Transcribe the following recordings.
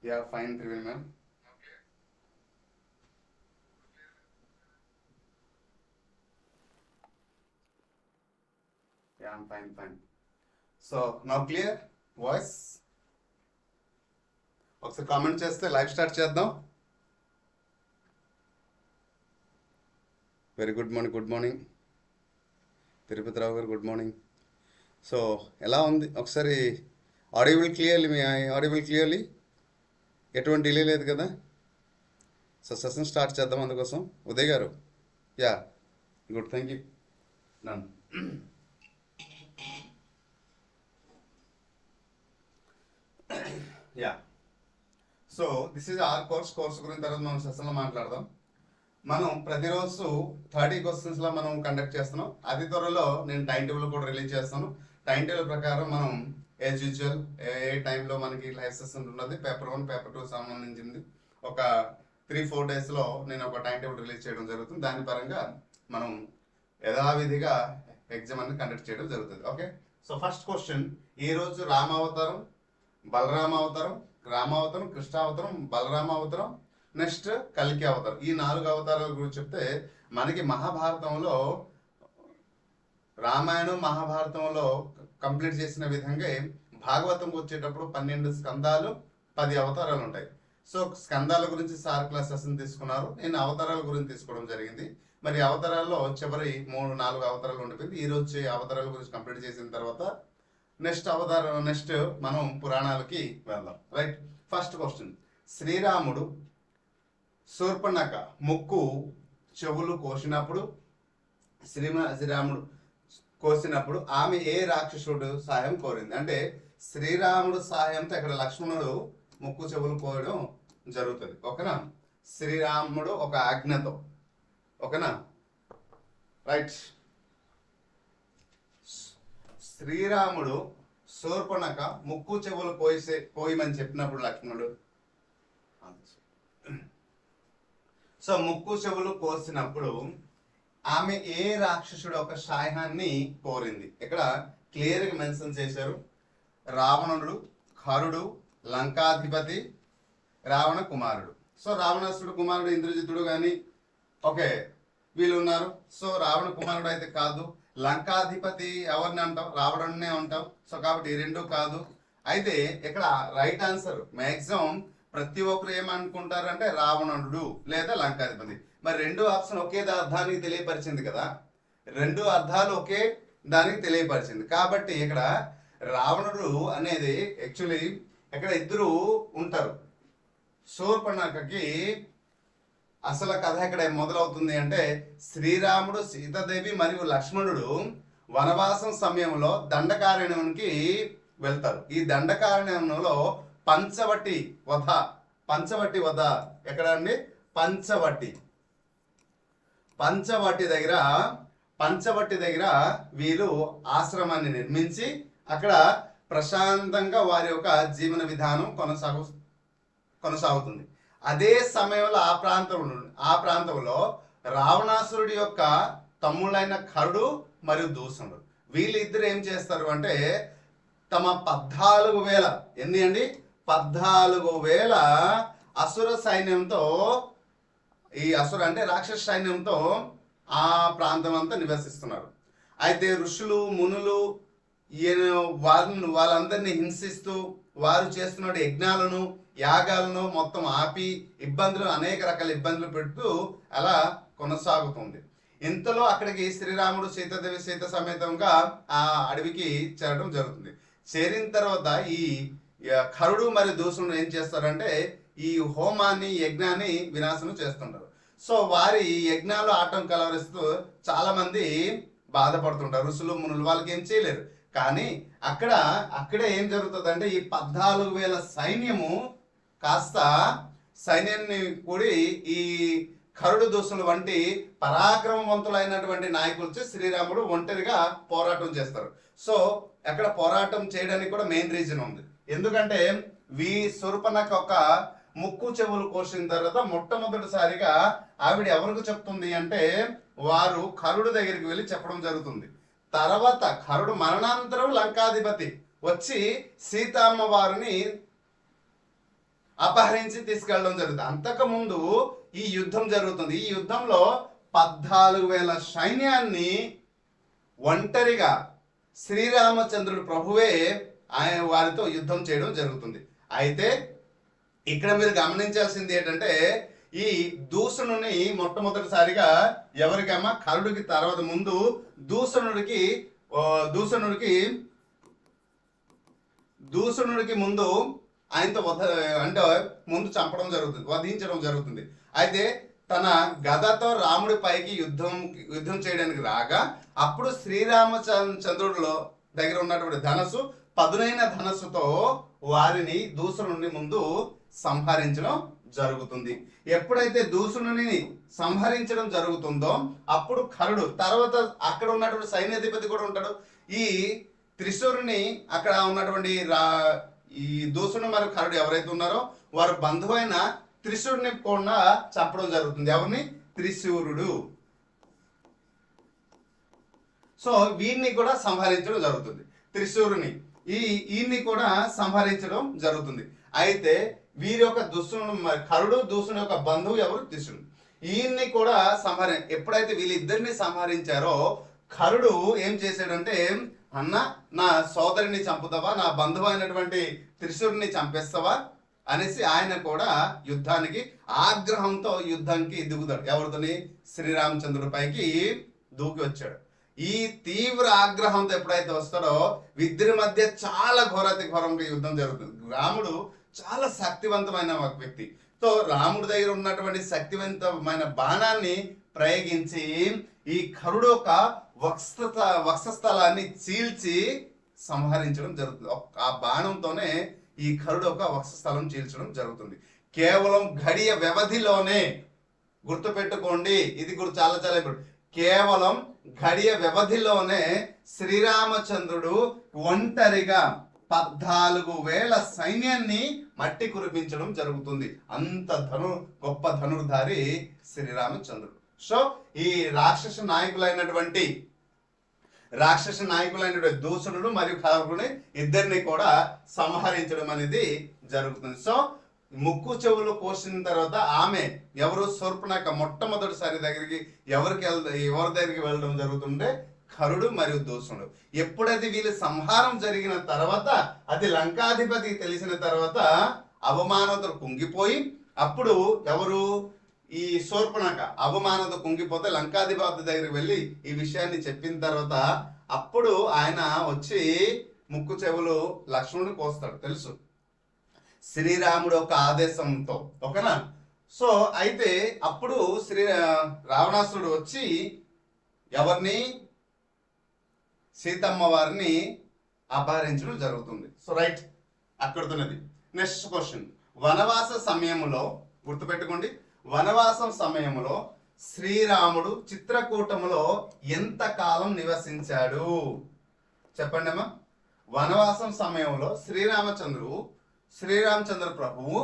Yeah, fine, Triveni ma'am. Yeah, I'm fine, fine. So, now clear? Voice? ఒకసారి comment చేస్తే live start చేద్దాం. Very good morning Tirupati రావు గారు, good morning. So ఎలా ఉంది ఒకసారి ఆడిబుల్ క్లియర్లీ ఎటువంటి డిలే లేదు కదా? సో సెషన్ స్టార్ట్ చేద్దాం అందుకోసం. ఉదయ్ గారు, యా గుడ్, థ్యాంక్ యూ. నన్ను yeah so this is our course గురించి తర్వాత మనం సెషన్లో మాట్లాడదాం. మనం ప్రతిరోజు 30 క్వశ్చన్స్లో మనం కండక్ట్ చేస్తున్నాం. అతి త్వరలో నేను టైం టేబుల్ కూడా రిలీజ్ చేస్తాను. టైం టేబుల్ ప్రకారం మనం యాజ్ యూజువల్ ఏ టైంలో మనకి లైవ్ సెషన్ ఉన్నది, పేపర్ 1 పేపర్ 2 సంబంధించింది ఒక 3-4 డేస్లో నేను ఒక టైం టేబుల్ రిలీజ్ చేయడం జరుగుతుంది. దాని పరంగా మనం యథావిధిగా ఎగ్జామ్ అనేది కండక్ట్ చేయడం జరుగుతుంది. ఓకే, సో ఫస్ట్ క్వశ్చన్, ఈరోజు రామావతారం, బలరామావతారం, రామావతారం, కృష్ణావతారం, బలరామావతారం, నెక్స్ట్ కల్కి అవతారం, ఈ 4 అవతారాల గురించి చెప్తే మనకి మహాభారతంలో రామాయణం మహాభారతంలో కంప్లీట్ చేసిన విధంగా భాగవతంకి వచ్చేటప్పుడు 12 స్కందాలు 10 అవతారాలు ఉంటాయి. సో స్కందాల గురించి సార్ క్లాసెస్ తీసుకున్నారు, నేను అవతారాల గురించి తీసుకోవడం జరిగింది. మరి అవతారాల్లో చివరి 3-4 అవతారాలు ఉండిపోయింది. ఈ రోజు అవతారాల గురించి కంప్లీట్ చేసిన తర్వాత నెక్స్ట్ మనం పురాణాలకి వెళ్దాం. రైట్, ఫస్ట్ క్వశ్చన్, శ్రీరాముడు శూర్పణఖ ముక్కు చెవులు కోసినప్పుడు శ్రీరాముడు కోసినప్పుడు ఆమె ఏ రాక్షసుడు సహాయం కోరింది? అంటే శ్రీరాముడు సహాయంతో ఇక్కడ లక్ష్మణుడు ముక్కు చెవులు కోయడం జరుగుతుంది. ఓకేనా? శ్రీరాముడు ఒక ఆజ్ఞతో. ఓకేనా? రైట్, శ్రీరాముడు శూర్పణఖ ముక్కు చెవులు కోయమని చెప్పినప్పుడు లక్ష్మణుడు, సో ముక్కు చెవులు కోసినప్పుడు ఆమె ఏ రాక్షసుడు ఒక సహాయాన్ని కోరింది? ఇక్కడ క్లియర్గా మెన్షన్ చేశారు. రావణుడు, ఖరుడు, లంకాధిపతి, రావణ కుమారుడు. సో రావణాసుడు కుమారుడు ఇంద్రజిత్తుడు కానీ ఓకే వీళ్ళు ఉన్నారు. సో రావణ కుమారుడు అయితే కాదు. లంకాధిపతి ఎవరిని అంటాం? రావణుడినే అంటాం. సో కాబట్టి ఈ రెండు కాదు. అయితే ఇక్కడ రైట్ ఆన్సర్ మ్యాక్సిమం ప్రతి ఒక్కరు ఏమనుకుంటారంటే రావణుడు లేదా లంకాధిపతి. మరి 2 ఆప్షన్ ఒకే అర్థానికి తెలియపరిచింది కదా, 2 అర్థాలు ఒకే దానికి తెలియపరిచింది. కాబట్టి ఇక్కడ రావణుడు అనేది యాక్చువల్లీ ఇక్కడ ఇద్దరు ఉంటారు. శూర్పణఖకి అసలు కథ ఇక్కడ మొదలవుతుంది అంటే శ్రీరాముడు, సీతాదేవి మరియు లక్ష్మణుడు వనవాసం సమయంలో దండకారణ్యానికి వెళ్తారు. ఈ దండకారణ్యంలో పంచవటి వధ ఎక్కడ అండి? పంచవటి దగ్గర వీరు ఆశ్రమాన్ని నిర్మించి అక్కడ ప్రశాంతంగా వారి యొక్క జీవన విధానం కొనసాగుతుంది. అదే సమయంలో ఆ ప్రాంతంలో రావణాసురుడి యొక్క తమ్ముళ్ళైన ఖరుడు మరియు దూషణుడు వీళ్ళిద్దరు ఏం చేస్తారు అంటే తమ 14,000 ఎన్ని అండి? 14,000 అసుర సైన్యంతో, ఈ అసుర అంటే రాక్షస సైన్యంతో ఆ ప్రాంతం అంతా నివసిస్తున్నారు. అయితే ఋషులు, మునులు వాళ్ళందరినీ హింసిస్తూ వారు చేస్తున్న యజ్ఞాలను, యాగాలను మొత్తం ఆపి అనేక రకాల ఇబ్బందులు పెడుతూ అలా కొనసాగుతుంది. ఇంతలో అక్కడికి శ్రీరాముడు, సీతాదేవి సీత సమేతంగా ఆ అడవికి చేరడం జరుగుతుంది. చేరిన తర్వాత ఈ ఖరుడు మరియు దూషణుడు ఏం చేస్తారంటే ఈ హోమాన్ని, యజ్ఞాన్ని వినాశనం చేస్తుంటారు. సో వారి యజ్ఞాలు ఆటంకం కలవరిస్తూ చాలా మంది బాధపడుతుంటారు. ఋషులు, మునులు వాళ్ళకి ఏం చేయలేరు. కానీ అక్కడే ఏం జరుగుతుంది అంటే ఈ 14,000 సైన్యము కాస్త సైన్యాన్ని కూడి ఈ ఖరుడు దూషణులు వంటి పరాక్రమవంతులైనటువంటి నాయకులతో శ్రీరాముడు ఒంటరిగా పోరాటం చేస్తారు. సో అక్కడ పోరాటం చేయడానికి కూడా మెయిన్ రీజన్ ఉంది. ఎందుకంటే శూర్పణఖ ఒక ముక్కు చెవులు కోసిన తర్వాత మొట్టమొదటిసారిగా ఆవిడ ఎవరికి చెప్తుంది అంటే వారు ఖరుడు దగ్గరికి వెళ్ళి చెప్పడం జరుగుతుంది. తర్వాత ఖరుడు మరణానంతరం లంకాధిపతి వచ్చి సీతమ్మ వారిని అపహరించి తీసుకెళ్ళడం జరుగుతుంది. అంతకుముందు ఈ యుద్ధం జరుగుతుంది. ఈ యుద్ధంలో 14,000 సైన్యాన్ని ఒంటరిగా శ్రీరామచంద్రుడు ప్రభువే ఆయన వారితో యుద్ధం చేయడం జరుగుతుంది. అయితే ఇక్కడ మీరు గమనించాల్సింది ఏంటంటే ఈ దూషణుని మొట్టమొదటిసారిగా ఎవరికమ్మా కరుడికి తర్వాత ముందు దూషణుడికి ముందు ఆయనతో అంటే ముందు చంపడం జరుగుతుంది, వధించడం జరుగుతుంది. అయితే తన గదతో రాముడి పైకి యుద్ధం చేయడానికి రాగా అప్పుడు శ్రీరామచంద్రుడిలో దగ్గర ఉన్నటువంటి ధనస్సు పదునైన ధనస్సుతో వారిని దూషణుని ముందు సంహరించడం జరుగుతుంది. ఎప్పుడైతే దూషణుని సంహరించడం జరుగుతుందో అప్పుడు కరుడు తర్వాత అక్కడ ఉన్నటువంటి సైన్యాధిపతి కూడా ఉంటాడు. ఈ త్రిశూరుని అక్కడ ఉన్నటువంటి ఈ దూషణుడు మరియు కరుడు ఎవరైతే ఉన్నారో వారు బంధువైన త్రిశూరుని కూడా చంపడం జరుగుతుంది. ఎవరిని? త్రిశూరుడు. సో వీరిని కూడా సంహరించడం జరుగుతుంది. త్రిశూరుని ఈయన్ని కూడా సంహరించడం జరుగుతుంది. అయితే వీరి యొక్క దుష్టుడు కరుడు దూషణుడు యొక్క బంధువు ఎవరు? త్రిశూరుడు. ఈయన్ని కూడా ఎప్పుడైతే వీళ్ళిద్దరిని సంహరించారో కరుడు ఏం చేశాడంటే, అన్న నా సోదరిని చంపుతావా, నా బంధువు అయినటువంటి త్రిశూరుని చంపేస్తావా అనేసి ఆయన కూడా యుద్ధానికి ఆగ్రహంతో యుద్ధానికి దిగుతాడు. ఎవరితోని? శ్రీరామచంద్రుడి పైకి దూకి వచ్చాడు. ఈ తీవ్ర ఆగ్రహంతో ఎప్పుడైతే వస్తాడో ఇద్దరి మధ్య చాలా ఘోరాతి ఘోరంగా యుద్ధం జరుగుతుంది. రాముడు చాలా శక్తివంతమైన ఒక వ్యక్తి. సో రాముడి దగ్గర ఉన్నటువంటి శక్తివంతమైన బాణాన్ని ప్రయోగించి ఈ కరుడు ఒక వక్షస్థలాన్ని చీల్చి సంహరించడం జరుగుతుంది. ఆ బాణంతోనే ఈ కరుడు ఒక వక్షస్థలం చీల్చడం జరుగుతుంది. కేవలం గడియ వ్యవధిలోనే, గుర్తుపెట్టుకోండి, ఇది కూడా చాలా చాలా ఇప్పుడు కేవలం గడియ వ్యవధిలోనే శ్రీరామచంద్రుడు ఒంటరిగా 14,000 సైన్యాన్ని మట్టి కురిపించడం జరుగుతుంది. అంత గొప్ప ధనుర్ధారి శ్రీరామచంద్రుడు. సో ఈ రాక్షస నాయకులైనటువంటి దూషణుడు మరియు కరుడుని ఇద్దరిని కూడా సంహరించడం అనేది జరుగుతుంది. సో ముక్కు చెవులు కోసిన తర్వాత ఆమె ఎవరు? శూర్పణఖ మొట్టమొదటిసారి దగ్గరికి ఎవరి దగ్గరికి వెళ్ళడం జరుగుతుంటే కరుడు మరియు దూషణుడు. ఎప్పుడైతే వీళ్ళు సంహారం జరిగిన తర్వాత అది లంకాధిపతికి తెలిసిన తర్వాత అవమానంతో కుంగిపోయి అప్పుడు ఎవరు? ఈ శూర్పణఖ అవమానంతో కుంగిపోతే లంకాధిపతి దగ్గరికి వెళ్ళి ఈ విషయాన్ని చెప్పిన తర్వాత అప్పుడు ఆయన వచ్చి ముక్కు చెవులు లక్ష్మణుడు కోస్తాడు. తెలుసు శ్రీరాముడు ఒక ఆదేశంతో, ఓకేనా? సో అయితే అప్పుడు రావణాసురుడు వచ్చి ఎవరిని? సీతమ్మ వారిని అపహరించడం జరుగుతుంది. సో రైట్, అక్కడుతున్నది. నెక్స్ట్ క్వశ్చన్, వనవాస సమయంలో, గుర్తుపెట్టుకోండి, వనవాసం సమయంలో శ్రీరాముడు చిత్రకూటములో ఎంత కాలం నివసించాడు? చెప్పండి అమ్మా. వనవాసం సమయంలో శ్రీరామచంద్ర ప్రభువు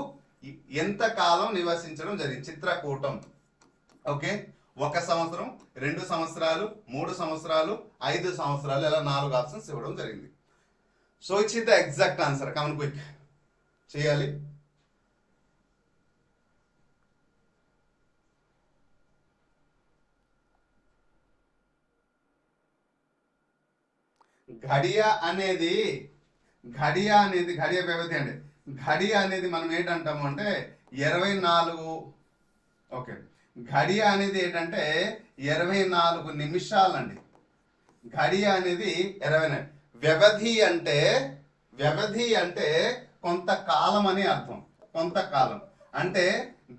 ఎంత కాలం నివసించడం జరిగింది చిత్రకూటం? ఓకే, 1 సంవత్సరం, 2 సంవత్సరాలు, 3 సంవత్సరాలు, 5 సంవత్సరాలు, ఇలా 4 ఆప్షన్స్ ఇవ్వడం జరిగింది. So it's the exact answer. Come on చేయాలి. ఘడియ వ్యవధి అండి. ఘడియ అనేది మనం ఏంటంటాము అంటే 24. ఓకే, ఘడియ అనేది ఏంటంటే 24 నిమిషాలండి. ఘడియ అనేది 24. వ్యవధి అంటే కొంతకాలం అని అర్థం. కొంతకాలం అంటే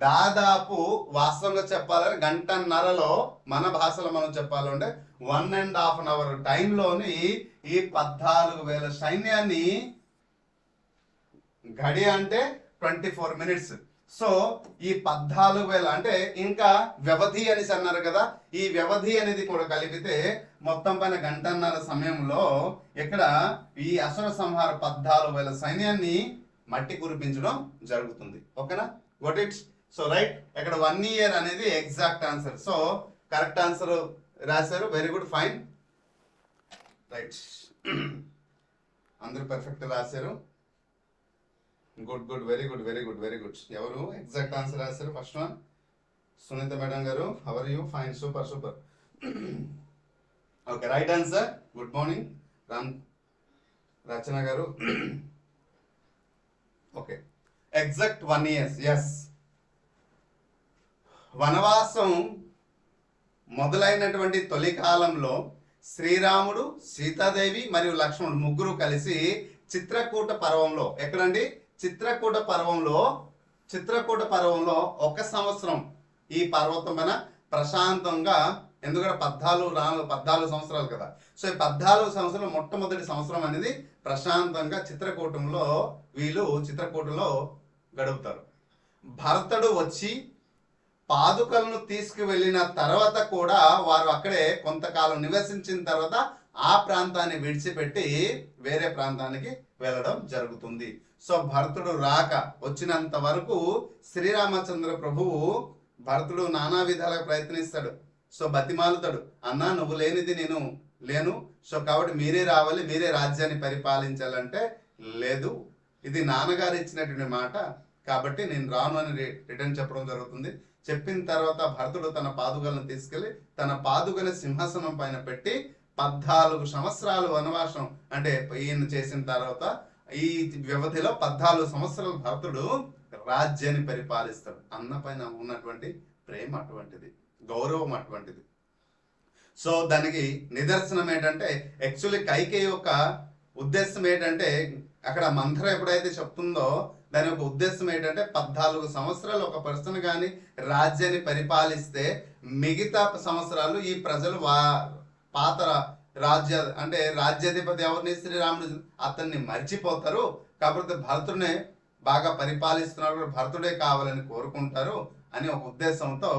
దాదాపు వాస్తవంగా చెప్పాలంటే గంటన్నరలో, మన భాషలో మనం చెప్పాలంటే 1.5 hour టైంలోని ఈ 14,000 సైన్యాన్ని, గడి అంటే 24 minutes. సో ఈ 14,000 అంటే ఇంకా వ్యవధి అనేసి అన్నారు కదా, ఈ వ్యవధి అనేది కూడా కలిపితే మొత్తం పైన గంటన్నర సమయంలో ఇక్కడ ఈ అసుర సంహార 14,000 సైన్యాన్ని మట్టి కురిపించడం జరుగుతుంది. ఓకేనా, గోట్ ఇట్. సో రైట్, ఇక్కడ 1 year అనేది exact answer. So correct answer రాశారు, వెరీ గుడ్, ఫైన్, రైట్. అందరూ పర్ఫెక్ట్ రాశారు. Good good, very good, very good, very good. ఎవరు ఎగ్జాక్ట్ ఆన్సర్ రాశారు? ఫస్ట్ వన్ సునీత మేడం గారు. How are you? Fine, super super. Okay, right answer. Good morning Ram Rachana గారు. Okay, exact 1 year. Yes, వనవాసం మొదలైనటువంటి తొలి కాలంలో శ్రీరాముడు, సీతాదేవి మరియు లక్ష్మణుడు ముగ్గురు కలిసి చిత్రకూట పర్వంలో, ఎక్కడండి? చిత్రకూట పర్వంలో 1 సంవత్సరం ఈ పర్వతం పైన ప్రశాంతంగా, ఎందుకంటే 14 సంవత్సరాలు కదా. సో ఈ 14 సంవత్సరాలు మొట్టమొదటి సంవత్సరం అనేది ప్రశాంతంగా వీళ్ళు చిత్రకూటంలో గడుపుతారు. భరతుడు వచ్చి పాదుకలను తీసుకువెళ్ళిన తర్వాత కూడా వారు అక్కడే కొంతకాలం నివసించిన తర్వాత ఆ ప్రాంతాన్ని విడిచిపెట్టి వేరే ప్రాంతానికి వెళ్ళడం జరుగుతుంది. సో భరతుడు వచ్చినంత వరకు శ్రీరామచంద్ర ప్రభువు, భరతుడు నానా విధాలుగా ప్రయత్నిస్తాడు. సో బతిమాలుతాడు, అన్నా నువ్వు లేనిది నేను లేను, సో కాబట్టి మీరే రావాలి, మీరే రాజ్యాన్ని పరిపాలించాలంటే లేదు, ఇది నాన్నగారు ఇచ్చినటువంటి మాట, కాబట్టి నేను రాను అని రిటర్న్ చెప్పడం జరుగుతుంది. చెప్పిన తర్వాత భరతుడు తన పాదుకలను తీసుకెళ్లి తన పాదుకల సింహాసనం పైన పెట్టి 14 సంవత్సరాలు వనవాసం అంటే ఈయన చేసిన తర్వాత ఈ వ్యవధిలో 14 సంవత్సరాలు భరతుడు రాజ్యాన్ని పరిపాలిస్తాడు. అన్న పైన ఉన్నటువంటి ప్రేమ అటువంటిది, గౌరవం అటువంటిది. సో దానికి నిదర్శనం ఏంటంటే, యాక్చువల్లీ కైకేయి యొక్క ఉద్దేశం ఏంటంటే, అక్కడ మంత్రం ఎప్పుడైతే చెప్తుందో దాని యొక్క ఉద్దేశం ఏంటంటే 14 సంవత్సరాలు ఒక పర్సన్ కానీ రాజ్యాన్ని పరిపాలిస్తే మిగతా సంవత్సరాలు ఈ ప్రజలు పాత రాజ్యాధిపతి ఎవరిని? శ్రీరాముడు, అతన్ని మర్చిపోతారు. కాకపోతే భరతుడినే బాగా పరిపాలిస్తున్నారు, భరతుడే కావాలని కోరుకుంటారు అని ఒక ఉద్దేశంతో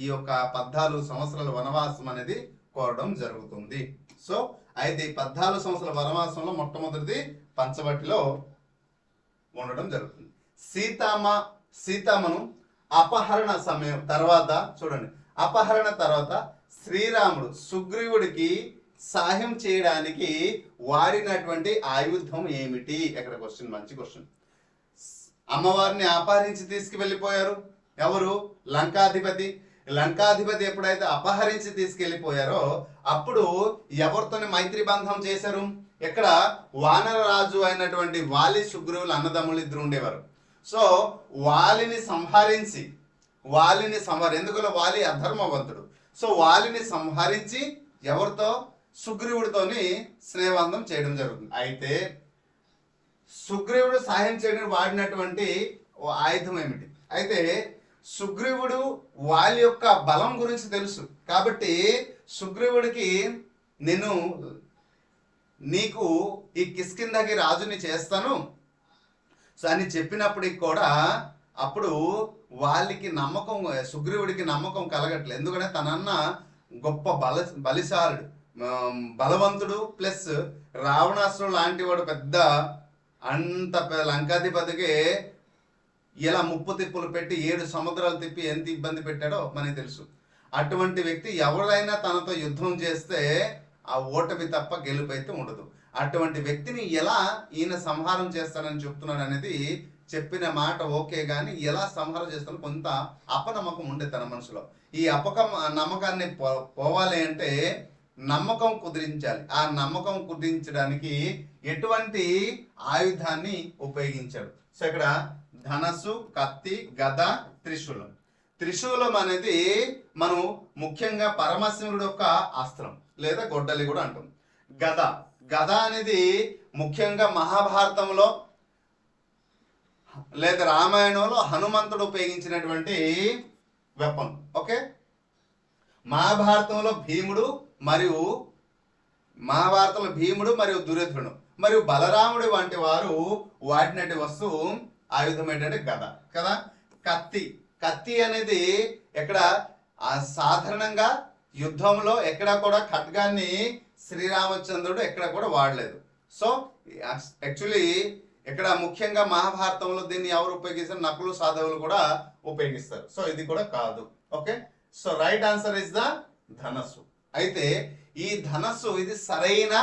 ఈ యొక్క 14 సంవత్సరాల వనవాసం అనేది కోరడం జరుగుతుంది. సో అయితే 14 సంవత్సరాల వనవాసంలో మొట్టమొదటిది పంచవటిలో ఉండడం జరుగుతుంది. సీతమ్మను అపహరణ సమయం తర్వాత చూడండి, అపహరణ తర్వాత శ్రీరాముడు సుగ్రీవుడికి సహాయం చేయడానికి వాడినటువంటి ఆయుధం ఏమిటి? ఎక్కడ క్వశ్చన్, మంచి క్వశ్చన్. అమ్మవారిని అపహరించి తీసుకువెళ్ళిపోయారు ఎవరు? లంకాధిపతి ఎప్పుడైతే అపహరించి తీసుకెళ్లిపోయారో అప్పుడు ఎవరితోని మైత్రి బంధం చేశారు? ఇక్కడ వానర రాజు అయినటువంటి వాలి, సుగ్రీవులు అన్నదమ్ములు ఇద్దరు ఉండేవారు. సో వాలిని సంహరించి ఎందుకంటే వాలి అధర్మవంతుడు. సో వాలిని సంహరించి ఎవరితో? సుగ్రీవుడితోని స్నేహబంధం చేయడం జరుగుతుంది. అయితే సుగ్రీవుడు సహాయం చేయడానికి వాడినటువంటి ఆయుధం ఏమిటి? అయితే సుగ్రీవుడు వాలి యొక్క బలం గురించి తెలుసు కాబట్టి సుగ్రీవుడికి నీకు ఈ కిష్కింధకి రాజుని చేస్తాను సో అని చెప్పినప్పటికి కూడా అప్పుడు వాళ్ళకి నమ్మకం, సుగ్రీవుడికి నమ్మకం కలగట్లేదు. ఎందుకంటే తనన్న గొప్ప బలిశాలుడు, బలవంతుడు, ప్లస్ రావణాసురుడు లాంటి వాడు, పెద్ద అంత లంకాధిపతికి ఎలా ముప్పు తిప్పులు పెట్టి 7 సముద్రాలు తిప్పి ఎంత ఇబ్బంది పెట్టాడో మనకి తెలుసు. అటువంటి వ్యక్తి ఎవరైనా తనతో యుద్ధం చేస్తే ఆ ఓటమి తప్ప గెలుపు అయితే ఉండదు. అటువంటి వ్యక్తిని ఎలా ఈయన సంహారం చేస్తానని చెప్తున్నాడు అనేది చెప్పిన మాట ఓకే, కానీ ఎలా సంహారం చేస్తాను కొంత అపనమ్మకం ఉండే తన మనసులో. ఈ నమ్మకాన్ని పోవాలి అంటే నమ్మకం కుదిరించాలి. ఆ నమ్మకం కుదిరించడానికి ఎటువంటి ఆయుధాన్ని ఉపయోగించాడు? సో ఇక్కడ ధనస్సు, కత్తి, గద, త్రిశూలం. త్రిశూలం అనేది మనం ముఖ్యంగా పరమశివుడు యొక్క అస్త్రం లేదా గొడ్డలి కూడా అంటాం. గద అనేది ముఖ్యంగా మహాభారతంలో లేదా రామాయణంలో హనుమంతుడు ఉపయోగించినటువంటి వెపన్. ఓకే, మహాభారతంలో భీముడు మరియు దుర్యోధనుడు మరియు బలరాముడు వంటి వారు వాడినటువంటి వస్తువు ఆయుధం ఏంటంటే గద కదా. కత్తి అనేది ఎక్కడ సాధారణంగా యుద్ధంలో ఎక్కడ కూడా ఖడ్గాన్ని శ్రీరామచంద్రుడు ఎక్కడ కూడా వాడలేదు. సో యాక్చువల్లీ ఇక్కడ ముఖ్యంగా మహాభారతంలో దీన్ని ఎవరు ఉపయోగిస్తారు? నకులు, సహదేవులు కూడా ఉపయోగిస్తారు. సో ఇది కూడా కాదు. Okay, so right answer is the ధనస్సు. అయితే ఈ ధనస్సు ఇది సరైన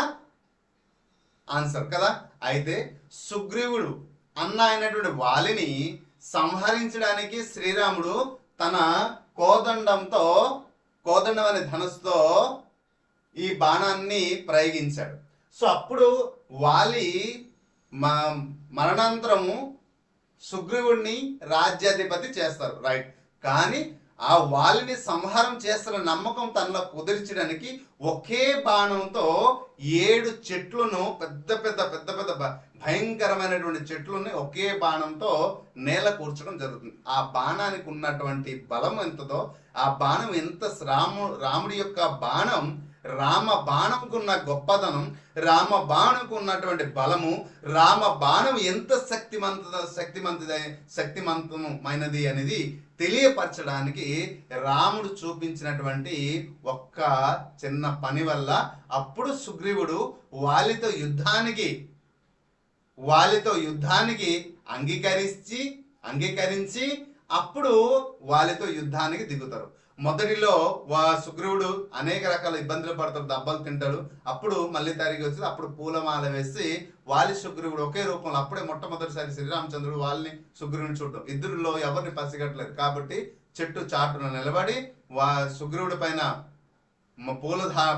ఆన్సర్ కదా. అయితే సుగ్రీవుడు అన్న అయినటువంటి వాలిని సంహరించడానికి శ్రీరాముడు తన కోదండం అనే ధనుస్సుతో ఈ బాణాన్ని ప్రయోగించాడు. సో అప్పుడు వాలి మరణాంతరము సుగ్రీవుడిని రాజ్యాధిపతి చేస్తారు, రైట్. కానీ ఆ వాలిని సంహారం చేస్తున్న నమ్మకం తనలో కుదిర్చడానికి ఒకే బాణంతో 7 చెట్లను పెద్ద పెద్ద పెద్ద పెద్ద భయంకరమైనటువంటి చెట్లని ఒకే బాణంతో నేల కూర్చడం జరుగుతుంది. ఆ బాణానికి ఉన్నటువంటి బలం ఎంతదో, ఆ బాణం ఎంత రాముడి యొక్క బాణం, రామ బాణంకున్న గొప్పతనం, రామ బాణంకు ఉన్నటువంటి బలము, రామ బాణం ఎంత శక్తిమంతమైనది అనేది తెలియపరచడానికి రాముడు చూపించినటువంటి ఒక్క చిన్న పని వల్ల అప్పుడు సుగ్రీవుడు వాలితో యుద్ధానికి అంగీకరించి అప్పుడు వాలితో యుద్ధానికి దిగుతారు. మొదటిలో సుగ్రీవుడు అనేక రకాల ఇబ్బందులు పడతాడు, దెబ్బలు తింటాడు. అప్పుడు మళ్ళీ తిరిగి వచ్చి అప్పుడు పూలమాల వేసి వాలి సుగ్రీవుడు ఒకే రూపంలో, అప్పుడే మొట్టమొదటిసారి శ్రీరామచంద్రుడు వాళ్ళని సుగ్రీవుని చూడడం. ఇద్దరిలో ఎవరిని పసిగట్టలేదు కాబట్టి చెట్టు చాటున నిలబడి సుగ్రీవుడి పైన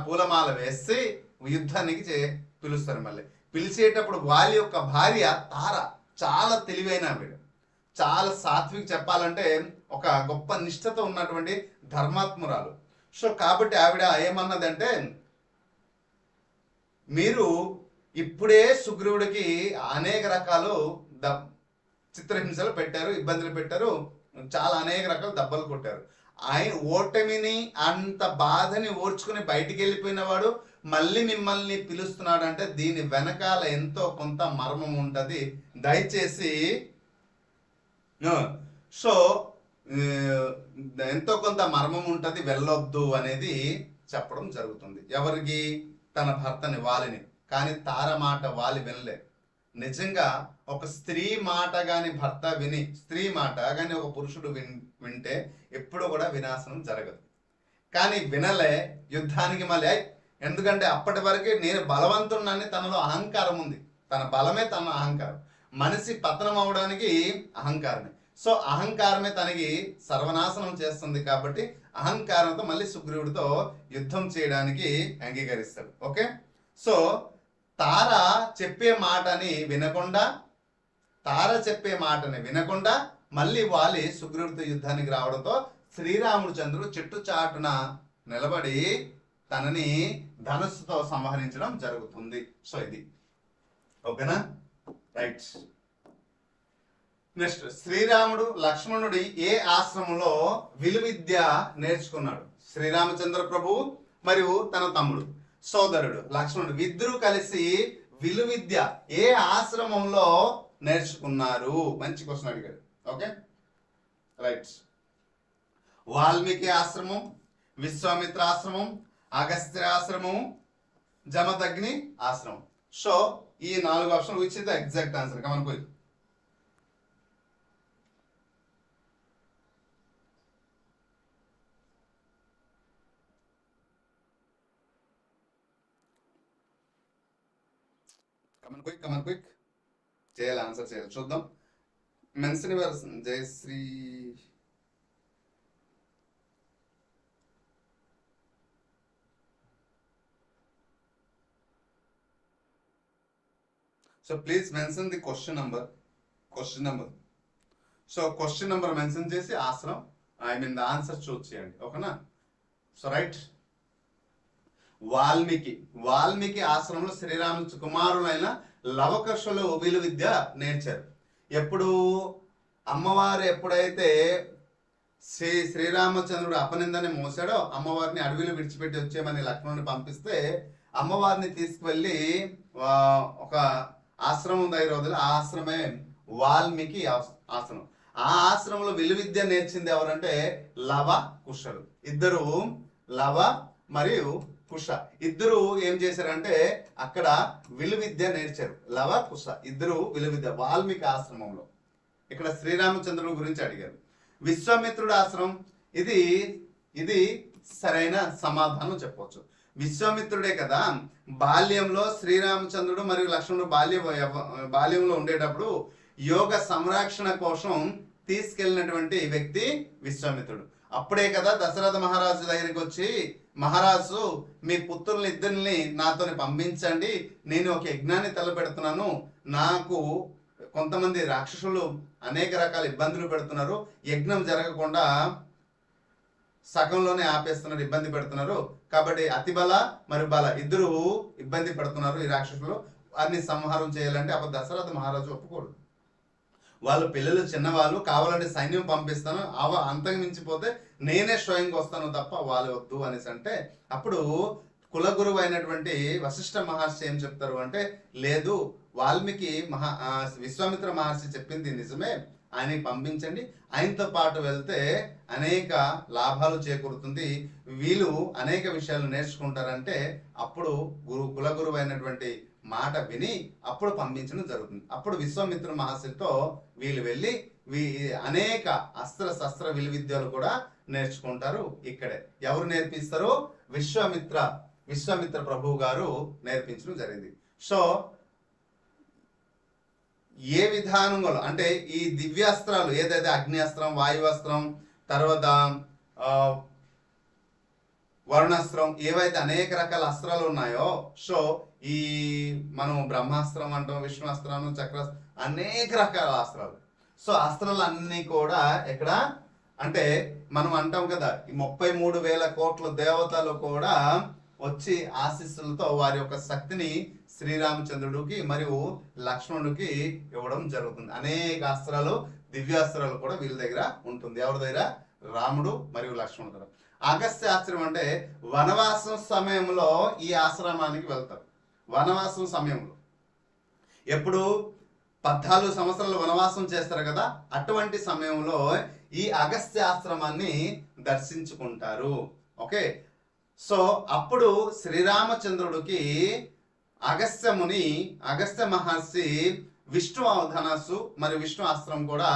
పూలమాల వేసి యుద్ధానికి పిలుస్తారు. మళ్ళీ పిలిచేటప్పుడు వాలి యొక్క భార్య తార చాలా తెలివైన ఆవిడ, చాలా సాత్విక, చెప్పాలంటే ఒక గొప్ప నిష్ఠతో ఉన్నటువంటి ధర్మాత్మురాలు. సో కాబట్టి ఆవిడ ఏమన్నదంటే, మీరు ఇప్పుడే సుగ్రీవుడికి అనేక రకాలు చిత్రహింసలు పెట్టారు, ఇబ్బందులు పెట్టారు, చాలా అనేక రకాల దెబ్బలు కొట్టారు. ఆయన ఓటమిని అంత బాధని ఓర్చుకుని బయటికి వెళ్ళిపోయిన వాడు మళ్ళీ మిమ్మల్ని పిలుస్తున్నాడంటే దీని వెనకాల ఎంతో కొంత మర్మం ఉంటుంది. దయచేసి సో ఎంతో కొంత మర్మం ఉంటుంది, వెళ్ళొద్దు అనేది చెప్పడం జరుగుతుంది. ఎవరికి? తన భర్తని, వాలిని. కానీ తార మాట వాలి వినలే. నిజంగా ఒక స్త్రీ మాట కానీ భర్త విని, స్త్రీ మాట కానీ ఒక పురుషుడు వింటే ఎప్పుడు కూడా వినాశనం జరగదు. కానీ వినలే, యుద్ధానికి మళ్ళీ. ఎందుకంటే అప్పటి వరకే నేను బలవంతున్నాన్ని, తనలో అహంకారం ఉంది, తన బలమే తన అహంకారం. మనిషి పతనం అవడానికి అహంకారమే. సో అహంకారమే తనకి సర్వనాశనం చేస్తుంది కాబట్టి అహంకారంతో మళ్ళీ సుగ్రీవుడితో యుద్ధం చేయడానికి అంగీకరిస్తాడు. ఓకే. సో తార చెప్పే మాటని వినకుండా మళ్ళీ వాలి సుగ్రీవుడితో యుద్ధానికి రావడంతో శ్రీరామచంద్రుడు చెట్టు చాటున నిలబడి తనని ధనుస్సుతో సంహరించడం జరుగుతుంది. సో ఇది ఓకేనా, రైట్. నెక్స్ట్, శ్రీరాముడు లక్ష్మణుడి ఏ ఆశ్రమంలో విలువిద్య నేర్చుకున్నాడు? శ్రీరామచంద్ర ప్రభువు మరియు తన తమ్ముడు సోదరుడు లక్ష్మణుడు ఇద్దరు కలిసి విలువిద్య ఏ ఆశ్రమంలో నేర్చుకున్నారు? మంచి క్వశ్చన్ అడిగాడు. Okay, right. వాల్మీకి ఆశ్రమం, విశ్వామిత్ర ఆశ్రమం, అగస్త్య ఆశ్రమం, జమదగ్ని ఆశ్రమం. సో ఈ 4 option which is the exact answer? Come on. Come on చేయాలి, ఆన్సర్ చేయాలి. చూద్దాం. Mention your Jayashree. So please mention the question number. So question number mention చేసి ఆశ్రమం ద ఆన్సర్ చూస్ చేయండి. ఓకేనా? So right. వాల్మీకి ఆశ్రమంలో శ్రీరామ కుమారులైన లవకుశులు విలువిద్య నేర్చారు. ఎప్పుడు అమ్మవారు ఎప్పుడైతే శ్రీరామచంద్రుడు అపనిందని మోసాడో, అమ్మవారిని అడవిలో విడిచిపెట్టి వచ్చేయమని లక్ష్మణుని పంపిస్తే అమ్మవారిని తీసుకువెళ్ళి ఒక ఆశ్రమం ఉంది 5 రోజులు. ఆ ఆశ్రమే వాల్మీకి ఆశ్రమం. ఆ ఆశ్రమంలో విలువిద్య నేర్చింది ఎవరంటే లవ కుశలు ఇద్దరు. లవ మరియు కుశ ఇద్దరు ఏం చేశారంటే అక్కడ విలువిద్య నేర్చారు. లవ కుశ ఇద్దరు విలువిద్య వాల్మీకి ఆశ్రమంలో. ఇక్కడ శ్రీరామచంద్రుడు గురించి అడిగారు. విశ్వామిత్రుడు ఆశ్రమం, ఇది సరైన సమాధానం చెప్పవచ్చు. విశ్వామిత్రుడే కదా బాల్యంలో శ్రీరామచంద్రుడు మరియు లక్ష్మణుడు బాల్యంలో ఉండేటప్పుడు యోగ సంరక్షణ కోసం తీసుకెళ్ళినటువంటి వ్యక్తి విశ్వామిత్రుడు. అప్పుడే కదా దశరథ మహారాజు దగ్గరికి వచ్చి, మహారాజు మీ పుత్రుల్ని ఇద్దరిని నాతోని పంపించండి, నేను ఒక యజ్ఞాన్ని తలపెడుతున్నాను, నాకు కొంతమంది రాక్షసులు అనేక రకాల ఇబ్బందులు పెడుతున్నారు, యజ్ఞం జరగకుండా సగంలోనే ఆపేస్తున్నారు, ఇబ్బంది పెడుతున్నారు, కాబట్టి అతిబల మరియు బల ఇద్దరు ఇబ్బంది పెడుతున్నారు ఈ రాక్షసులు, వారిని సంహారం చేయాలంటే అప్పుడు దశరథ మహారాజు ఒప్పుకోడు. వాళ్ళు పిల్లలు చిన్నవాళ్ళు, కావాలంటే సైన్యం పంపిస్తాను, అంతకు మించిపోతే నేనే స్వయంగా వస్తాను తప్ప వాళ్ళు వద్దు అనేసి అంటే, అప్పుడు కులగురువు అయినటువంటి వశిష్ఠ మహర్షి ఏం చెప్తారు అంటే, లేదు వాల్మీకి విశ్వామిత్ర మహర్షి చెప్పింది నిజమే, ఆయనకి పంపించండి, ఆయనతో పాటు వెళ్తే అనేక లాభాలు చేకూరుతుంది, వీళ్ళు అనేక విషయాలు నేర్చుకుంటారంటే అప్పుడు కులగురువు అయినటువంటి మాట విని అప్పుడు పంపించడం జరుగుతుంది. అప్పుడు విశ్వామిత్ర మహర్షితో వీళ్ళు వెళ్ళి అనేక అస్త్ర శస్త్ర విలువిద్యలు కూడా నేర్చుకుంటారు. ఇక్కడే ఎవరు నేర్పిస్తారు? విశ్వామిత్ర ప్రభువు గారు నేర్పించడం జరిగింది. సో ఏ విధానంలో అంటే ఈ దివ్యాస్త్రాలు ఏదైతే అగ్నిస్త్రం, వాయువస్త్రం, తర్వాత వరుణాస్త్రం, ఏవైతే అనేక రకాల అస్త్రాలు ఉన్నాయో, సో ఈ మనం బ్రహ్మాస్త్రం అంటాం, విష్ణుస్త్రం, చక్రాస్త్రం, అనేక రకాల అస్త్రాలు. సో అస్త్రాలు అన్నీ కూడా ఎక్కడ అంటే మనం అంటాం కదా, ఈ 33,000 కోట్ల దేవతలు కూడా వచ్చి ఆశీస్సులతో వారి యొక్క శక్తిని శ్రీరామచంద్రుడికి మరియు లక్ష్మణుడికి ఇవ్వడం జరుగుతుంది. అనేక అస్త్రాలు, దివ్యాస్త్రాలు కూడా వీళ్ళ దగ్గర ఉంటుంది. ఎవరి దగ్గర? రాముడు మరియు లక్ష్మణుడు దగ్గర. అగస్త్య ఆశ్రమం అంటే వనవాసం సమయంలో ఈ ఆశ్రమానికి వెళ్తారు. వనవాసం సమయంలో ఎప్పుడు 14 సంవత్సరాలు వనవాసం చేస్తారు కదా, అటువంటి సమయంలో ఈ అగస్త్య ఆశ్రమాన్ని దర్శించుకుంటారు. ఓకే, సో అప్పుడు శ్రీరామచంద్రుడికి అగస్త్య మహర్షి విష్ణు ధనస్సు మరియు విష్ణు అస్త్రం కూడా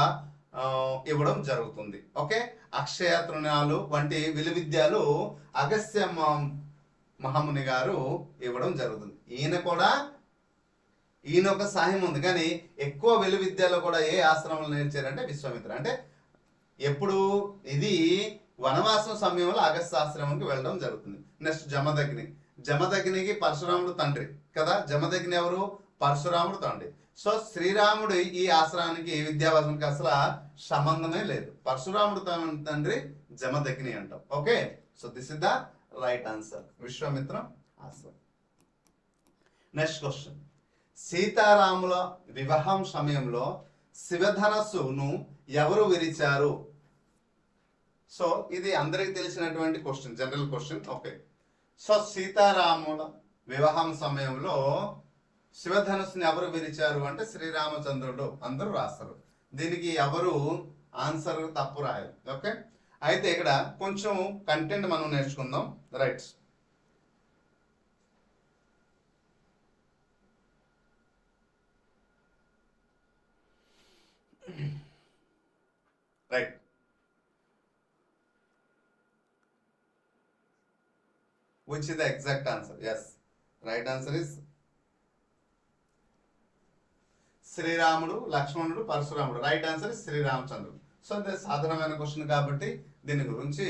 ఇవ్వడం జరుగుతుంది. ఓకే, అక్షయ తృణాలు వంటి విలువిద్యలు అగస్త్య మహాముని గారు ఇవ్వడం జరుగుతుంది. ఈయన ఒక సహాయం ఉంది, కానీ ఎక్కువ విలువిద్యలో కూడా ఏ ఆశ్రమంలో నేర్చారంటే విశ్వామిత్ర. అంటే ఎప్పుడు ఇది వనవాసం సమయంలో అగస్త్య ఆశ్రమానికి వెళ్ళడం జరుగుతుంది. నెక్స్ట్ జమదగ్నికి పరశురాముడు తండ్రి కదా, జమదగ్ని ఎవరు? పరశురాముడు తండ్రి. సో శ్రీరాముడు ఈ ఆశ్రమానికి విద్యాభ్యాసానికి అసలు సంబంధమే లేదు. పరశురాముడు తండ్రి జమదగ్ని అంటాం. Okay, so this is the right answer, Vishwamitra ఆశ్రమం. నెక్స్ట్ క్వశ్చన్, సీతారాముల వివాహం సమయంలో శివధనస్సును ఎవరు విరిచారు? సో ఇది అందరికి తెలిసినటువంటి question, general question. Okay, so సీతారాముల వివాహం సమయంలో శివధనుస్సుని ఎవరు విరిచారు అంటే శ్రీరామచంద్రుడు. అందరూ రాస్తారు, దీనికి ఎవరు ఆన్సర్ తప్పు రాయాలి. ఓకే, అయితే ఇక్కడ కొంచెం కంటెంట్ మనం నేర్చుకుందాం. Right, right, which is the exact answer? Yes, right answer is శ్రీరాముడు, లక్ష్మణుడు, పరశురాముడు. రైట్ ఆన్సర్ ఇస్ శ్రీరామచంద్రుడు. సో ఇది సాధారణమైన క్వశ్చన్ కాబట్టి దీని గురించి.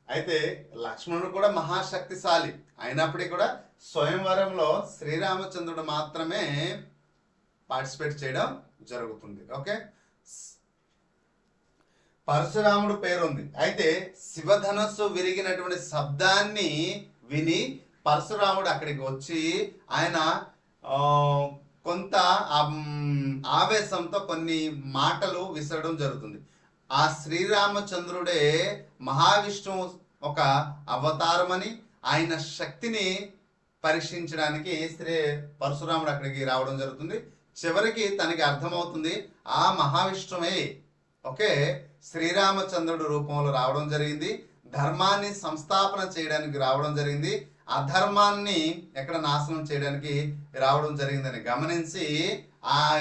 అయితే లక్ష్మణుడు కూడా మహాశక్తిశాలి అయినప్పటికీ కూడా స్వయంవరంలో శ్రీరామచంద్రుడు మాత్రమే పార్టిసిపేట్ చేయడం జరుగుతుంది. ఓకే, పరశురాముడు పేరుంది. అయితే శివధనస్సు విరిగినటువంటి శబ్దాన్ని విని పరశురాముడు అక్కడికి వచ్చి ఆయన కొంత ఆవేశంతో కొన్ని మాటలు విసరడం జరుగుతుంది. ఆ శ్రీరామచంద్రుడే మహావిష్ణువు ఒక అవతారమని, ఆయన శక్తిని పరీక్షించడానికి పరశురాముడు అక్కడికి రావడం జరుగుతుంది. చివరికి తనకి అర్థమవుతుంది ఆ మహావిష్ణువే ఓకే శ్రీరామచంద్రుడు రూపంలో రావడం జరిగింది. ధర్మాన్ని సంస్థాపన చేయడానికి రావడం జరిగింది, అధర్మాన్ని ఎక్కడ నాశనం చేయడానికి రావడం జరిగిందని గమనించి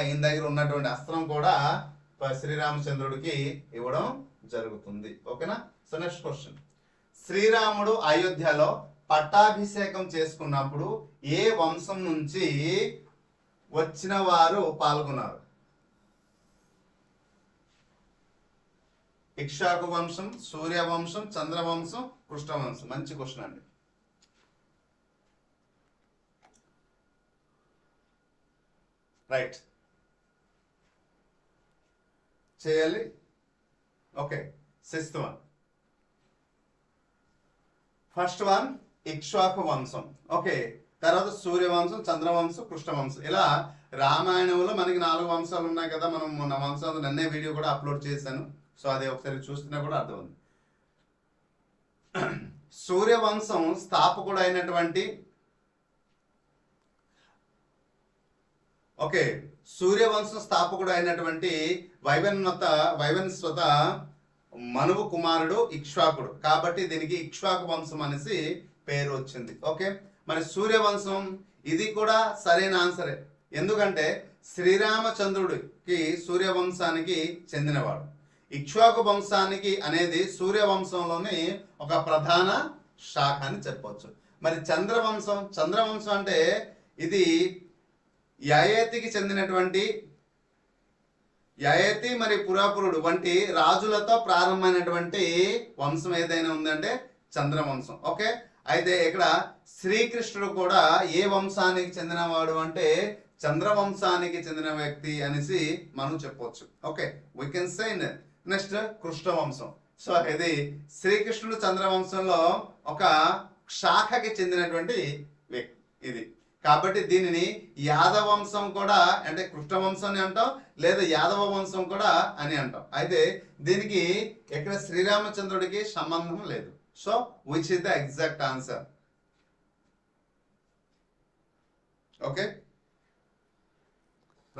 ఈయన దగ్గర ఉన్నటువంటి అస్త్రం కూడా శ్రీరామచంద్రుడికి ఇవ్వడం జరుగుతుంది. ఓకేనా. సో నెక్స్ట్ క్వశ్చన్, శ్రీరాముడు అయోధ్యలో పట్టాభిషేకం చేసుకున్నప్పుడు ఏ వంశం నుంచి వచ్చిన వారు పాల్గొన్నారు? ఇక్ష్వాకు వంశం, సూర్యవంశం, చంద్రవంశం, కృష్ణవంశం. మంచి క్వశ్చన్ అండి. రైట్ చేయాలి. Okay, sixth one. First one Ikshvaku వంశం. ఓకే, తర్వాత సూర్యవంశం, చంద్రవంశం, కృష్ణవంశం. ఇలా రామాయణంలో మనకి 4 వంశాలు ఉన్నాయి కదా. మనం మొన్న వంశాలు నన్నే వీడియో కూడా అప్లోడ్ చేశాను. సో అది ఒకసారి చూస్తున్నా కూడా అర్థం ఉంది. సూర్యవంశం స్థాపకుడు అయినటువంటి సూర్యవంశం స్థాపకుడు అయినటువంటి వైవస్వత మనువు కుమారుడు ఇక్ష్వాకుడు. కాబట్టి దీనికి ఇక్ష్వాకు వంశం అనేసి పేరు వచ్చింది. ఓకే, మరి సూర్యవంశం ఇది కూడా సరైన ఆన్సరే. ఎందుకంటే శ్రీరామచంద్రుడికి సూర్యవంశానికి చెందినవాడు. ఇక్ష్వాకు వంశానికి అనేది సూర్యవంశంలోని ఒక ప్రధాన శాఖ అని చెప్పవచ్చు. మరి చంద్రవంశం అంటే ఇది యయతికి చెందినటువంటి యయతి మరి పురాపురుడు వంటి రాజులతో ప్రారంభమైనటువంటి వంశం ఏదైనా ఉందంటే చంద్రవంశం. ఓకే, అయితే ఇక్కడ శ్రీకృష్ణుడు కూడా ఏ వంశానికి చెందినవాడు అంటే చంద్రవంశానికి చెందిన వ్యక్తి అనేసి మనం చెప్పవచ్చు. Okay, we can say. Next కృష్ణవంశం. సో ఇది శ్రీకృష్ణుడు చంద్రవంశంలో ఒక శాఖకి చెందినటువంటి వ్యక్తి ఇది. కాబట్టి దీనిని యాదవ వంశం కూడా అంటే కృష్ణవంశం అని అంటాం, లేదా యాదవ వంశం కూడా అని అంటాం. అయితే దీనికి ఇక్కడ శ్రీరామచంద్రుడికి సంబంధం లేదు. So which is the exact answer? Okay,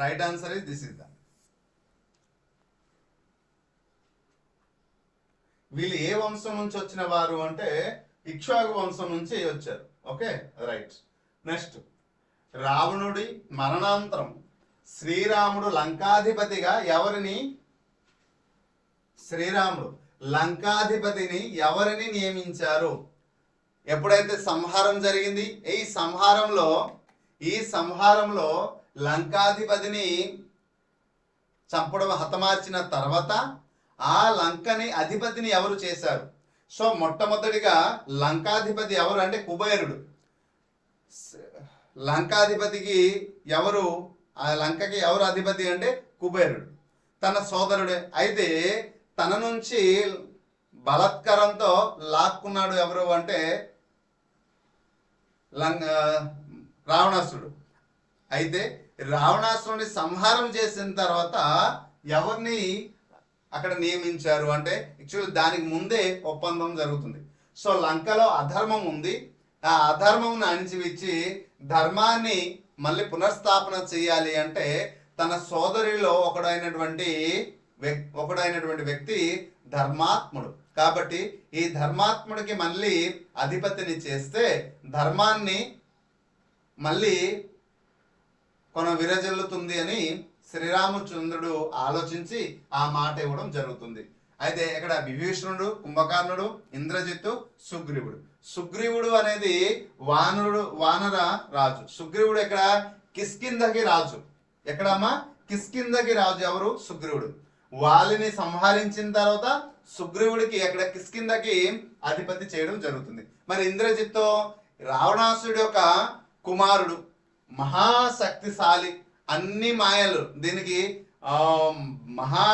right answer is this is the. వీళ్ళు ఏ వంశం నుంచి వచ్చిన వారు అంటే ఇక్ష్వాకు వంశం నుంచి వచ్చారు. Okay, right. నెక్స్ట్, రావణుడి మరణాంతరం శ్రీరాముడు లంకాధిపతిని నియమించారు? ఎప్పుడైతే సంహారం జరిగింది, ఈ సంహారంలో లంకాధిపతిని చంపడం, హతమార్చిన తర్వాత ఆ లంకని అధిపతిని ఎవరు చేశారు? సో మొట్టమొదటిగా లంకాధిపతి ఎవరు అంటే కుబేరుడు. లంకాధిపతికి ఎవరు, ఆ లంకకి ఎవరు అధిపతి అంటే కుబేరుడు, తన సోదరుడే. అయితే తన నుంచి బలత్కారంతో లాక్కున్నాడు ఎవరు అంటే రావణాసురుడు. అయితే రావణాసురుడిని సంహారం చేసిన తర్వాత ఎవరిని అక్కడ నియమించారు అంటే యాక్చువల్లీ దానికి ముందే ఒప్పందం జరుగుతుంది. సో లంకలో అధర్మం ఉంది, ఆ అధర్మం అణిచివిచ్చి ధర్మాన్ని మళ్ళీ పునఃస్థాపన చేయాలి అంటే తన సోదరిలో ఒకడైనటువంటి వ్యక్తి ధర్మాత్ముడు. కాబట్టి ఈ ధర్మాత్ముడికి మళ్ళీ అధిపతిని చేస్తే ధర్మాన్ని మళ్ళీ విరజల్లుతుంది అని శ్రీరామచంద్రుడు ఆలోచించి ఆ మాట ఇవ్వడం జరుగుతుంది. అయితే ఇక్కడ విభీషణుడు, కుంభకర్ణుడు, ఇంద్రజిత్తు, సుగ్రీవుడు అనేది వానర రాజు. సుగ్రీవుడు ఇక్కడ కిష్కింధకి రాజు. ఎక్కడమ్మా? కిష్కింధకి రాజు ఎవరు? సుగ్రీవుడు. వాలిని సంహరించిన తర్వాత సుగ్రీవుడికి అక్కడ కిష్కింధకి అధిపతి చేయడం జరుగుతుంది. మరి ఇంద్రజిత్తు రావణాసుడి యొక్క కుమారుడు, మహాశక్తిశాలి, అన్ని మాయలు, దీనికి మహా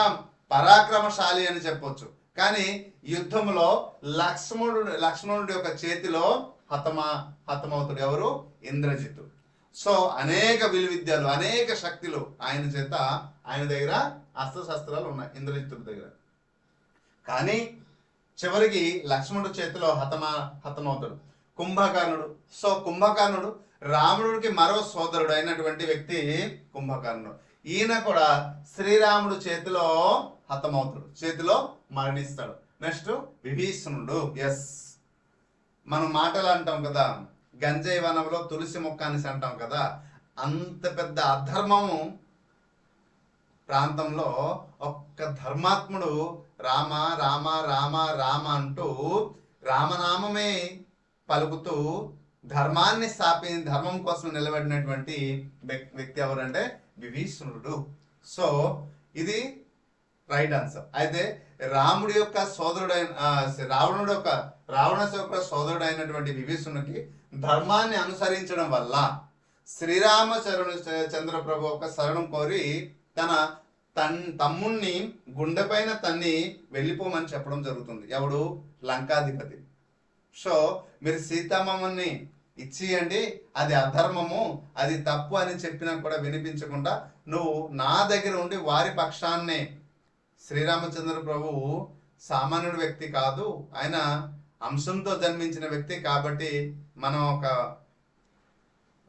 పరాక్రమశాలి అని చెప్పొచ్చు. కానీ యుద్ధంలో లక్ష్మణుడి యొక్క చేతిలో హతమవుతాడు ఎవరు? ఇంద్రజిత్తు. సో అనేక విలువిద్యలు, అనేక శక్తులు ఆయన దగ్గర అస్త్రశస్త్రాలు ఉన్నాయి ఇంద్రజిత్తుడి దగ్గర. కానీ చివరికి లక్ష్మణుడి చేతిలో హతమవుతాడు కుంభకర్ణుడు. సో కుంభకర్ణుడు రాముడికి మరో సోదరుడు అయినటువంటి వ్యక్తి కుంభకర్ణుడు. ఈయన కూడా శ్రీరాముడు చేతిలో హతమవుతాడు, చేతిలో మరణిస్తాడు. నెక్స్ట్ విభీషణుడు. ఎస్, మనం మాటలు అంటాం కదా, గంజాయి వనంలో తులసి మొక్క అనేసి అంటాం కదా. అంత పెద్ద అధర్మము ప్రాంతంలో ఒక్క ధర్మాత్ముడు రామ రామ రామ రామ అంటూ రామనామమే పలుకుతూ ధర్మాన్ని ధర్మం కోసం నిలబడినటువంటి వ్యక్తి ఎవరంటే విభీషణుడు. సో ఇది రైట్ ఆన్సర్. అయితే రాముడి యొక్క రావణుడు యొక్క సోదరుడు అయినటువంటి విభీషణుడికి ధర్మాన్ని అనుసరించడం వల్ల చంద్ర ప్రభు ఒక శరణం కోరి తన తమ్ముణ్ణి గుండెపైన తన్ని వెళ్ళిపోమని చెప్పడం జరుగుతుంది. ఎవడు? లంకాధిపతి. సో మీరు సీతామ్మని ఇచ్చియండి, అది అధర్మము, అది తప్పు అని చెప్పినా కూడా వినిపించకుండా నువ్వు నా దగ్గర ఉండి వారి పక్షాన్నే. శ్రీరామచంద్ర ప్రభువు సామాన్యుడు వ్యక్తి కాదు, ఆయన అంశంతో జన్మించిన వ్యక్తి కాబట్టి మనం ఒక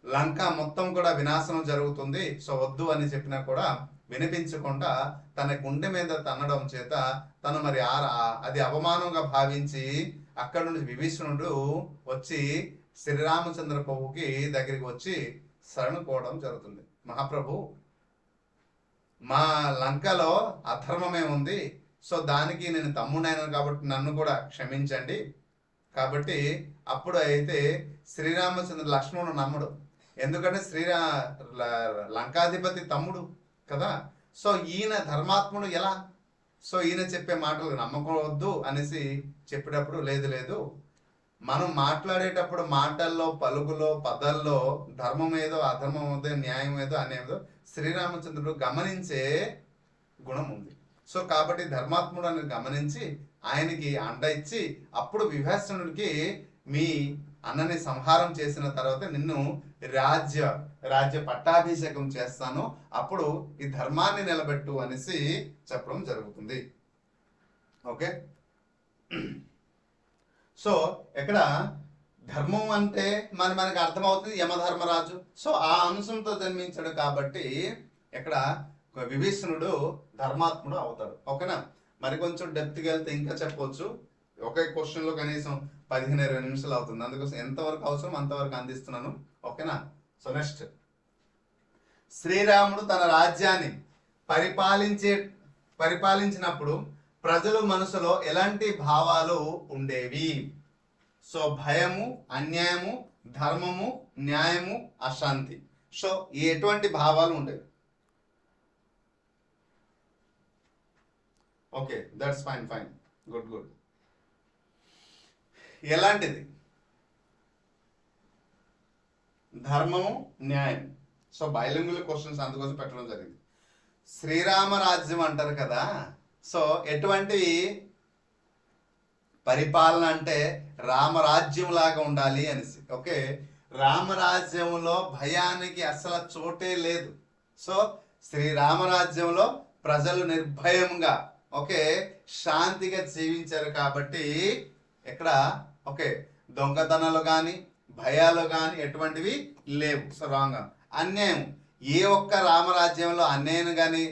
లంక మొత్తం కూడా వినాశనం జరుగుతుంది, సో వద్దు అని చెప్పినా కూడా వినిపించకుండా తన గుండె మీద తన్నడం చేత తను మరి అది అవమానంగా భావించి అక్కడ నుండి విభీషణుడు వచ్చి శ్రీరామచంద్ర ప్రభుకి దగ్గరికి వచ్చి శరణు కోవడం జరుగుతుంది. మహాప్రభు, మా లంకలో అధర్మమే ఉంది, సో దానికి నేను తమ్ముడైనాను కాబట్టి నన్ను కూడా క్షమించండి. కాబట్టి అప్పుడు అయితే శ్రీరామచంద్ర లక్ష్మణుడు నమ్మడు, ఎందుకంటే లంకాధిపతి తమ్ముడు కదా. సో ఈయన ధర్మాత్ముడు ఎలా? సో ఈయన చెప్పే మాటలు నమ్మకూడదు అనేసి చెప్పేటప్పుడు లేదు మనం మాట్లాడేటప్పుడు మాటల్లో, పలుకులో, పదాల్లో ధర్మం ఏదో, అధర్మం ఏదో, న్యాయం ఏదో, అనేదో శ్రీరామచంద్రుడు గమనించే గుణం ఉంది. సో కాబట్టి ధర్మాత్ముడు అని గమనించి ఆయనకి అండ ఇచ్చి అప్పుడు విభీషణుడికి మీ అన్నని సంహారం చేసిన తర్వాత నిన్ను రాజ్య పట్టాభిషేకం చేస్తాను, అప్పుడు ఈ ధర్మాన్ని నిలబెట్టు అనేసి చెప్పడం జరుగుతుంది. ఓకే, సో ఇక్కడ ధర్మం అంటే మనకి అర్థమవుతుంది యమధర్మరాజు. సో ఆ అంశంతో జన్మించాడు కాబట్టి ఇక్కడ విభీషణుడు ధర్మాత్ముడు అవుతాడు. ఓకేనా, మరి కొంచెం డెప్త్కి వెళ్తే ఇంకా చెప్పవచ్చు. ఒకే క్వశ్చన్లో కనీసం 15-20 నిమిషాలు అవుతుంది, అందుకోసం ఎంతవరకు అవసరం అంతవరకు అందిస్తున్నాను. ఓకేనా, సో నెక్స్ట్, శ్రీరాముడు తన రాజ్యాన్ని పరిపాలించినప్పుడు ప్రజలు మనసులో ఎలాంటి భావాలు ఉండేవి? సో భయము, అన్యాయము, ధర్మము, న్యాయము, అశాంతి. సో ఎటువంటి భావాలు ఉండేవి? Okay, that's fine, good. ఎలాంటిది? ధర్మము, న్యాయం. సో బైలింగువల్ క్వశ్చన్స్ అందుకోసం పెట్టడం జరిగింది. శ్రీరామ రాజ్యం అంటారు కదా, సో ఎటువంటి పరిపాలన అంటే రామరాజ్యం లాగా ఉండాలి అనేసి. ఓకే, రామరాజ్యంలో భయానికి అసలు చోటే లేదు. సో శ్రీరామరాజ్యంలో ప్రజలు నిర్భయంగా ఓకే శాంతిగా జీవించారు కాబట్టి ఇక్కడ ఓకే దొంగతనాలు కానీ భయాలు కానీ ఎటువంటివి లేవు. So wrong. అన్యాయం, ఏ ఒక్క రామరాజ్యంలో అన్యాయం కానీ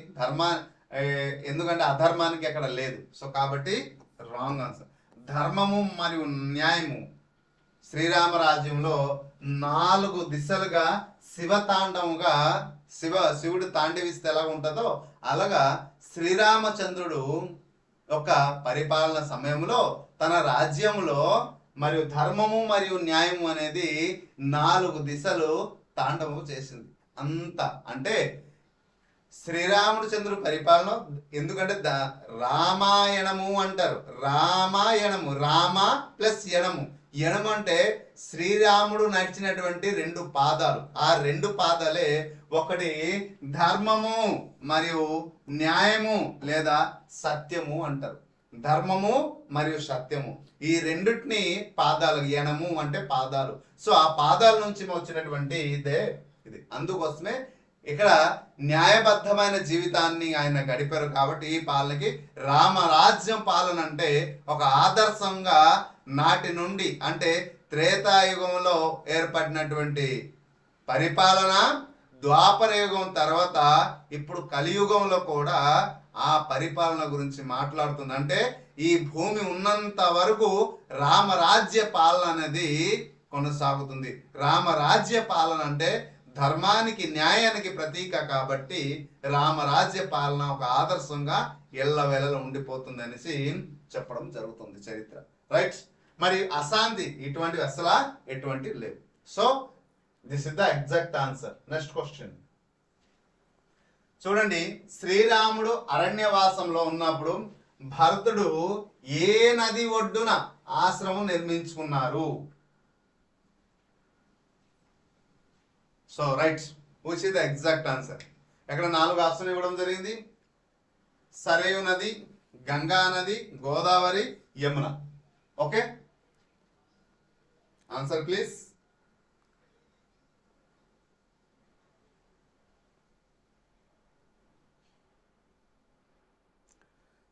ఎందుకంటే అధర్మానికి అక్కడ లేదు. సో కాబట్టి రాంగ్ ఆన్సర్. ధర్మము మరియు న్యాయము శ్రీరామరాజ్యంలో 4 దిశలుగా శివతాండముగా శివుడు తాండవిస్తే ఎలా ఉంటుందో అలాగా శ్రీరామచంద్రుడు ఒక పరిపాలన సమయంలో తన రాజ్యంలో మరియు ధర్మము మరియు న్యాయము అనేది 4 దిశలు తాండవము చేసింది. అంత అంటే శ్రీరామచంద్రుడు పరిపాలన, ఎందుకంటే రామాయణము అంటారు. రామాయణము, రామ ప్లస్ యణము. యణము అంటే శ్రీరాముడు నడిచినటువంటి 2 పాదాలు. ఆ 2 పాదాలే ఒకటి ధర్మము మరియు న్యాయము లేదా సత్యము అంటారు. ధర్మము మరియు సత్యము ఈ రెండిటిని పాదాలు, యణము అంటే పాదాలు. సో ఆ పాదాల నుంచి వచ్చినటువంటి ఇదే ఇది. అందుకోసమే ఇక్కడ న్యాయబద్ధమైన జీవితాన్ని ఆయన గడిపారు కాబట్టి ఈ పాలనకి రామరాజ్యం పాలన అంటే ఒక ఆదర్శంగా నాటి నుండి అంటే త్రేతాయుగంలో ఏర్పడినటువంటి పరిపాలన ద్వాపర యుగం తర్వాత ఇప్పుడు కలియుగంలో కూడా ఆ పరిపాలన గురించి మాట్లాడుతుంది. అంటే ఈ భూమి ఉన్నంత వరకు రామరాజ్య పాలన అనేది కొనసాగుతుంది. రామరాజ్య పాలన అంటే ధర్మానికి న్యాయానికి ప్రతీక కాబట్టి రామరాజ్య పాలన ఒక ఆదర్శంగా ఎల్లవేళలా ఉండిపోతుంది అనేసి చెప్పడం జరుగుతుంది చరిత్ర. రైట్, మరి అశాంతి ఇటువంటివి అసలు ఎటువంటివి లేవు. So this is the exact answer. Next question చూడండి. శ్రీరాముడు అరణ్యవాసంలో ఉన్నప్పుడు భరతుడు ఏ నది ఒడ్డున ఆశ్రమం నిర్మించుకున్నారు? So right, which is the exact answer. ఇక్కడ 4 ఆప్షన్ ఇవ్వడం జరిగింది. సరయు నది, గంగా నది, Godavari, Yamuna. Okay, answer please.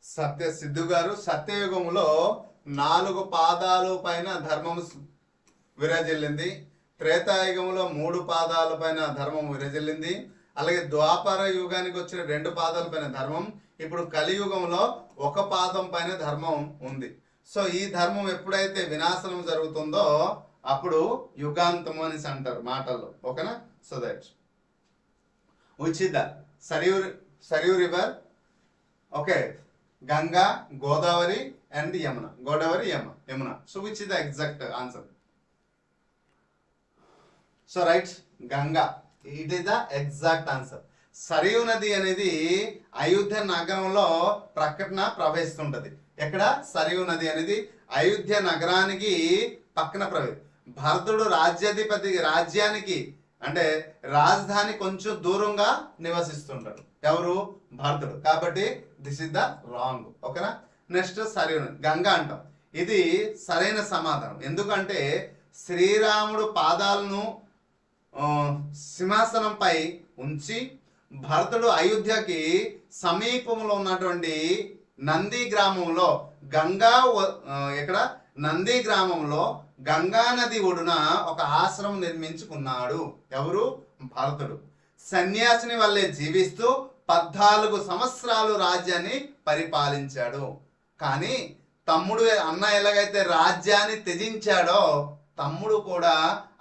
Satya Siddhu గారు, సత్యయుగంలో 4 పాదాలు పైన ధర్మము విరాజిల్లింది. త్రేతాయుగంలో 3 పాదాల పైన ధర్మం విరాజిల్లింది. అలాగే ద్వాపర యుగానికి వచ్చిన 2 పాదాల పైన ధర్మం. ఇప్పుడు కలియుగంలో 1 పాదం పైన ధర్మం ఉంది. సో ఈ ధర్మం ఎప్పుడైతే వినాశనం జరుగుతుందో అప్పుడు యుగాంతం అని అంటారు మాటల్లో. ఓకేనా? So that which is the Sarayu river, okay, Ganga, Godavari and Yamuna. Godavari, Yamuna. So which is the exact answer? So right, Ganga. It is the exact answer. Sarayu నది అనేది అయోధ్య నగరంలో ప్రకటన ప్రవహిస్తుంటది. ఎక్కడ? సరియు నది అనేది అయోధ్య నగరానికి పక్కన భరతుడు రాజ్యానికి అంటే రాజధాని కొంచెం దూరంగా నివసిస్తుంటాడు. ఎవరు? భరతుడు. కాబట్టి దిస్ ఇస్ ద రాంగ్. ఓకేనా? నెక్స్ట్ సరియు నది, గంగా అంటాం. ఇది సరైన సమాధానం. ఎందుకంటే శ్రీరాముడు పాదాలను సింహాసనంపై ఉంచి భరతుడు అయోధ్యకి సమీపంలో ఉన్నటువంటి నంది గ్రామంలో నంది గ్రామంలో గంగా నది ఒడున ఒక ఆశ్రమం నిర్మించుకున్నాడు. ఎవరు? భరతుడు. సన్యాసిని వల్లే జీవిస్తూ 14 సంవత్సరాలు రాజ్యాన్ని పరిపాలించాడు. కానీ తమ్ముడు అన్న ఎలాగైతే రాజ్యాన్ని త్యజించాడో తమ్ముడు కూడా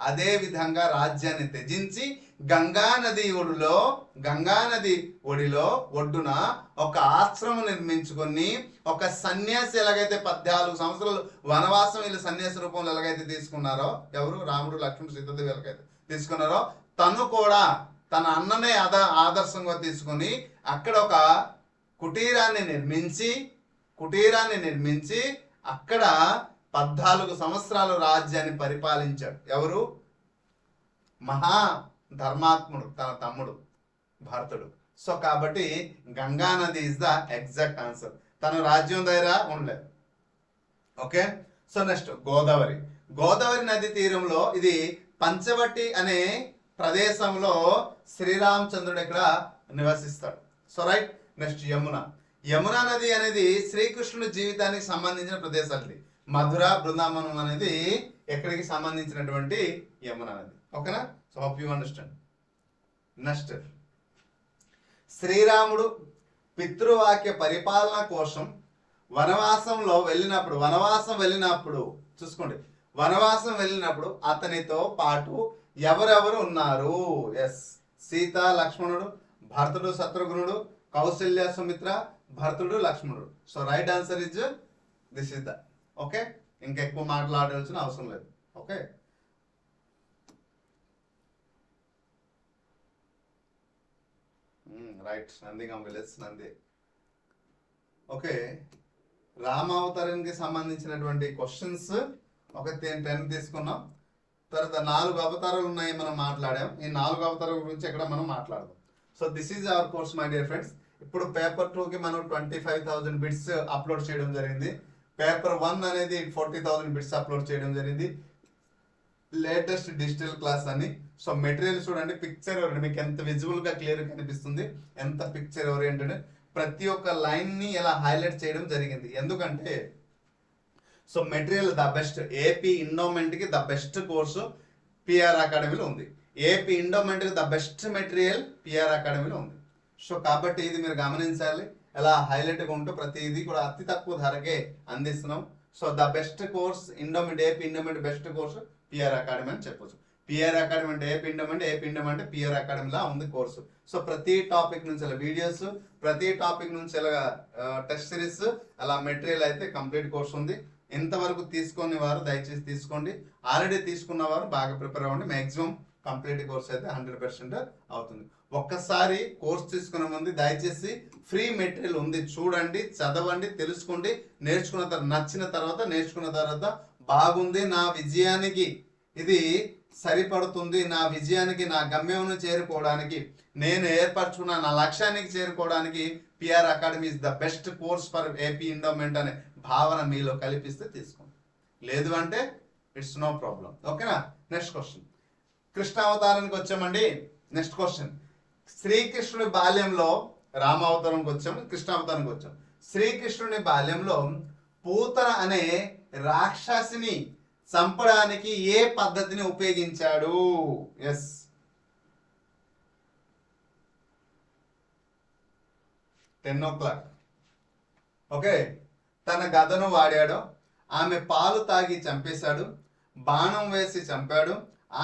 అదే విధంగా రాజ్యాన్ని త్యజించి గంగా నది ఒడిలో ఒడ్డున ఒక ఆశ్రమం నిర్మించుకొని ఒక సన్యాసి ఎలాగైతే 14 సంవత్సరాలు వనవాసం వీళ్ళు సన్యాసి రూపంలో ఎలాగైతే తీసుకున్నారో, ఎవరు? రాముడు, లక్ష్మణుడు, సీతాదేవి ఎలాగైతే తీసుకున్నారో తను కూడా తన అన్ననే ఆదర్శంగా తీసుకొని అక్కడ ఒక కుటీరాన్ని నిర్మించి అక్కడ 14 సంవత్సరాలు రాజ్యాన్ని పరిపాలించాడు. ఎవరు? మహా ధర్మాత్ముడు, తన తమ్ముడు భరతుడు. సో కాబట్టి గంగా నది ఇస్ ద ఎగ్జాక్ట్ ఆన్సర్. తన రాజ్యం దగ్గర ఉండలేదు. ఓకే, సో నెక్స్ట్ గోదావరి నది తీరంలో ఇది పంచవటి అనే ప్రదేశంలో శ్రీరామచంద్రుడు ఇక్కడ నివసిస్తాడు. So right. నెక్స్ట్ యమునా నది అనేది శ్రీకృష్ణుడి జీవితానికి సంబంధించిన ప్రదేశాలు. ఇది మధుర, బృందావనం అనేది ఎక్కడికి సంబంధించినటువంటి యమునా నది. ఓకేనా? So hope you understand. Next, శ్రీరాముడు పితృవాక్య పరిపాలన కోసం వనవాసం వెళ్ళినప్పుడు చూసుకోండి, వనవాసం వెళ్ళినప్పుడు అతనితో పాటు ఎవరెవరు ఉన్నారు? ఎస్, సీత, లక్ష్మణుడు, భరతుడు, శత్రుఘ్నుడు, కౌశల్య, సుమిత్ర, భరతుడు, లక్ష్మణుడు. So right answer is this is the. Okay, ఇంకెక్కువ మాట్లాడాల్సిన అవసరం లేదు. Okay, right. Nandigam village, Nandi. Okay, రామావతారానికి సంబంధించినటువంటి క్వశ్చన్స్ ఒక 10 తీసుకున్నాం. తర్వాత 4 అవతారాలు ఉన్నాయి మనం మాట్లాడాం. ఈ 4 అవతారాల గురించి ఇక్కడ మనం మాట్లాడదాం. So this is our course my dear friends. ఇప్పుడు పేపర్ 2కి మనం 25,000 బిట్స్ అప్లోడ్ చేయడం జరిగింది. పేపర్ 1 అనేది 40,000 బిట్స్ అప్లోడ్ చేయడం జరిగింది. లేటెస్ట్ డిజిటల్ క్లాస్ అని. సో మెటీరియల్ చూడండి, పిక్చర్ మీకు ఎంత విజువల్గా క్లియర్ కనిపిస్తుంది, ఎంత పిక్చర్ ఓరియంటెడ్. ప్రతి ఒక్క లైన్ని ఇలా హైలైట్ చేయడం జరిగింది. ఎందుకంటే so material the best. AP ఎండోమెంట్కి ద బెస్ట్ కోర్సు పిఆర్ అకాడమీలో ఉంది. ఏపీ ఎండోమెంట్కి ద బెస్ట్ మెటీరియల్ పిఆర్ అకాడమీలో ఉంది. సో కాబట్టి ఇది మీరు గమనించాలి. ఎలా హైలైట్గా ఉంటూ ప్రతిదీ కూడా అతి తక్కువ ధరకే అందిస్తున్నాం. So the best course endowment, AP endowment best course PR academy అని చెప్పొచ్చు. పిఆర్ అకాడమీ అంటే ఏపీ ఎండోమెంట్ పిఆర్ అకాడమీలా ఉంది కోర్సు. సో ప్రతి టాపిక్ నుంచి ఇలా వీడియోస్, ప్రతి టాపిక్ నుంచి ఇలా టెస్ట్ సిరీస్, అలా మెటీరియల్ అయితే కంప్లీట్ కోర్స్ ఉంది. ఇంతవరకు తీసుకునే వారు దయచేసి తీసుకోండి. ఆల్రెడీ తీసుకున్న వారు బాగా ప్రిపేర్ అవ్వండి. మ్యాక్సిమం కంప్లీట్ కోర్స్ అయితే 100% అవుతుంది. ఒక్కసారి కోర్స్ తీసుకునే ముందు దయచేసి ఫ్రీ మెటీరియల్ ఉంది, చూడండి, చదవండి, తెలుసుకోండి. నేర్చుకున్న తర్వాత నచ్చిన తర్వాత, నేర్చుకున్న తర్వాత బాగుంది, నా విజయానికి ఇది సరిపడుతుంది, నా విజయానికి, నా గమ్యంను చేరుకోవడానికి, నేను ఏర్పరచుకున్న నా లక్ష్యానికి చేరుకోవడానికి PR academy is the best course for AP endowment అనే భావన మీలో కల్పిస్తే తీసుకోండి. లేదు అంటే ఇట్స్ నో ప్రాబ్లం. ఓకేనా? నెక్స్ట్ క్వశ్చన్, కృష్ణావతారానికి వచ్చామండి. నెక్స్ట్ క్వశ్చన్, శ్రీకృష్ణుడి బాల్యంలో, రామావతారంకి వచ్చాము, కృష్ణావతారానికి వచ్చాం. శ్రీకృష్ణుడి బాల్యంలో పూతన అనే రాక్షసిని చంపడానికి ఏ పద్ధతిని ఉపయోగించాడు? Yes, 10 o'clock. ఓకే, తన గదను వాడాడు, ఆమె పాలు తాగి చంపేశాడు, బాణం వేసి చంపాడు,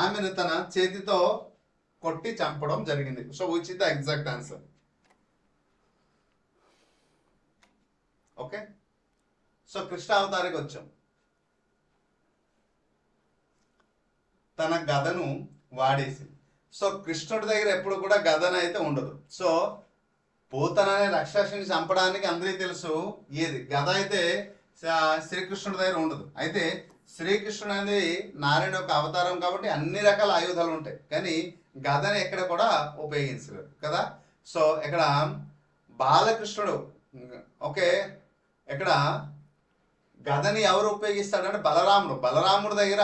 ఆమెను తన చేతితో కొట్టి చంపడం జరిగింది. So which is the exact answer? Okay, so కృష్ణావతారికి వచ్చాం. తన గదను వాడేసి, సో కృష్ణుడి దగ్గర ఎప్పుడు కూడా గదన అయితే ఉండదు. సో పూతన అనే రాక్షసుని చంపడానికి అందరికీ తెలుసు, ఏది గద అయితే శ్రీకృష్ణుడి దగ్గర ఉండదు. అయితే శ్రీకృష్ణుడు అనేది నారాయణ యొక్క అవతారం కాబట్టి అన్ని రకాల ఆయుధాలు ఉంటాయి, కానీ గదని ఎక్కడ కూడా ఉపయోగించలేరు కదా. సో ఇక్కడ బాలకృష్ణుడు, ఓకే, ఇక్కడ గదని ఎవరు ఉపయోగిస్తాడంటే బలరాముడి దగ్గర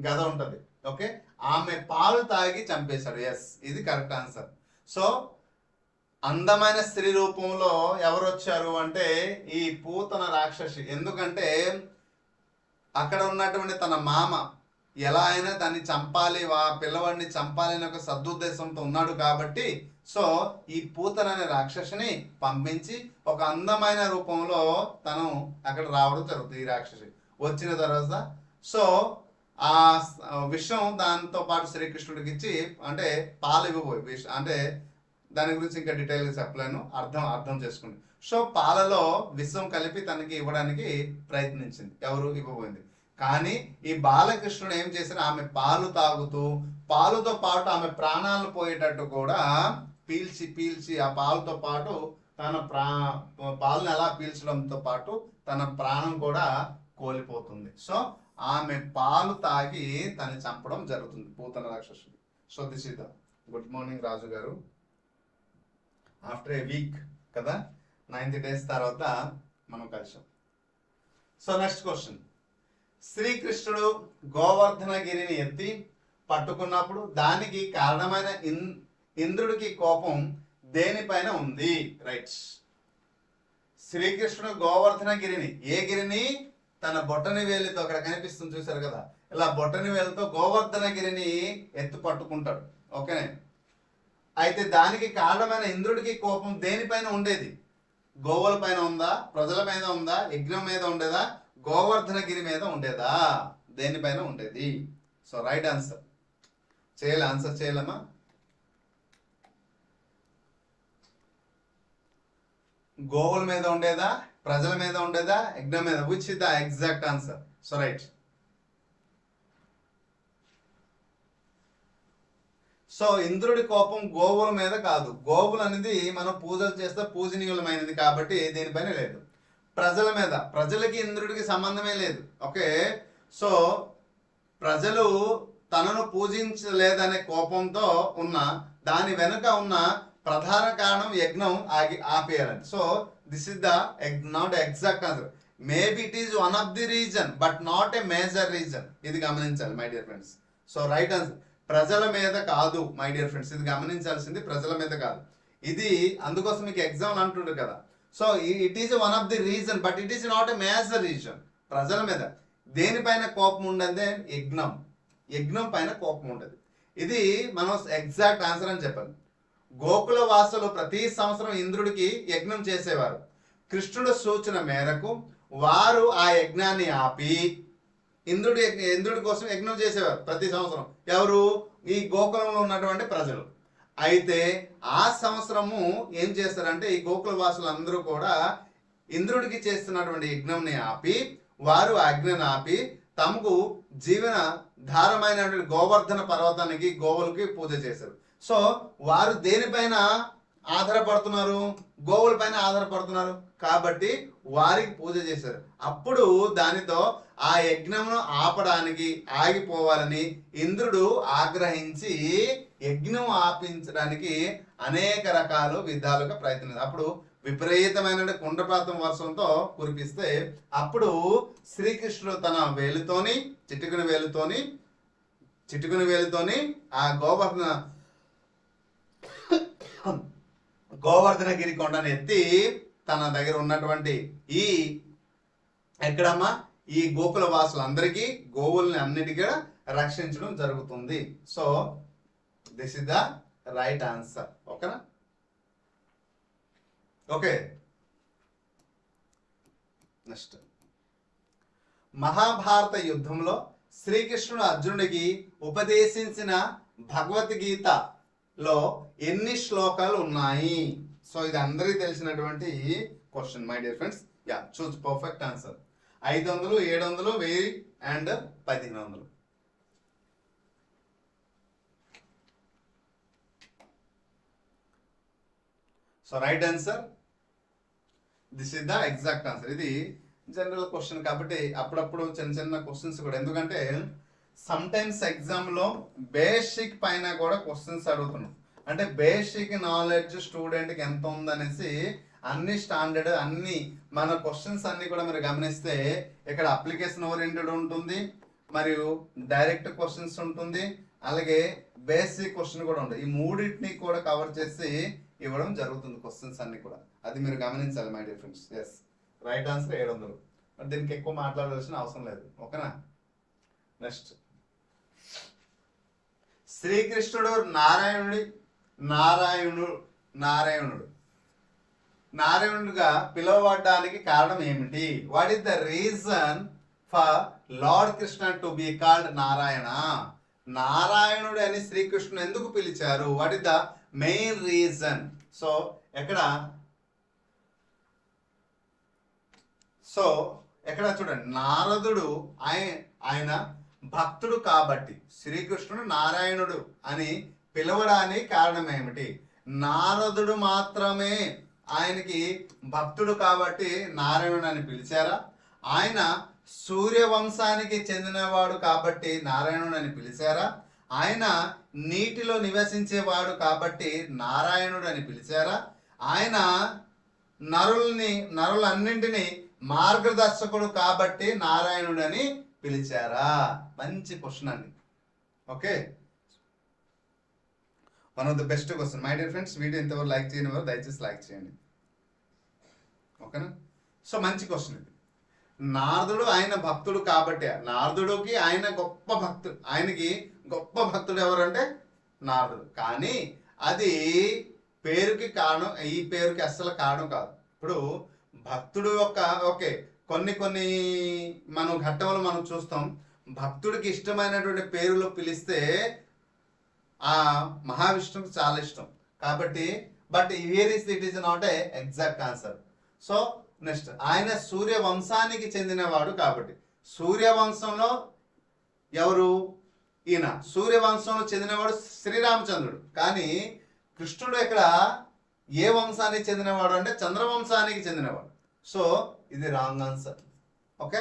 గద ఉంటుంది. ఓకే, ఆమె పాలు తాగి చంపేశాడు. ఎస్, ఇది కరెక్ట్ ఆన్సర్. సో అందమైన స్త్రీ రూపంలో ఎవరు వచ్చారు అంటే ఈ పూతన రాక్షసి. ఎందుకంటే అక్కడ ఉన్నటువంటి తన మామ ఎలా అయినా దాన్ని చంపాలి, పిల్లవాడిని చంపాలి అనే ఒక సదుద్దేశంతో ఉన్నాడు కాబట్టి సో ఈ పూతన అనే రాక్షసిని పంపించి ఒక అందమైన రూపంలో తను అక్కడ రావడం జరుగుతుంది. ఈ రాక్షసి వచ్చిన తర్వాత సో ఆ విషయం దాంతో పాటు శ్రీకృష్ణుడికి ఇచ్చి, అంటే పాలు ఇవ్వబోయి, అంటే దాని గురించి ఇంకా డీటెయిల్గా చెప్పలేను, అర్థం చేసుకోండి. సో పాలలో విషం కలిపి తనకి ఇవ్వడానికి ప్రయత్నించింది, ఎవరు ఇవ్వబోయింది. కానీ ఈ బాలకృష్ణుడు ఏం చేశారు, ఆమె పాలు తాగుతూ పాలుతో పాటు ఆమె ప్రాణాలను పోయేటట్టు కూడా పీల్చి ఆ పాలతో పాటు తన పాలను ఎలా పీల్చడంతో పాటు తన ప్రాణం కూడా కోల్పోతుంది. సో ఆమె పాలు తాగి తను చంపడం జరుగుతుంది పూతన రాక్షసుడు. So this is the good morning Raju గారు. ఆఫ్టర్ ఏ వీక్ కదా, 90 days తర్వాత మనం కలిసాం. సో నెక్స్ట్ క్వశ్చన్, శ్రీకృష్ణుడు గోవర్ధనగిరిని ఎత్తి పట్టుకున్నప్పుడు దానికి కారణమైన ఇంద్రుడికి కోపం దేనిపైన ఉంది? రైట్, శ్రీకృష్ణుడు గోవర్ధనగిరిని, ఏ గిరిని? తన బొట్టని వేలితో, అక్కడ కనిపిస్తుంది చూసారు కదా, ఇలా బొట్టని వేలితో గోవర్ధనగిరిని ఎత్తు పట్టుకుంటాడు. ఓకే, అయితే దానికి కారణమైన ఇంద్రుడికి కోపం దేనిపైన ఉండేది? గోవుల పైన ఉందా, ప్రజల మీద ఉందా, యజ్ఞం మీద ఉండేదా, గోవర్ధనగిరి మీద ఉండేదా? దేనిపైన ఉండేది? సో రైట్ ఆన్సర్ ఆన్సర్ చేయాలమ్మా. గోవుల మీద ఉండేదా, ప్రజల మీద ఉండేదా, యజ్ఞం మీద? Which is the exact answer? So right. So ఇంద్రుడి కోపం గోవుల మీద కాదు, గోవులు అనేది మనం పూజలు చేస్తే పూజనీయులమైనది కాబట్టి దీనిపైన లేదు. ప్రజల మీద, ప్రజలకి ఇంద్రుడికి సంబంధమే లేదు. ఓకే, సో ప్రజలు తనను పూజించలేదనే కోపంతో ఉన్న దాని వెనుక ఉన్న ప్రధాన కారణం యజ్ఞం ఆపేయాలని. So this is the not exact answer. Maybe it is one of the reason but not a major reason. ఇది గమనించాలి my dear friends. So right answer ప్రజల మీద కాదు మై డియర్ ఫ్రెండ్స్, ఇది గమనించాల్సింది, ప్రజల మీద కాదు. ఇది అందుకోసం మీకు ఎగ్జామ్ అంటుండ్రు కదా. So it is one of the reason but it is not a major reason. ప్రజల మీద దేనిపైన కోపం ఉండదే? యజ్ఞం పైన కోపం ఉండదు. ఇది మనం ఎగ్జాక్ట్ ఆన్సర్ అని చెప్పాలి. గోకుల వాసులు ప్రతి సంవత్సరం ఇంద్రుడికి యజ్ఞం చేసేవారు. కృష్ణుడు సూచన మేరకు వారు ఆ యజ్ఞాన్ని ఆపి ఇంద్రుడి కోసం యజ్ఞం చేసేవారు ప్రతి సంవత్సరం. ఎవరు? ఈ గోకులంలో ఉన్నటువంటి ప్రజలు. అయితే ఆ సంవత్సరము ఏం చేస్తారంటే ఈ గోకుల వాసులు అందరూ కూడా ఇంద్రుడికి చేస్తున్నటువంటి యజ్ఞంని ఆపి, వారు ఆ యజ్ఞాన్ని ఆపి తమకు జీవన ధారమైనటువంటి గోవర్ధన పర్వతానికి, గోవులకి పూజ చేశారు. సో వారు దేనిపైన ఆధారపడుతున్నారు? గోవుల పైన ఆధారపడుతున్నారు కాబట్టి వారికి పూజ చేశారు. అప్పుడు దానితో ఆ యజ్ఞమును ఆపడానికి, ఆగిపోవాలని ఇంద్రుడు ఆగ్రహించి యజ్ఞం ఆపించడానికి అనేక రకాల విధాలుగా ప్రయత్నించారు. అప్పుడు విపరీతమైన కుండపాతం వర్షంతో కురిపిస్తే అప్పుడు శ్రీకృష్ణుడు తన వేలుతోని, చిటికుని వేలుతోని ఆ గోవర్ధనగిరి కొండను ఎత్తి తన దగ్గర ఉన్నటువంటి ఈ ఎక్కడమ్మా ఈ గోకుల వాసులందరికీ, గోవుల్ని అన్నిటికీ రక్షించడం జరుగుతుంది. So this is the right answer. ఓకేనా? Okay, next. మహాభారత యుద్ధంలో శ్రీకృష్ణుడు అర్జునుడికి ఉపదేశించిన భగవద్గీతలో ఎన్ని శ్లోకాలు ఉన్నాయి? సో ఇది అందరికీ తెలిసినటువంటి question my dear friends. Yeah, choose perfect answer. 500, 700, 1000 and 1500. So right answer, this is the exact answer. ఇది జనరల్ క్వశ్చన్ కాబట్టి అప్పుడప్పుడు చిన్న చిన్న క్వశ్చన్స్ కూడా, ఎందుకంటే సమ్ టైమ్స్ ఎగ్జామ్లో బేసిక్ పైన కూడా క్వశ్చన్స్ అడుగుతున్నాం. అంటే బేసిక్ నాలెడ్జ్ స్టూడెంట్కి ఎంత ఉందనేసి అన్ని స్టాండర్డ్ అన్ని మన క్వశ్చన్స్ అన్ని కూడా మీరు గమనిస్తే ఇక్కడ అప్లికేషన్ ఓరియంటెడ్ ఉంటుంది, మరియు డైరెక్ట్ క్వశ్చన్స్ ఉంటుంది, అలాగే బేసిక్ క్వశ్చన్ కూడా ఉంటుంది. ఈ మూడింటిని కూడా కవర్ చేసి ఇవ్వడం జరుగుతుంది క్వశ్చన్స్ అన్ని కూడా. అది మీరు గమనించాలి my dear friends. Yes, right answer 700. మరి దీనికి ఎక్కువ మాట్లాడాల్సిన అవసరం లేదు. ఓకేనా? నెక్స్ట్. శ్రీకృష్ణుడు నారాయణుడుగా పిలువబడడానికి కారణం ఏమిటి? What is the reason for lord Krishna to be called Narayana? నారాయణుడు అని శ్రీకృష్ణుడు ఎందుకు పిలిచారు? What is the main reason? So ఎక్కడ చూడండి, నారదుడు ఆయన భక్తుడు కాబట్టి శ్రీకృష్ణుడు నారాయణుడు అని పిలవడానికి కారణం ఏమిటి? నారదుడు మాత్రమే ఆయనకి భక్తుడు కాబట్టి నారాయణుడు అని పిలిచారా? ఆయన సూర్యవంశానికి చెందినవాడు కాబట్టి నారాయణుడు అని పిలిచారా? ఆయన నీటిలో నివసించేవాడు కాబట్టి నారాయణుడు అని పిలిచారా? ఆయన నరులన్నింటినీ మార్గదర్శకుడు కాబట్టి నారాయణుడు అని పిలిచారా? మంచి క్వశ్చన్ అండి. Okay, one of the best question my dear friends. Video ఇంతవరకు లైక్ చేయని వారు దయచేసి లైక్ చేయండి. ఓకేనా? సో మంచి క్వశ్చన్ ఇది. నారదుడు ఆయన భక్తుడు కాబట్టి, నారదుడికి ఆయన గొప్ప భక్తుడు, ఆయనకి గొప్ప భక్తుడు ఎవరంటే నారదుడు. కానీ అది పేరుకి కారణం, ఈ పేరుకి అస్సలు కారణం కాదు. ఇప్పుడు భక్తుడు యొక్క ఓకే కొన్ని మనం ఘట్టంలో మనం చూస్తాం, భక్తుడికి ఇష్టమైనటువంటి పేరులో పిలిస్తే ఆ మహావిష్ణువుకి చాలా ఇష్టం కాబట్టి, but here is it is not a exact answer. So next, ఆయన సూర్యవంశానికి చెందినవాడు కాబట్టి, సూర్యవంశంలో ఎవరు? ఈయన సూర్యవంశంలో చెందినవాడు శ్రీరామచంద్రుడు. కానీ కృష్ణుడు ఇక్కడ ఏ వంశానికి చెందినవాడు అంటే చంద్రవంశానికి చెందినవాడు. సో ఇది రాంగ్ ఆన్సర్. ఓకే,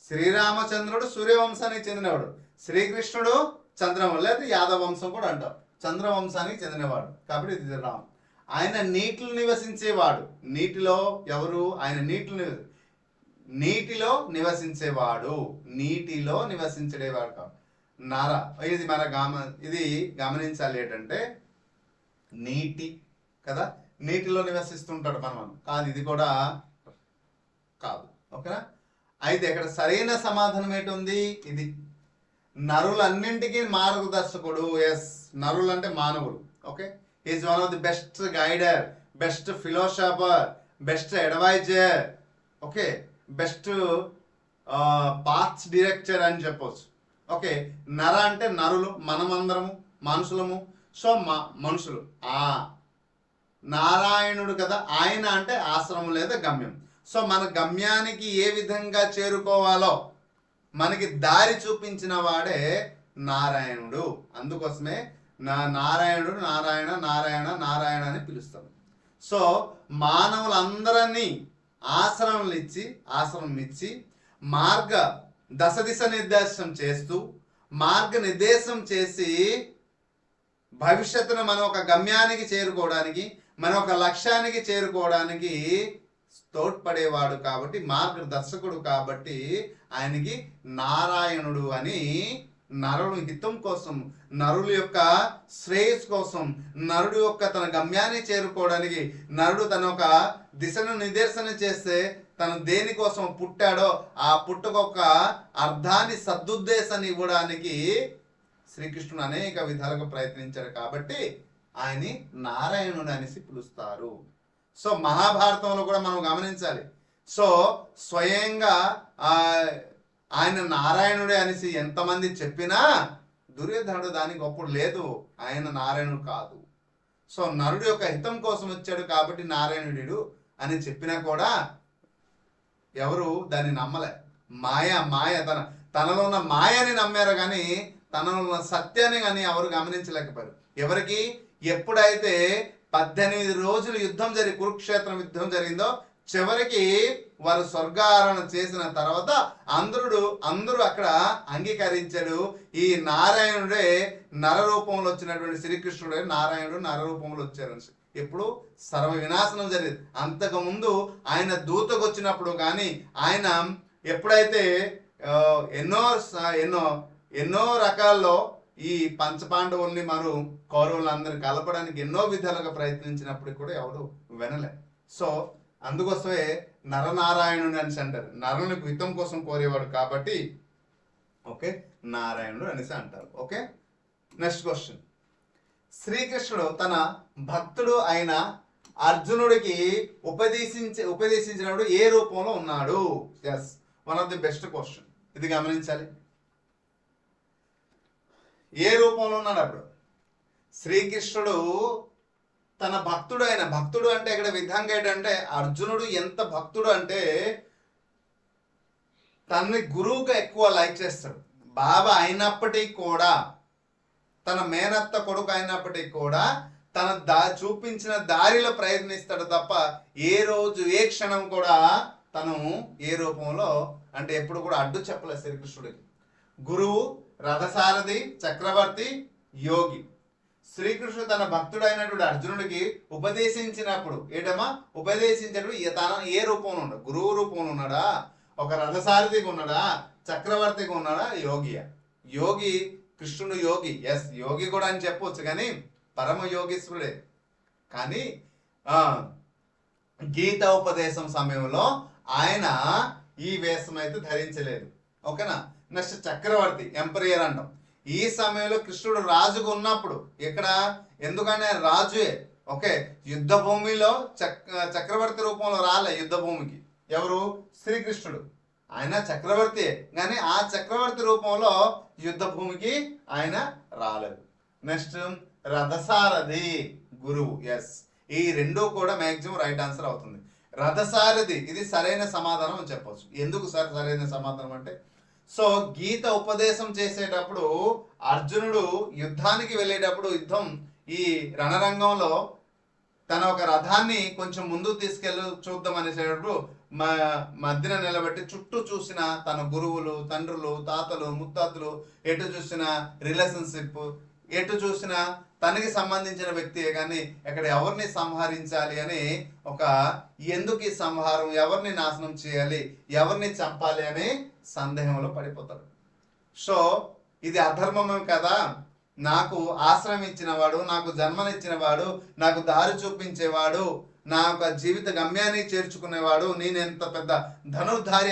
శ్రీరామచంద్రుడు సూర్యవంశానికి చెందినవాడు, శ్రీకృష్ణుడు చంద్రవంశం లేదా యాదవ వంశం కూడా అంటారు, చంద్రవంశానికి చెందినవాడు కాబట్టి ఇది రాంగ్. ఆయన నీటిలో నివసించేవాడు. నీటిలో ఎవరు? ఆయన నీటిలో నివసించేవాడు, నీటిలో నివసించేవాడు కాదు. ఇది ఇది గమనించాలి ఏంటంటే నీటి కదా, నీటిలో నివసిస్తుంటాడు మనం కాదు, ఇది కూడా కాదు. ఓకేనా? అయితే ఇక్కడ సరైన సమాధానం ఏంటుంది? ఇది నరులన్నింటికీ మార్గదర్శకుడు. ఎస్, నరులు అంటే మానవులు. Okay, is one of the best guider, best philosopher, best advisor, okay, best paths director అని చెప్పవచ్చు. ఓకే, నర అంటే నరులు, మనమందరము మనుషులము. సో మనుషులు నారాయణుడు కదా, ఆయన అంటే ఆశ్రమం లేదా గమ్యం. సో మన గమ్యానికి ఏ విధంగా చేరుకోవాలో మనకి దారి చూపించిన వాడే నారాయణుడు. అందుకోసమే నారాయణుడు నారాయణ నారాయణ నారాయణ అని పిలుస్తాం. సో మానవులందరినీ ఆశ్రమం ఇచ్చి మార్గ దశ నిర్దేశం చేస్తూ మార్గనిర్దేశం చేసి భవిష్యత్తును మనం ఒక గమ్యానికి చేరుకోవడానికి మన ఒక లక్ష్యానికి చేరుకోవడానికి తోడ్పడేవాడు కాబట్టి మార్గదర్శకుడు కాబట్టి ఆయనకి నారాయణుడు అని నరుల హితం కోసం నరుల యొక్క శ్రేయస్ కోసం నరుడు యొక్క తన గమ్యాన్ని చేరుకోవడానికి నరుడు తన ఒక దిశను నిర్దేశన చేస్తే తను దేనికోసం పుట్టాడో ఆ పుట్టుకొక అర్థాన్ని సదుద్దేశాన్ని ఇవ్వడానికి శ్రీకృష్ణుడు అనేక విధాలుగా ప్రయత్నించాడు కాబట్టి ఆయన్ని నారాయణుడు అనేసి పిలుస్తారు. సో మహాభారతంలో కూడా మనం గమనించాలి. సో స్వయంగా ఆయన నారాయణుడే అనేసి ఎంతమంది చెప్పినా దుర్యోధనుడు దానికి ఒప్పుడు లేదు, ఆయన నారాయణుడు కాదు. సో నరుడు యొక్క హితం కోసం వచ్చాడు కాబట్టి నారాయణుడు అని చెప్పినా కూడా ఎవరు దాన్ని నమ్మలే. మాయ తనలో ఉన్న మాయని నమ్మారు కానీ తనలో ఉన్న సత్యాన్ని కానీ ఎవరు గమనించలేకపోయారు. ఎవరికి ఎప్పుడైతే 18 రోజులు కురుక్షేత్రం యుద్ధం జరిగిందో చివరికి వారు స్వర్గారోహణ చేసిన తర్వాత అందరూ అక్కడ అంగీకరించాడు ఈ నారాయణుడే నర రూపంలో వచ్చినటువంటి శ్రీకృష్ణుడే నారాయణుడు నర రూపంలో వచ్చారు. ఎప్పుడు సర్వ వినాశనం జరిగింది. అంతకుముందు ఆయన దూతకు వచ్చినప్పుడు కానీ ఆయన ఎప్పుడైతే ఎన్నో రకాల్లో ఈ పంచపాండవుల్ని మరో కౌరవులందరినీ కలపడానికి ఎన్నో విధాలుగా ప్రయత్నించినప్పుడు కూడా ఎవరు వినలే. సో అందుకోసమే నరనారాయణుడు అనేసి అంటారు. నరునికి హితం కోసం కోరేవాడు కాబట్టి ఓకే నారాయణుడు అనేసి అంటారు. Okay next question. శ్రీకృష్ణుడు తన భక్తుడు అయిన అర్జునుడికి ఉపదేశించినప్పుడు ఏ రూపంలో ఉన్నాడు? Yes, one of the best question. ఇది గమనించాలి. ఏ రూపంలో ఉన్నాడు? అప్పుడు శ్రీకృష్ణుడు తన భక్తుడు అంటే ఇక్కడ విధంగా ఏంటంటే అర్జునుడు ఎంత భక్తుడు అంటే తనని గురువుగా ఎక్కువ లైక్ చేస్తాడు. బాబా అయినప్పటికీ కూడా తన మేనత్త కొడుకు అయినప్పటికీ కూడా తన చూపించిన దారిలో ప్రయత్నిస్తాడు తప్ప ఏ రోజు ఏ క్షణం కూడా తను ఏ రూపంలో అంటే ఎప్పుడు కూడా అడ్డు చెప్పలేదు శ్రీకృష్ణుడికి. గురువు, రథసారథి, చక్రవర్తి, యోగి. శ్రీకృష్ణుడు తన భక్తుడైనటువంటి అర్జునుడికి ఉపదేశించినప్పుడు ఉపదేశించినప్పుడు తన ఏ రూపంలో ఉన్నాడు? గురువు రూపంలో ఉన్నాడా, ఒక రథసారథిగా ఉన్నాడా, చక్రవర్తిగా ఉన్నాడా, యోగియా? యోగి కృష్ణుడు యోగి. ఎస్, యోగి కూడా అని చెప్పవచ్చు కానీ పరమ యోగీశ్వరుడే. కానీ గీత ఉపదేశం సమయంలో ఆయన ఈ వేషం అయితే ధరించలేదు. ఓకేనా? నెక్స్ట్ చక్రవర్తి, ఎంపరియర్ అంటాం. ఈ సమయంలో కృష్ణుడు రాజుగా ఉన్నప్పుడు ఇక్కడ ఎందుకంటే రాజుయే. ఓకే, యుద్ధ భూమిలో చక్రవర్తి రూపంలో రాలే యుద్ధ భూమికి. ఎవరు? శ్రీకృష్ణుడు. ఆయన చక్రవర్తి కానీ ఆ చక్రవర్తి రూపంలో యుద్ధ భూమికి ఆయన రాలేదు. నెక్స్ట్ రథసారథి, గురువు. ఎస్, ఈ రెండు కూడా మ్యాక్సిమం రైట్ ఆన్సర్ అవుతుంది. రథసారథి ఇది సరైన సమాధానం అని చెప్పవచ్చు. ఎందుకు సార్ సరైన సమాధానం అంటే సో గీత ఉపదేశం చేసేటప్పుడు అర్జునుడు యుద్ధానికి వెళ్ళేటప్పుడు ఈ రణరంగంలో తన ఒక రథాన్ని కొంచెం ముందుకు చూద్దాం అనేసేటప్పుడు మధ్యన నిలబెట్టి చుట్టూ చూసిన తన గురువులు, తండ్రులు, తాతలు, ముత్తాతలు, ఎటు చూసిన రిలేషన్షిప్, ఎటు చూసిన తనకి సంబంధించిన వ్యక్తి కానీ ఇక్కడ ఎవరిని సంహరించాలి అని ఎందుకు ఈ సంహారం, ఎవరిని నాశనం చేయాలి, ఎవరిని చంపాలి అనే సందేహంలో పడిపోతాడు. సో ఇది అధర్మమే కదా, నాకు ఆశ్రయం ఇచ్చినవాడు, నాకు జన్మనిచ్చినవాడు, నాకు దారి చూపించేవాడు, నా యొక్క జీవిత గమ్యాన్ని చేర్చుకునేవాడు, నేను ఎంత పెద్ద ధనుర్ధారి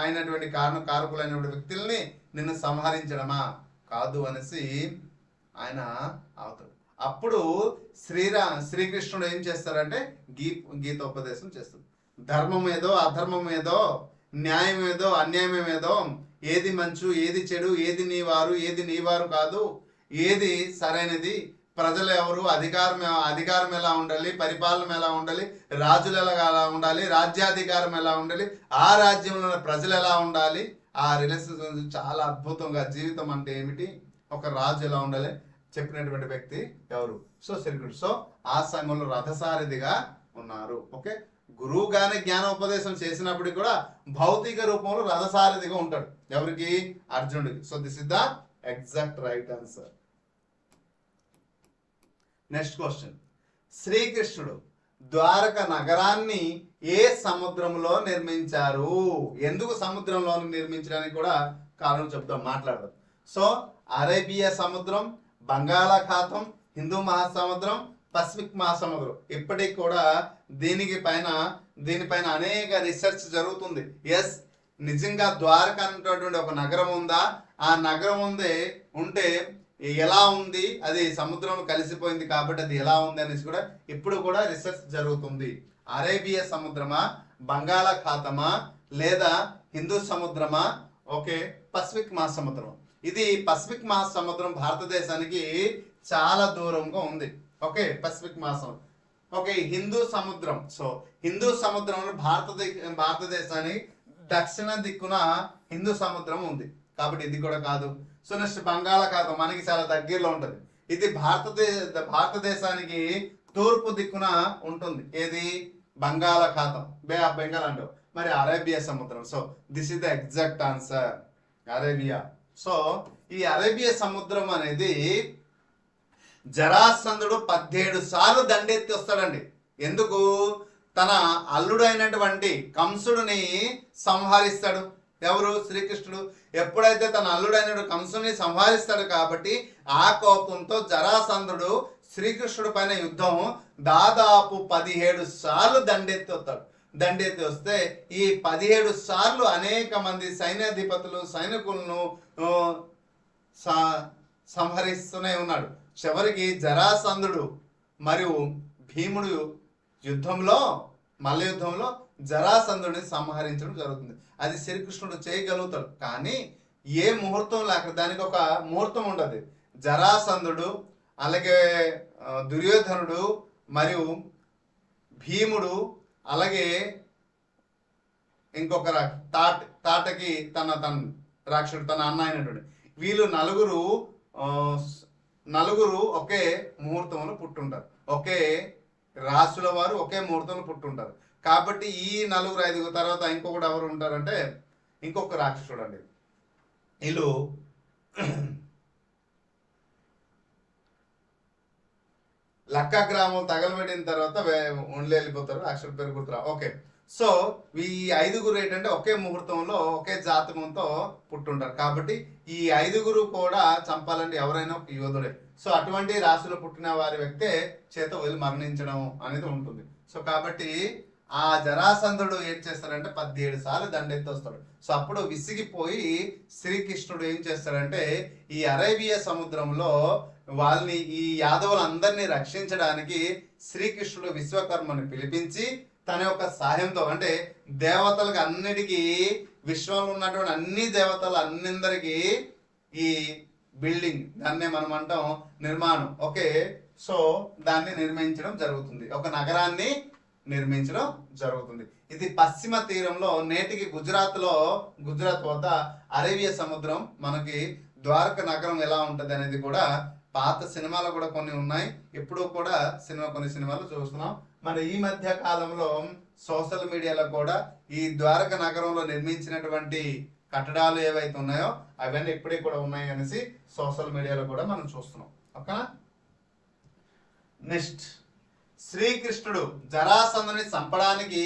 అయినటువంటి కారకులైనటువంటి వ్యక్తుల్ని నిన్ను సంహరించడమా కాదు అనేసి ఆయన అవుతాడు. అప్పుడు శ్రీకృష్ణుడు ఏం చేస్తారంటే గీత ఉపదేశం చేస్తాడు. ధర్మం ఏదో, అధర్మం ఏదో, న్యాయం ఏదో, అన్యాయం ఏదో, ఏది మంచు, ఏది చెడు, ఏది నీవారు, ఏది నీవారు కాదు, ఏది సరైనది, ప్రజలు ఎవరు, అధికారం ఎలా ఉండాలి, పరిపాలన ఎలా ఉండాలి, రాజులు ఎలా ఉండాలి, రాజ్యాధికారం ఎలా ఉండాలి, ఆ రాజ్యంలో ప్రజలు ఎలా ఉండాలి, ఆ రిలేషన్ చాలా అద్భుతంగా జీవితం అంటే ఏమిటి, ఒక రాజు ఎలా ఉండాలి, చెప్పినటువంటి వ్యక్తి ఎవరు? సో శ్రీకృష్ణుడు. సో ఆ సమయంలో రథసారథిగా ఉన్నారు. ఓకే, గురువు గానే జ్ఞానోపదేశం చేసినప్పటికీ కూడా భౌతిక రూపంలో రథసారథిగా ఉంటాడు. ఎవరికి? అర్జునుడికి. So this is the exact right answer. Next question. శ్రీకృష్ణుడు ద్వారక నగరాన్ని ఏ సముద్రంలో నిర్మించారు? ఎందుకు సముద్రంలో నిర్మించడానికి కూడా కారణం చెప్తాం, మాట్లాడదాం. సో అరేబియా సముద్రం, బంగాళాఖాతం, హిందూ మహాసముద్రం, పసిఫిక్ మహాసముద్రం. ఇప్పటికి కూడా దీనిపైన అనేక రీసెర్చ్ జరుగుతుంది. ఎస్, నిజంగా ద్వారక అనేటటువంటి ఒక నగరం ఉందా? ఆ నగరం ఉంటే ఎలా ఉంది, అది సముద్రంలో కలిసిపోయింది కాబట్టి అది ఎలా ఉంది అనేసి కూడా ఇప్పుడు కూడా రీసెర్చ్ జరుగుతుంది. అరేబియా సముద్రమా, బంగాళాఖాతమా, లేదా హిందూ సముద్రమా, ఓకే, పసిఫిక్ మహాసముద్రం. ఇది పసిఫిక్ మహాసముద్రం భారతదేశానికి చాలా దూరంగా ఉంది. ఓకే, పసిఫిక్ మహాసముద్రం. ఓకే, హిందూ సముద్రం. సో హిందూ సముద్రంలో భారతదేశానికి దక్షిణ దిక్కున హిందూ సముద్రం ఉంది కాబట్టి ఇది కూడా కాదు. సో నెక్స్ట్ బంగాళాఖాతం మనకి చాలా దగ్గరలో ఉంటుంది. ఇది భారతదేశానికి తూర్పు దిక్కున ఉంటుంది. ఏది? బంగాళాఖాతం, బే ఆఫ్ బెంగాల్ అంటారు. మరి అరేబియా సముద్రం. So this is the exact answer, Arabia. So ఈ అరేబియా సముద్రం అనేది జరాసంధుడు 17 సార్లు దండెత్తి వస్తాడండి. ఎందుకు? తన అల్లుడైనటువంటి కంసుడిని సంహరిస్తాడు. ఎవరు? శ్రీకృష్ణుడు. ఎప్పుడైతే తన అల్లుడైన కంసుని సంహరిస్తాడు కాబట్టి ఆ కోపంతో జరాసంధుడు శ్రీకృష్ణుడి పైన యుద్ధం దాదాపు 17 సార్లు దండెత్తి వస్తే ఈ 17 సార్లు అనేక మంది సైన్యాధిపతులు సైనికులను సంహరిస్తూనే ఉన్నాడు. చివరికి జరాసంధుడు మరియు భీముడు మల్ల యుద్ధంలో జరాసంధుడిని సంహరించడం జరుగుతుంది. అది శ్రీకృష్ణుడు చేయగలుగుతాడు. కానీ ఏ ముహూర్తం లేక దానికి ఒక ముహూర్తం ఉండదు. జరాసంధుడు, అలాగే దుర్యోధనుడు మరియు భీముడు, అలాగే ఇంకొక తాటకి తన రాక్షసుడు, తన అన్న అయినటువంటి వీళ్ళు నలుగురు ఒకే ముహూర్తంలో పుట్టుంటారు. ఒకే రాసుల వారు ఒకే ముహూర్తంలో పుట్టుంటారు. కాబట్టి ఈ 4-5 తర్వాత ఇంకొకటి ఎవరు ఉంటారంటే ఇంకొక రాక్షసుడు అండి. వీళ్ళు లక్క గ్రామం తగలబెట్టిన తర్వాత ఒండ్లు వెళ్ళిపోతారు. రాక్షసుడు పేరు గుర్తురా. ఓకే, సో ఈ 5 ఏంటంటే ఒకే ముహూర్తంలో ఒకే జాతకంతో పుట్టుంటారు. కాబట్టి ఈ 5 కూడా చంపాలంటే ఎవరైనా ఒక యోధుడే. సో అటువంటి రాశిలో పుట్టిన వారి వ్యక్తే చేత వెళ్ళి మరణించడం అనేది ఉంటుంది. సో కాబట్టి ఆ జరాసంధుడు ఏం చేస్తాడంటే 17 సార్లు దండెత్తి వస్తాడు. సో అప్పుడు విసిగిపోయి శ్రీకృష్ణుడు ఏం చేస్తాడంటే ఈ అరేబియా సముద్రంలో వాళ్ళని, ఈ యాదవులందరినీ రక్షించడానికి శ్రీకృష్ణుడు విశ్వకర్మని పిలిపించి తన యొక్క సహాయంతో, అంటే దేవతలకు అన్నిటికీ, విశ్వంలో ఉన్నటువంటి అన్ని దేవతలు అన్నిందరికీ ఈ బిల్డింగ్, దాన్నే మనం అంటాం నిర్మాణం. ఓకే, సో దాన్ని నిర్మించడం జరుగుతుంది. ఒక నగరాన్ని నిర్మించడం జరుగుతుంది. ఇది పశ్చిమ తీరంలో నేటికి గుజరాత్ వద్ద అరేబియా సముద్రం. మనకి ద్వారక నగరం ఎలా ఉంటది అనేది కూడా పాత సినిమాలు కూడా కొన్ని ఉన్నాయి. ఇప్పుడు కూడా కొన్ని సినిమాలు చూస్తున్నాం. మరి ఈ మధ్య కాలంలో సోషల్ మీడియాలో కూడా ఈ ద్వారక నగరంలో నిర్మించినటువంటి కట్టడాలు ఏవైతే ఉన్నాయో అవన్నీ ఇప్పటికి కూడా ఉన్నాయి అనేసి సోషల్ మీడియాలో కూడా మనం చూస్తున్నాం. ఓకేనా? నెక్స్ట్, శ్రీకృష్ణుడు జరాసంధుని చంపడానికి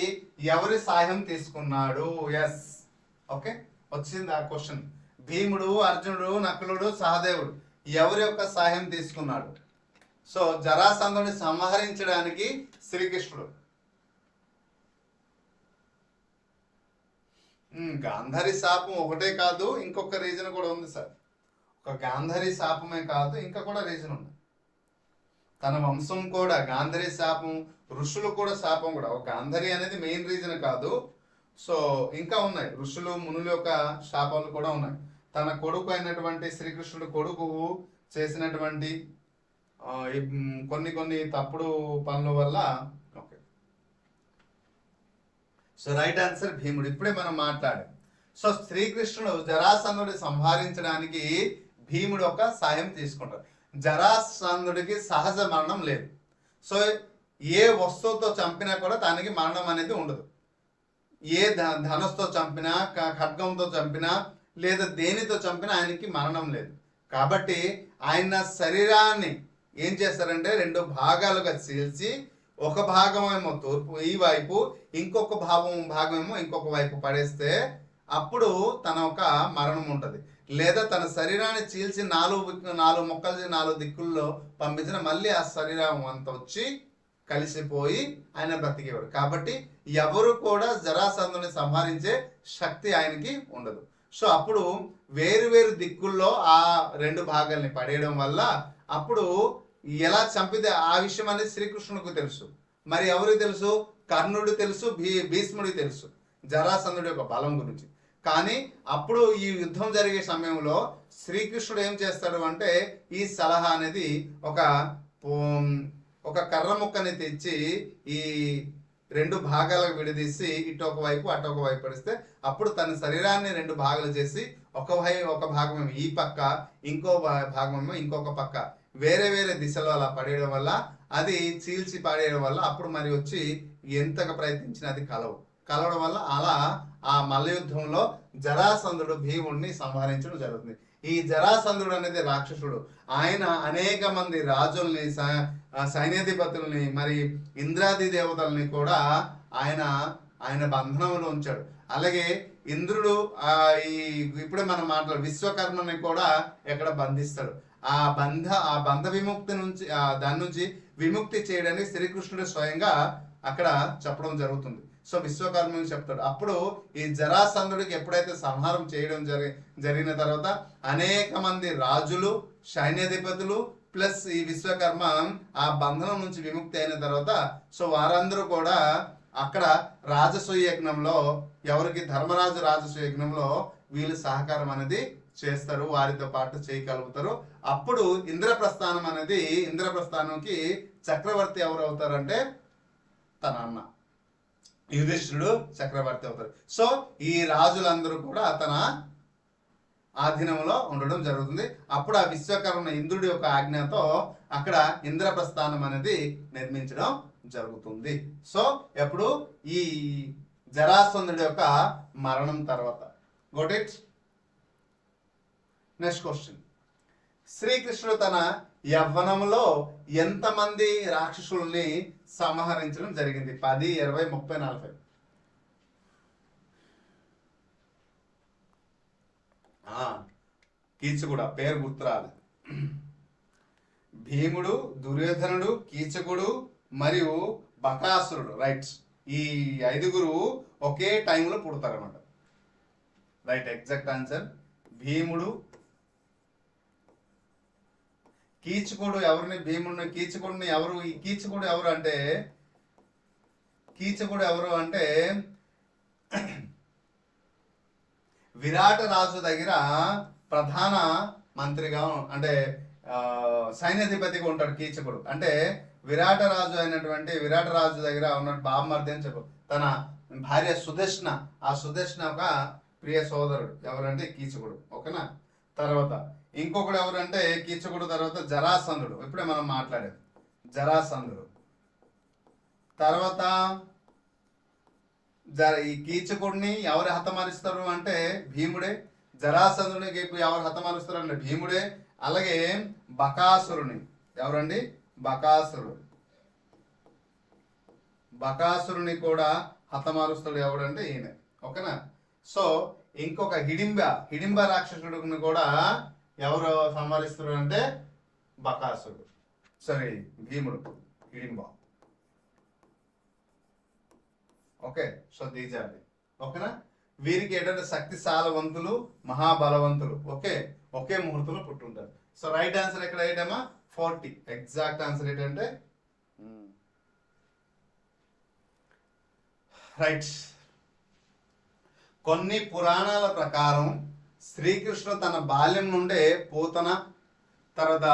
ఎవరి సహాయం తీసుకున్నాడు? ఎస్, ఓకే, వచ్చింది ఆ క్వశ్చన్. భీముడు, అర్జునుడు, నకులుడు, సహదేవుడు ఎవరి యొక్క సహాయం తీసుకున్నాడు? సో జరాసంధుని సంహరించడానికి శ్రీకృష్ణుడు. గాంధారి శాపం ఒకటే కాదు, ఇంకొక రీజన్ కూడా ఉంది సార్. ఒక గాంధారి శాపమే కాదు, ఇంకా కూడా రీజన్ ఉంది. తన వంశం కూడా గాంధారి శాపం, ఋషులు కూడా శాపం కూడా. ఒక గాంధారి అనేది మెయిన్ రీజన్ కాదు. సో ఇంకా ఉన్నాయి, ఋషులు మునుల యొక్క శాపాలు కూడా ఉన్నాయి. తన కొడుకు అయినటువంటి శ్రీకృష్ణుడు కొడుకు చేసినటువంటి కొన్ని తప్పుడు పనుల వల్ల. ఓకే, సో రైట్ ఆన్సర్ భీముడు. ఇప్పుడే మనం మాట్లాడాం. సో శ్రీకృష్ణుడు జరాసంధుడిని సంహరించడానికి భీముడు ఒక సాయం తీసుకుంటారు. జరాసంధుడికి సహజ మరణం లేదు. సో ఏ వస్తువుతో చంపినా కూడా దానికి మరణం అనేది ఉండదు. ఏ ధనుస్తో చంపినా, ఖడ్గంతో చంపినా, లేదా దేనితో చంపినా ఆయనకి మరణం లేదు. కాబట్టి ఆయన శరీరాన్ని ఏం చేస్తారంటే 2 భాగాలుగా చీల్చి ఒక భాగం ఏమో తూర్పు ఈ వైపు, ఇంకొక భాగం ఏమో ఇంకొక వైపు పడేస్తే అప్పుడు తన ఒక మరణం ఉంటుంది. లేదా తన శరీరాన్ని చీల్చి 4 ముక్కలు 4 దిక్కుల్లో పంపించిన మళ్ళీ ఆ శరీరం అంతా వచ్చి కలిసిపోయి ఆయన బ్రతికేవాడు. కాబట్టి ఎవరు కూడా జరాసంధుని సంహరించే శక్తి ఆయనకి ఉండదు. సో అప్పుడు వేరు దిక్కుల్లో ఆ 2 భాగాల్ని పడేయడం వల్ల అప్పుడు ఎలా చంపితే ఆ విషయం అనేది శ్రీకృష్ణుడికి తెలుసు. మరి ఎవరికి తెలుసు? కర్ణుడు తెలుసు, భీష్ముడికి తెలుసు జరాసంధుడి యొక్క బలం గురించి. కానీ అప్పుడు ఈ యుద్ధం జరిగే సమయంలో శ్రీకృష్ణుడు ఏం చేస్తాడు అంటే ఈ సలహా అనేది ఒక కర్ర ముక్కని తెచ్చి ఈ 2 భాగాలకు విడదీసి ఇటు ఒక వైపు అటు ఒక వైపు పడిస్తే అప్పుడు తన శరీరాన్ని 2 భాగాలు చేసి ఒక భాగమేమో ఈ పక్క, ఇంకో భాగమేమో ఇంకొక పక్క వేరే దిశలో అలా పడేయడం వల్ల, అది చీల్చి పడేయడం వల్ల అప్పుడు మరి వచ్చి ఎంతగా ప్రయత్నించినా అది కలవడం వల్ల అలా ఆ మల్లయుద్ధంలో జరాసంధుడు భీముడిని సంహరించడం జరుగుతుంది. ఈ జరాసంధుడు అనేది రాక్షసుడు. ఆయన అనేక మంది రాజుల్ని, సైన్యాధిపతుల్ని, మరి ఇంద్రాది దేవతల్ని కూడా ఆయన బంధనంలో ఉంచాడు. అలాగే ఇంద్రుడు ఇప్పుడే మనం విశ్వకర్మని కూడా ఎక్కడ బంధిస్తాడు. ఆ బంధ విముక్తి నుంచి దాని నుంచి విముక్తి చేయడానికి శ్రీకృష్ణుడు స్వయంగా అక్కడ చెప్పడం జరుగుతుంది. సో విశ్వకర్మని చెప్తాడు. అప్పుడు ఈ జరాసంధుడికి ఎప్పుడైతే సంహారం చేయడం జరిగిన తర్వాత అనేక మంది రాజులు, సైన్యాధిపతులు ప్లస్ ఈ విశ్వకర్మ ఆ బంధనం నుంచి విముక్తి అయిన తర్వాత సో వారందరూ కూడా అక్కడ రాజసూయ యజ్ఞంలో ఎవరికి ధర్మరాజు రాజసూయ యజ్ఞంలో వీళ్ళు సహకారం అనేది చేస్తారు, వారితో పాటు చేయగలుగుతారు. అప్పుడు ఇంద్రప్రస్థానంకి చక్రవర్తి ఎవరు అవుతారంటే తన అన్న యుధిష్ఠిరుడు చక్రవర్తి అవుతారు. సో ఈ రాజులందరూ కూడా తన ఆధీనంలో ఉండడం జరుగుతుంది. అప్పుడు ఆ విశ్వకర్మ ఇంద్రుడి యొక్క ఆజ్ఞతో అక్కడ ఇంద్రప్రస్థానం అనేది నిర్మించడం జరుగుతుంది. సో ఎప్పుడు ఈ జరాసంధుడి యొక్క మరణం తర్వాత. Got it. Next question. శ్రీకృష్ణుడు తన యవ్వనంలో ఎంతమంది రాక్షసుల్ని సంహరించడం జరిగింది? 10, 20, 30, 40. కీచకుడు పేరు గుర్తురాలి. భీముడు, దుర్యోధనుడు, కీచకుడు మరియు బకాసురుడు. రైట్. ఈ 5గురు ఒకే టైంలో పుడతారన్నమాట. Right, exact answer. భీముడు, కీచకుడు ఎవరిని? భీముడిని. కీచకుడిని ఎవరు? ఈ కీచకుడు ఎవరు అంటే విరాట రాజు దగ్గర ప్రధాన మంత్రిగా అంటే సైన్యాధిపతిగా ఉంటాడు కీచకుడు. అంటే విరాట రాజు దగ్గర ఉన్నాడు బామ్మర్ది అని చెప్పు. తన భార్య సుదర్శన, ఆ సుదర్శన ఒక ప్రియ సోదరుడు ఎవరంటే కీచకుడు. ఓకేనా? తర్వాత ఇంకొకడు ఎవరంటే కీచకుడు తర్వాత జరాసంధుడు. ఇప్పుడే మనం మాట్లాడేది జరాసంధుడు. తర్వాత ఈ కీచకుడిని ఎవరు హతమారుస్తారు అంటే భీముడే. జరాసంధుడికి ఎవరు హతమారుస్తారు అంటే భీముడే. అలాగే బకాసురుని ఎవరండి? బకాసురుని కూడా హతమారుస్తాడు ఎవడంటే ఈయన. ఓకేనా? సో ఇంకొక హిడింబ రాక్షసుడిని కూడా ఎవరు సంహరిస్తారు అంటే బకాసురుడు, భీముడు, Hidimba. Okay. So these are the. ఓకేనా? వీరికి ఏంటంటే శక్తిశాలవంతులు, మహాబలవంతులు. ఒకే ముహూర్తంలో పుట్టుంటారు. సో రైట్ ఆన్సర్ ఎక్కడ ఏంటమ్మా? 40. ఎగ్జాక్ట్ ఆన్సర్ ఏంటంటే రైట్. కొన్ని పురాణాల ప్రకారం శ్రీకృష్ణుడు తన బాల్యం నుండే పూతన, తర్వాత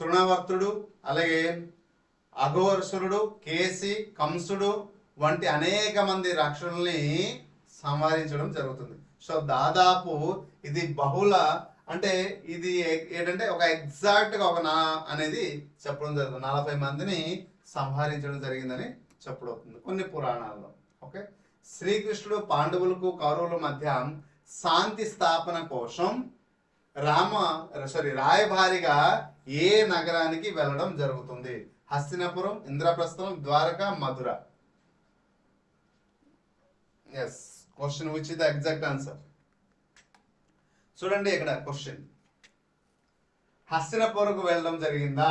తృణవర్తుడు, అలాగే అఘోరసురుడు, కేసి, కంసుడు వంటి అనేక మంది రాక్షసుల్ని సంహరించడం జరుగుతుంది. సో దాదాపు ఇది బహుళ అంటే ఇది ఏంటంటే ఒక ఎగ్జాక్ట్ గా ఒక నా అనేది చెప్పడం జరుగుతుంది. 40 మందిని సంహరించడం జరిగిందని చెప్పబడుతుంది కొన్ని పురాణాల్లో. ఓకే, శ్రీకృష్ణుడు పాండవులకు కౌరవుల మధ్య శాంతి స్థాపన కోసం రాయభారిగా ఏ నగరానికి వెళ్ళడం జరుగుతుంది? Hastinapuram, Indraprastham, Dwaraka, Mathura. Yes, question which is the exact answer. చూడండి ఇక్కడ క్వశ్చన్, హస్తినాపురంకు వెళ్ళడం జరిగిందా,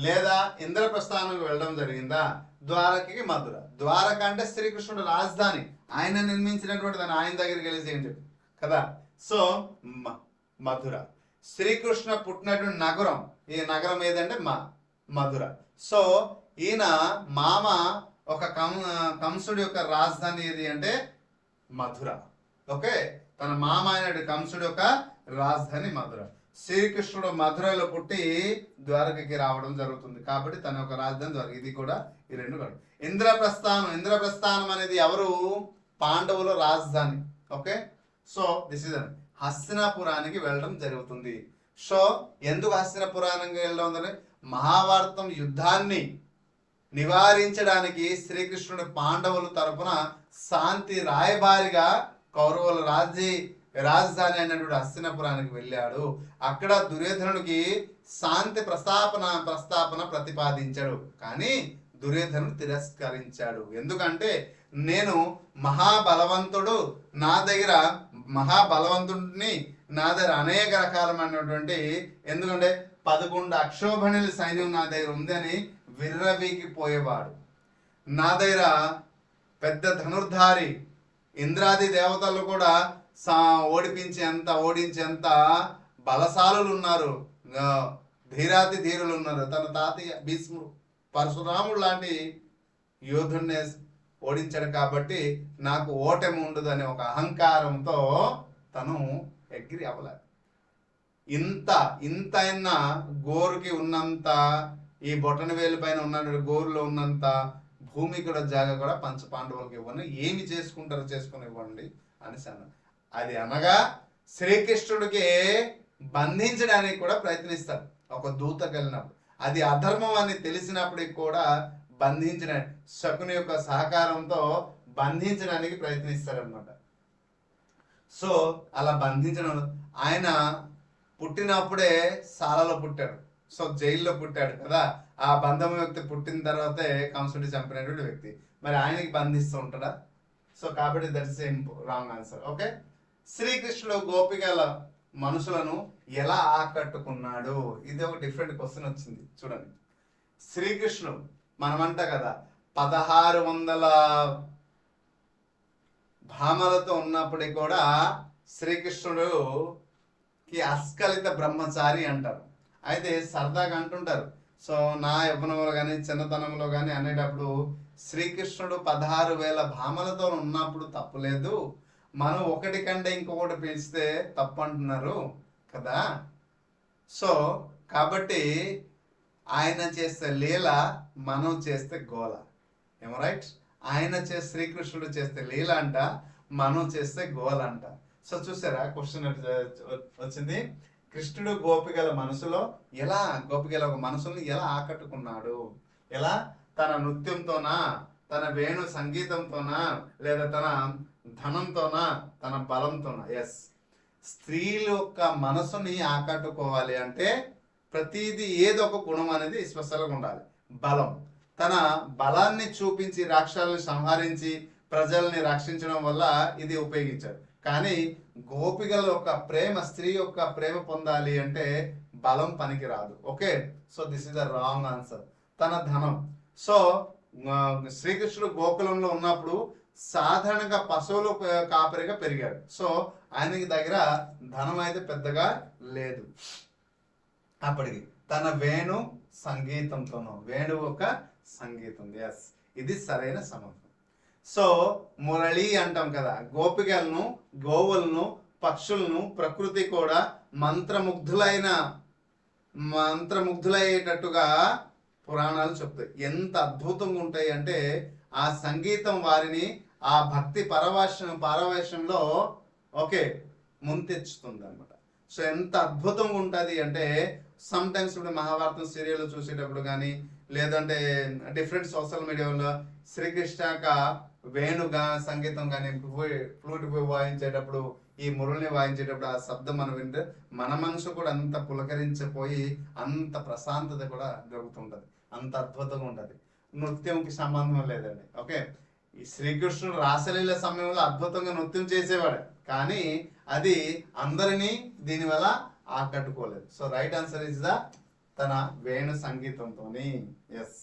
లేదా ఇంద్రప్రస్థానంకు వెళ్ళడం జరిగిందా, ద్వారకకి, మధుర. ద్వారక అంటే శ్రీకృష్ణుడు రాజధాని, ఆయన నిర్మించినటువంటి దాన్ని ఆయన దగ్గరికి వెళ్ళి చేయండి కదా. సో మధుర. శ్రీకృష్ణ పుట్టినటువంటి నగరం, ఈ నగరం ఏదంటే మధుర. సో ఈయన మామ ఒక కంసుడి యొక్క రాజధాని ఏది అంటే మధుర. ఓకే, తన మామ అయిన కంసుడి యొక్క రాజధాని మధుర. శ్రీకృష్ణుడు మధురలో పుట్టి ద్వారకకి రావడం జరుగుతుంది కాబట్టి తన యొక్క రాజధాని ద్వారక. ఇది కూడా ఈ రెండు కూడా. ఇంద్రప్రస్థానం అనేది ఎవరు? పాండవుల రాజధాని. ఓకే, సో దిస్ ఇస్ హస్తినాపురానికి వెళ్ళడం జరుగుతుంది. సో ఎందుకు హస్తినాపురానికి వెళ్ళడం అంటే మహాభారతం యుద్ధాన్ని నివారించడానికి శ్రీకృష్ణుడు పాండవుల తరపున శాంతి రాయబారిగా కౌరవుల రాజధాని అయినటువంటి హస్తినాపురానికి వెళ్ళాడు. అక్కడ దుర్యోధనుడికి శాంతి ప్రస్తాపన ప్రతిపాదించాడు, కానీ దుర్యోధనుడు తిరస్కరించాడు. ఎందుకంటే నేను మహాబలవంతుడిని నా దగ్గర అనేక రకాలమైనటువంటి, ఎందుకంటే 11 అక్షోభణుల సైన్యం నా దగ్గర ఉందని విర్రవీకి పోయేవాడు. నా దగ్గర పెద్ద ధనుర్ధారి ఇంద్రాది దేవతలు కూడా ఓడించేంత బలశాలులు ఉన్నారు, ధీరాతి ధీరులు ఉన్నారు. తన తాతయ్య భీష్ముడు పరశురాముడు లాంటి యోధుడిని ఓడించాడు కాబట్టి నాకు ఓటమి ఉండదు అనే ఒక అహంకారంతో తను అగ్రి అవ్వలేదు. ఇంతైనా గోరుకి ఉన్నంత, ఈ బొటన వేలు పైన ఉన్న గోరులో ఉన్నంత భూమి కూడా జాగా కూడా పంచ పాండవులకు ఇవ్వండి, ఏమి చేసుకుంటారో చేసుకుని ఇవ్వండి అనేసి అన్నాడు. అది అనగా శ్రీకృష్ణుడికి బంధించడానికి కూడా ప్రయత్నిస్తారు ఒక దూత కలిగినప్పుడు. అది అధర్మం అని తెలిసినప్పటికి కూడా శకుని యొక్క సహకారంతో బంధించడానికి ప్రయత్నిస్తారనమాట. సో అలా బంధించడం, ఆయన పుట్టినప్పుడే సాలలో పుట్టాడు, సో జైల్లో పుట్టాడు కదా. ఆ బంధం వ్యక్తి పుట్టిన తర్వాతే కంసుడి చంపినటువంటి వ్యక్తి, మరి ఆయనకి బంధిస్తూ ఉంటాడా? సో కాబట్టి that is wrong answer. Okay, శ్రీకృష్ణుడు గోపికల మనుషులను ఎలా ఆకట్టుకున్నాడు? ఇది ఒక డిఫరెంట్ క్వశ్చన్ వచ్చింది చూడండి. శ్రీకృష్ణుడు మనమంట కదా 1600 భామలతో ఉన్నప్పటికీ కూడా శ్రీకృష్ణుడుకి అస్కలిత బ్రహ్మచారి అంటారు. అయితే సరదాగా అంటుంటారు, సో నా యవ్వనంలో కానీ చిన్నతనంలో కానీ అనేటప్పుడు శ్రీకృష్ణుడు 16,000 భామలతో ఉన్నప్పుడు తప్పులేదు, మనం ఒకటి కంటే ఇంకొకటి పెంచితే తప్పు అంటున్నారు కదా. సో కాబట్టి ఆయన చేస్తే లీల, మనం చేస్తే గోల. ఏమో రైట్? శ్రీకృష్ణుడు చేస్తే లీల అంట, మనం చేస్తే గోల అంట. సో చూసారా క్వశ్చన్ వచ్చింది. కృష్ణుడు గోపికల ఒక మనసుని ఎలా ఆకట్టుకున్నాడు? ఎలా? తన నృత్యంతోనా, తన వేణు సంగీతంతోనా, లేదా తన ధనంతోనా, తన బలంతోనా? ఎస్, స్త్రీల యొక్క మనసుని ఆకట్టుకోవాలి అంటే ప్రతిదీ ఏదో ఒక గుణం అనేది స్పెషల్గా ఉండాలి. బలం, తన బలాన్ని చూపించి రాక్షసుల్ని సంహరించి ప్రజల్ని రక్షించడం వల్ల ఇది ఉపయోగించాడు. కానీ గోపికల యొక్క ప్రేమ, స్త్రీ యొక్క ప్రేమ పొందాలి అంటే బలం పనికి రాదు. Okay, so this is the wrong answer. తన ధనం. సో శ్రీకృష్ణుడు గోకులంలో ఉన్నప్పుడు సాధారణంగా పశువులు కాపరిగా పెరిగాడు. సో ఆయనకి దగ్గర ధనం అయితే పెద్దగా లేదు. అప్పటికి తన వేణు సంగీతంతోనూ, వేణు ఒక సంగీతం. ఎస్, ఇది సరైన సమాధానం. సో మురళి అంటాం కదా, గోపికలను, గోవులను, పక్షులను ప్రకృతి కూడా మంత్రముగ్ధులయ్యేటట్టుగా పురాణాలు చెప్తాయి. ఎంత అద్భుతంగా ఉంటాయి అంటే ఆ సంగీతం వారిని ఆ భక్తి పారవేశంలో ఓకే ముంతెచ్చుతుంది అనమాట. సో ఎంత అద్భుతంగా ఉంటుంది అంటే సమ్ టైమ్స్ ఇప్పుడు మహాభారతం సీరియల్ చూసేటప్పుడు కానీ లేదంటే డిఫరెంట్ సోషల్ మీడియాలో శ్రీకృష్ణ వేణుగా సంగీతం కానీ ఫ్లూట్ వాయించేటప్పుడు ఈ మురళిని వాయించేటప్పుడు ఆ శబ్దం మనం వింటే మన మనసు కూడా అంత పులకరించిపోయి అంత ప్రశాంతత కూడా దొరుకుతుంటది, అంత అద్భుతంగా ఉంటుంది. నృత్యంకి సంబంధం లేదండి. ఓకే, ఈ శ్రీకృష్ణుడు రాసలీల సమయంలో అద్భుతంగా నృత్యం చేసేవాడు, కానీ అది అందరినీ దీనివల్ల ఆకట్టుకోలేదు. So right answer is the తన వేణు సంగీతంతోని. ఎస్,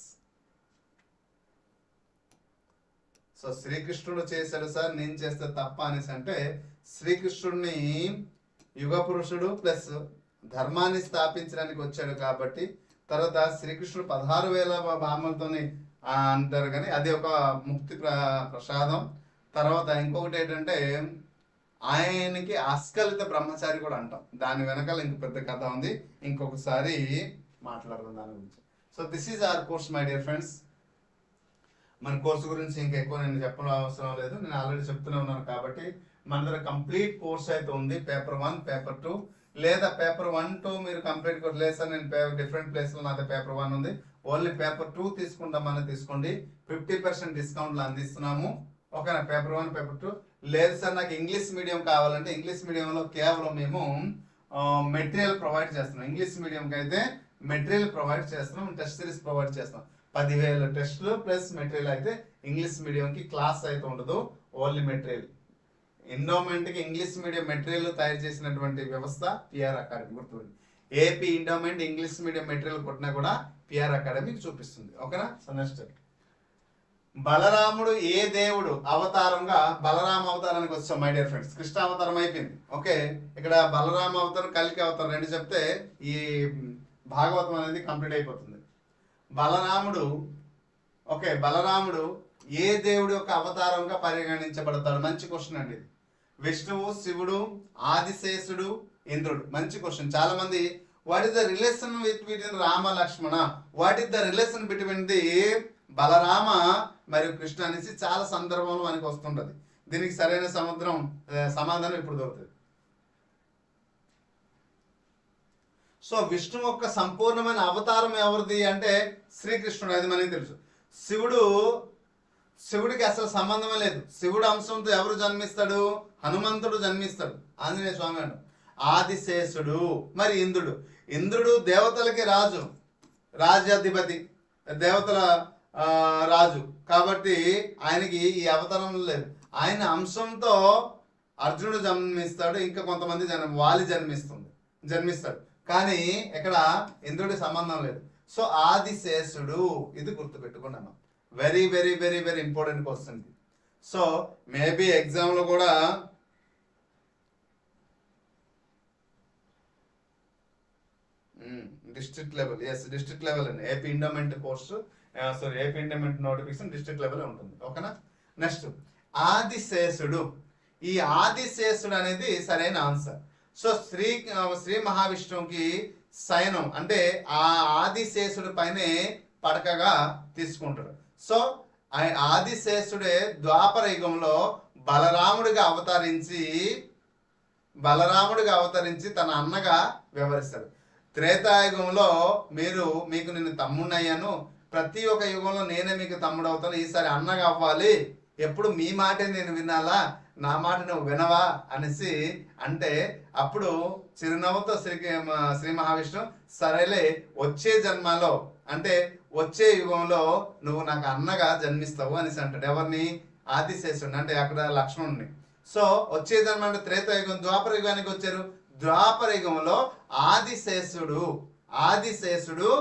సో శ్రీకృష్ణుడు చేశాడు సార్, నేను చేస్తే తప్ప అనేసి అంటే శ్రీకృష్ణుడిని యుగ పురుషుడు ప్లస్ ధర్మాన్ని స్థాపించడానికి వచ్చాడు కాబట్టి, తర్వాత శ్రీకృష్ణుడు 16,000 భామలతోని అంటారు కానీ అది ఒక ముక్తి ప్రసాదం. తర్వాత ఇంకొకటి ఏంటంటే ఆయనకి అస్కలిత బ్రహ్మచారి కూడా అంటాం, దాని వెనకాల ఇంక పెద్ద కథ ఉంది, ఇంకొకసారి మాట్లాడదాం దాని గురించి. So this is our course my dear friends. మన కోర్సు గురించి ఇంకా ఎక్కువ నేను చెప్పడం అవసరం లేదు, నేను ఆల్రెడీ చెప్తూనే ఉన్నాను కాబట్టి మన దగ్గర కంప్లీట్ కోర్స్ అయితే ఉంది. పేపర్ 1, పేపర్ 2 లేదా పేపర్ 1, 2 మీరు కంప్లీట్ లేదు సార్ నేను డిఫరెంట్ ప్లేస్లో నాది పేపర్ 1 ఉంది, ఓన్లీ పేపర్ 2 తీసుకుంటామని తీసుకోండి, 50% డిస్కౌంట్లు అందిస్తున్నాము. ఓకేనా, పేపర్ 1, పేపర్ 2. లేదు సార్ నాకు ఇంగ్లీష్ మీడియం కావాలంటే ఇంగ్లీష్ మీడియంలో కేవలం మేము మెటీరియల్ ప్రొవైడ్ చేస్తున్నాం. ఇంగ్లీష్ మీడియంకి అయితే మెటీరియల్ ప్రొవైడ్ చేస్తున్నాం, టెస్ట్ సిరీస్ ప్రొవైడ్ చేస్తాం. 10,000 టెస్టులు ప్లస్ మెటీరియల్ అయితే ఇంగ్లీష్ మీడియంకి క్లాస్ అయితే ఉండదు, ఓన్లీ మెటీరియల్. ఎండోమెంట్కి ఇంగ్లీష్ మీడియం మెటీరియల్ తయారు చేసినటువంటి వ్యవస్థ పిఆర్ అకాడమీ. గుర్తుంది, AP endowment English medium material కొట్టినా కూడా పిఆర్ అకాడమీకి చూపిస్తుంది. ఓకేనా. సో నెక్స్ట్, బలరాముడు ఏ దేవుడు అవతారంగా బలరామ అవతారానికి వచ్చాం మై డియర్ ఫ్రెండ్స్. కృష్ణ అవతారం అయిపోయింది. ఓకే, ఇక్కడ బలరామ అవతారం కలికి అవతారం రెండు చెప్తే ఈ భాగవతం అనేది కంప్లీట్ అయిపోతుంది. బలరాముడు, ఓకే, బలరాముడు ఏ దేవుడు యొక్క అవతారంగా పరిగణించబడతాడు? మంచి క్వశ్చన్ అండి ఇది. విష్ణువు, శివుడు, ఆదిశేషుడు, ఇంద్రుడు. మంచి క్వశ్చన్. చాలా మంది what is the relation between Rama Lakshmana, what is the relation between the Balarama మరియు కృష్ణ అనేసి చాలా సందర్భంలో మనకి వస్తుంటది. దీనికి సరైన సమాధానం ఇప్పుడు దొరుకుతుంది. సో విష్ణు యొక్క సంపూర్ణమైన అవతారం ఎవరిది అంటే శ్రీకృష్ణుడు, అది మనకి తెలుసు. శివుడికి అసలు సంబంధమే లేదు. శివుడు అంశంతో ఎవరు జన్మిస్తాడు? హనుమంతుడు జన్మిస్తాడు, ఆంజనేయ స్వామి అంటాడు. ఆదిశేషుడు, మరి ఇంద్రుడు దేవతలకి రాజు, రాజ్యాధిపతి, దేవతల రాజు కాబట్టి ఆయనకి ఈ అవతారం లేదు. ఆయన అంశంతో అర్జునుడు జన్మిస్తాడు, ఇంకా కొంతమంది వాలి జన్మిస్తాడు, కానీ ఇక్కడ ఇంద్రుడి సంబంధం లేదు. సో ఆదిశేషుడు, ఇది గుర్తుపెట్టుకున్నాను. Very very very very important question. So maybe ఎగ్జామ్లో కూడా డిస్ట్రిక్ట్ లెవెల్, డిస్ట్రిక్ట్ లెవెల్ అండి. AP endowment course, AP endowment notification district level ఉంటుంది. ఓకేనా. నెక్స్ట్, ఆదిశేషుడు. ఈ ఆదిశేషుడు అనేది సరైన ఆన్సర్. సో శ్రీ మహావిష్ణువుకి శయనం అంటే ఆ ఆదిశేషుడి పైనే పడకగా తీసుకుంటాడు. సో ఆదిశేషుడే ద్వాపర యుగంలో బలరాముడిగా అవతరించి తన అన్నగా వ్యవహరిస్తాడు. త్రేతాయుగంలో మీకు నేను తమ్ముడయ్యాను, ప్రతి ఒక్క యుగంలో నేనే మీకు తమ్ముడు అవుతాను, ఈసారి అన్నగా అవ్వాలి, ఎప్పుడు మీ మాటే నేను వినాలా, నా మాట నువ్వు వినవా అనేసి అంటే అప్పుడు చిరునవ్వుతో శ్రీ మహావిష్ణు సరేలే వచ్చే జన్మలో అంటే వచ్చే యుగంలో నువ్వు నాకు అన్నగా జన్మిస్తావు అనేసి అంటాడు. ఎవరిని? ఆదిశేషుడిని, అంటే అక్కడ లక్ష్మణుడిని. సో వచ్చే జన్మ అంటే త్రేతాయుగం, ద్వాపర యుగానికి వచ్చారు. ద్వాపర యుగంలో ఆదిశేషుడు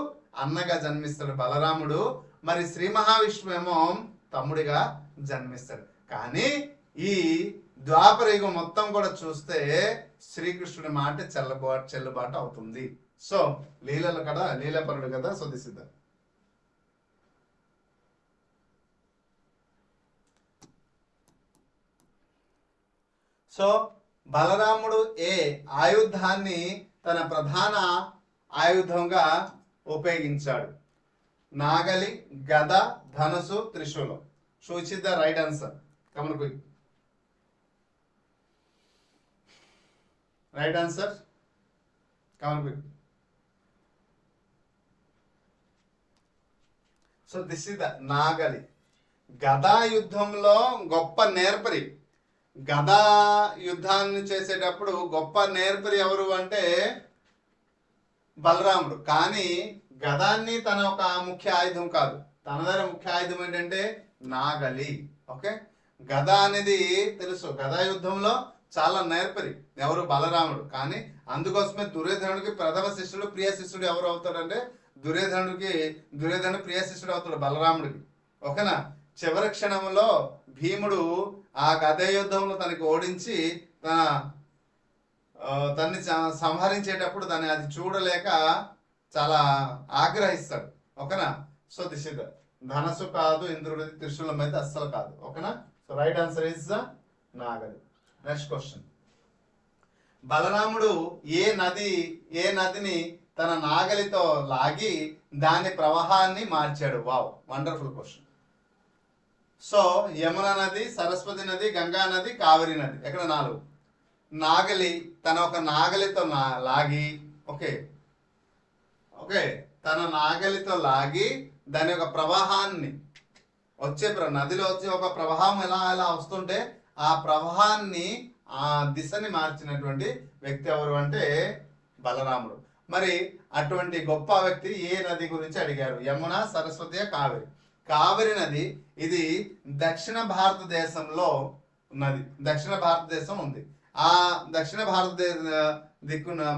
అన్నగా జన్మిస్తాడు బలరాముడు, మరి శ్రీ మహావిష్ణువు ఏమో తమ్ముడిగా జన్మిస్తాడు. కానీ ఈ ద్వాపర యుగం మొత్తం కూడా చూస్తే శ్రీకృష్ణుడి మాట చెల్లుబాటు అవుతుంది. సో లీలలు కదా, లీలాపరుడు కదా. So this is the so బలరాముడు ఏ ఆయుధాన్ని తన ప్రధాన ఆయుధంగా ఉపయోగించాడు? నాగలి, గద, ధనుసు, త్రిశూలం. So it is the right answer. Come quick. Right answer come on. So this is the నాగలి. గదా యుద్ధంలో గొప్ప నేర్పరి, గదా యుద్ధాన్ని చేసేటప్పుడు గొప్ప నేర్పరి ఎవరు అంటే బలరాముడు. కానీ గదాన్ని తన ఒక ముఖ్య ఆయుధం కాదు, తన దగ్గర ముఖ్య ఆయుధం ఏంటంటే నాగలి. ఓకే, గద అనేది తెలుసు, గదా యుద్ధంలో చాలా నేర్పరి ఎవరు బలరాముడు. కానీ అందుకోసమే దుర్యోధనుడికి ప్రథమ శిష్యుడు ప్రియ శిష్యుడు ఎవరు అవుతాడంటే దుర్యోధనుడు ప్రియ శిష్యుడు అవుతాడు బలరాముడికి. ఓకేనా. చివరి క్షణంలో భీముడు ఆ గద యుద్ధంలో తనకి ఓడించి తన్ని సంహరించేటప్పుడు దాన్ని అది చూడలేక చాలా ఆగ్రహిస్తాడు. ఓకేనా. సో దిస్ ఇస్ ధనస్సు కాదు, ఇంద్రుడి త్రిశూలం అయితే అస్సలు కాదు. ఓకేనా. So right answer is the నాగలి. Next question. బలరాముడు ఏ నదిని తన నాగలితో లాగి దాని ప్రవాహాన్ని మార్చాడు? Wow, wonderful question. So Yamuna నది, సరస్వతి నది, గంగా నది, కావేరి నది. ఎక్కడ 4. నాగలి తన ఒక నాగలితో లాగి, ఓకే ఓకే, తన నాగలితో లాగి దాని యొక్క ప్రవాహాన్ని నదిలో వచ్చే ఒక ప్రవాహం ఎలా వస్తుంటే ఆ ప్రవాహాన్ని ఆ దిశని మార్చినటువంటి వ్యక్తి ఎవరు అంటే బలరాముడు. మరి అటువంటి గొప్ప వ్యక్తి ఏ నది గురించి అడిగారు? యమున, సరస్వతి, కావేరి. కావేరి నది ఇది దక్షిణ భారతదేశంలో ఉన్నది. దక్షిణ భారతదేశం ఉంది. ఆ దక్షిణ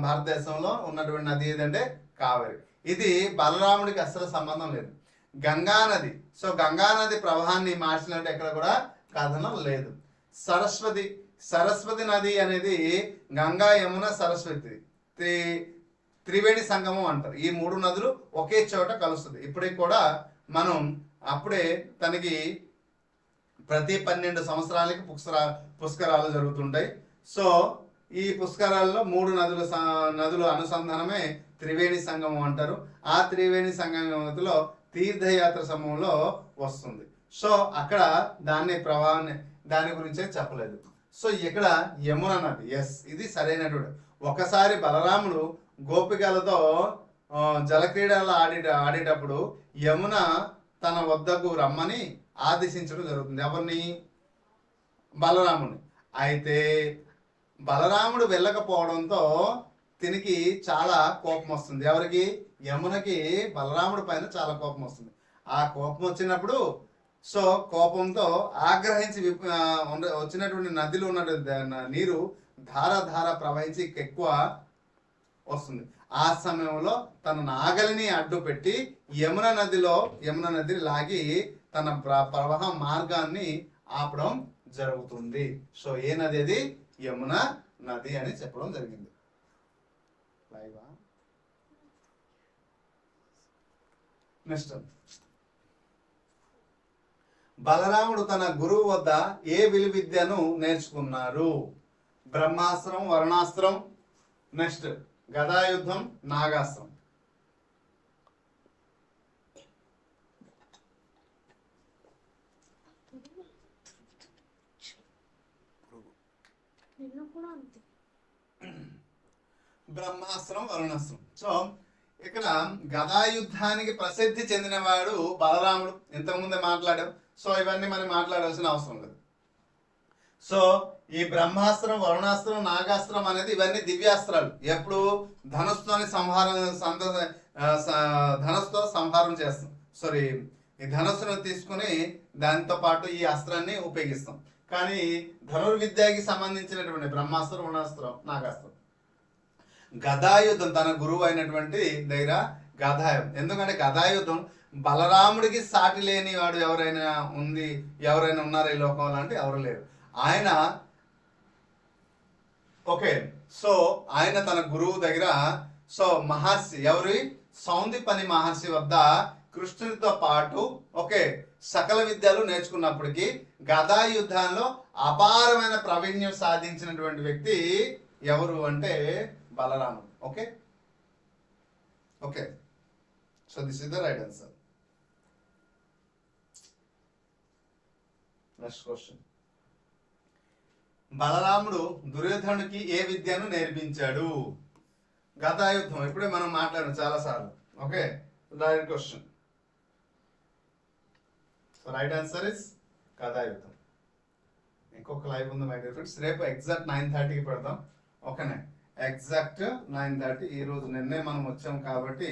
భారతదేశంలో ఉన్నటువంటి నది ఏదంటే కావేరి. ఇది బలరాముడికి అస్సలు సంబంధం లేదు. గంగా నది, సో గంగా నది ప్రవాహాన్ని మార్చినట్టు ఎక్కడ కూడా కథనం లేదు. సరస్వతి నది అనేది గంగా, యమున, సరస్వతి త్రివేణి సంగమం అంటారు. ఈ 3 నదులు ఒకే చోట కలుస్తుంది. ఇప్పటికి కూడా మనం అప్పుడే తనకి ప్రతి 12 సంవత్సరాలకి పుష్కరాలు జరుగుతుంటాయి. సో ఈ పుష్కరాల్లో 3 నదులు అనుసంధానమే త్రివేణి సంగమం అంటారు. ఆ త్రివేణి సంగమంలో తీర్థయాత్ర సమయంలో వస్తుంది. సో అక్కడ దాని గురించే చెప్పలేదు. సో ఇక్కడ యమున నది, ఎస్, ఇది సరైనటువంటి. ఒకసారి బలరాముడు గోపికలతో జలక్రీడలు ఆడేటప్పుడు యమున తన వద్దకు రమ్మని ఆదేశించడం జరుగుతుంది. ఎవరిని? బలరాముని. అయితే బలరాముడు వెళ్ళకపోవడంతో తినికి చాలా కోపం వస్తుంది. ఎవరికి? యమునకి బలరాముడి పైన చాలా కోపం వస్తుంది. ఆ కోపం వచ్చినప్పుడు సో కోపంతో ఆగ్రహించి వచ్చినటువంటి నదిలో ఉన్నటువంటి నీరు ధార ప్రవహించి ఎక్కువ వస్తుంది. ఆ సమయంలో తన నాగలిని అడ్డు పెట్టి యమున నదిని లాగి తన ప్రవాహ మార్గాన్ని ఆపడం జరుగుతుంది. సో ఏ నది అది? యమున నది అని చెప్పడం జరిగింది. నెక్స్ట్, బలరాముడు తన గురువు వద్ద ఏ విలువిద్యను నేర్చుకున్నారు? బ్రహ్మాస్త్రం, వరుణాస్త్రం, నెక్స్ట్ గదాయుద్ధం, నాగాస్త్రం. బ్రహ్మాస్త్రం, వరుణాస్త్రం. సో ఇక్కడ గదాయుద్ధానికి ప్రసిద్ధి చెందినవాడు బలరాముడు. ఇంతకుముందే మాట్లాడాం. సో ఇవన్నీ మనం మాట్లాడాల్సిన అవసరం లేదు. సో ఈ బ్రహ్మాస్త్రం, వరుణాస్త్రం, నాగాస్త్రం అనేది ఇవన్నీ దివ్యాస్త్రాలు. ఎప్పుడు ధనుస్తో సంహారం చేస్తాం. సారీ, ఈ ధనుస్సును తీసుకుని దాంతో పాటు ఈ అస్త్రాన్ని ఉపయోగిస్తాం. కానీ ధనుర్విద్యకి సంబంధించినటువంటి బ్రహ్మాస్త్రం, వరుణాస్త్రం, నాగాస్త్రం. గదాయుద్ధం తన గురువు అయినటువంటి దగ్గర గదాయుద్ధం. ఎందుకంటే గదాయుద్ధం బలరాముడికి సాటి లేని వాడు ఎవరైనా ఉన్నారా ఈ లోకంలో అంటే ఎవరు లేరు. ఆయన ఓకే, సో ఆయన తన గురువు దగ్గర సో మహర్షి సౌందీపని మహర్షి వద్ద కృష్ణునితో పాటు ఓకే సకల విద్యలు నేర్చుకున్నప్పటికీ గదాయుద్ధంలో అపారమైన ప్రావీణ్యం సాధించినటువంటి వ్యక్తి ఎవరు అంటే బలరాముడు. Okay okay, so this is the right answer. Next question. బలరాముడు దుర్యోధనుడికి ఏ విద్యను నేర్పించాడు? గదాయుద్ధం ఇప్పుడే మనం మాట్లాడాం చాలా సార్లు. Okay, direct question. So right answer is గదాయుద్ధం. ఇంకొక లైవ్ ఉంది మై డియర్ ఫ్రెండ్స్, రేపు ఎగ్జాక్ట్ 9:30కి పెడతాం. ఓకేనా, ఎగ్జాక్ట్ 9:30. ఈ రోజు నిన్నే మనం వచ్చాం కాబట్టి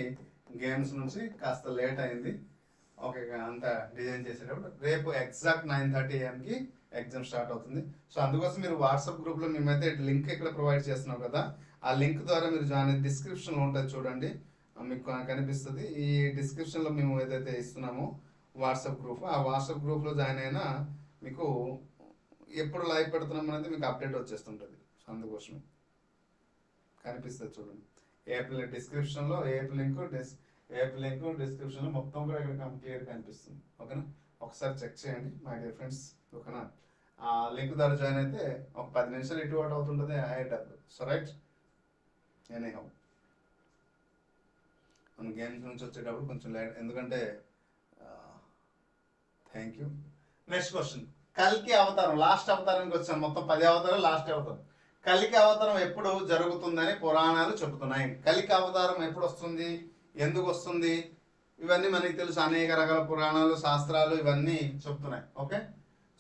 గేమ్స్ నుంచి కాస్త లేట్ అయింది. ఓకే, అంతా డిజైన్ చేసేటప్పుడు రేపు ఎగ్జాక్ట్ 9:30 AM ఎగ్జామ్ స్టార్ట్ అవుతుంది. సో అందుకోసం మీరు వాట్సాప్ గ్రూప్లో మేమైతే లింక్ ఇక్కడ ప్రొవైడ్ చేస్తున్నాం కదా, ఆ లింక్ ద్వారా మీరు జాయిన్ అయ్యి డిస్క్రిప్షన్లో ఉంటుంది చూడండి, మీకు కనిపిస్తుంది. ఈ డిస్క్రిప్షన్లో మేము ఏదైతే ఇస్తున్నామో వాట్సాప్ గ్రూప్, ఆ వాట్సాప్ గ్రూప్లో జాయిన్ అయినా మీకు ఎప్పుడు లైవ్ పెడుతున్నాం అనేది మీకు అప్డేట్ వచ్చేస్తుంటుంది. సో అందుకోసం కనిపిస్తుంది చూడండి. ఏపీ డిస్క్రిప్షన్లో ఏపీ లింక్ డిస్క్రిప్షన్లో మొత్తం కూడా ఇక్కడ క్లియర్ కనిపిస్తుంది. ఓకేనా, ఒకసారి చెక్ చేయండి మై డియర్ ఫ్రెండ్స్. ఓకేనా, ఆ లింక్ ద్వారా జాయిన్ అయితే ఒక 10 నిమిషాలు ఇటు అటు అవుతుంటుంది అయ్యేటప్పుడు. సో రైట్, ఎనీహౌ మన గేమ్స్ నుంచి వచ్చేటప్పుడు కొంచెం లేట్, ఎందుకంటే థ్యాంక్ యూ. నెక్స్ట్ క్వశ్చన్, కల్కి అవతారం లాస్ట్ అవతారానికి వచ్చాం. మొత్తం 10 అవతారం, లాస్ట్ అవతారం. కలికి అవతారం ఎప్పుడు జరుగుతుందని పురాణాలు చెబుతున్నాయి. కలికి అవతారం ఎప్పుడు వస్తుంది, ఎందుకు వస్తుంది, ఇవన్నీ మనకి తెలుసు. అనేక రకాల పురాణాలు, శాస్త్రాలు ఇవన్నీ చెప్తున్నాయి. ఓకే,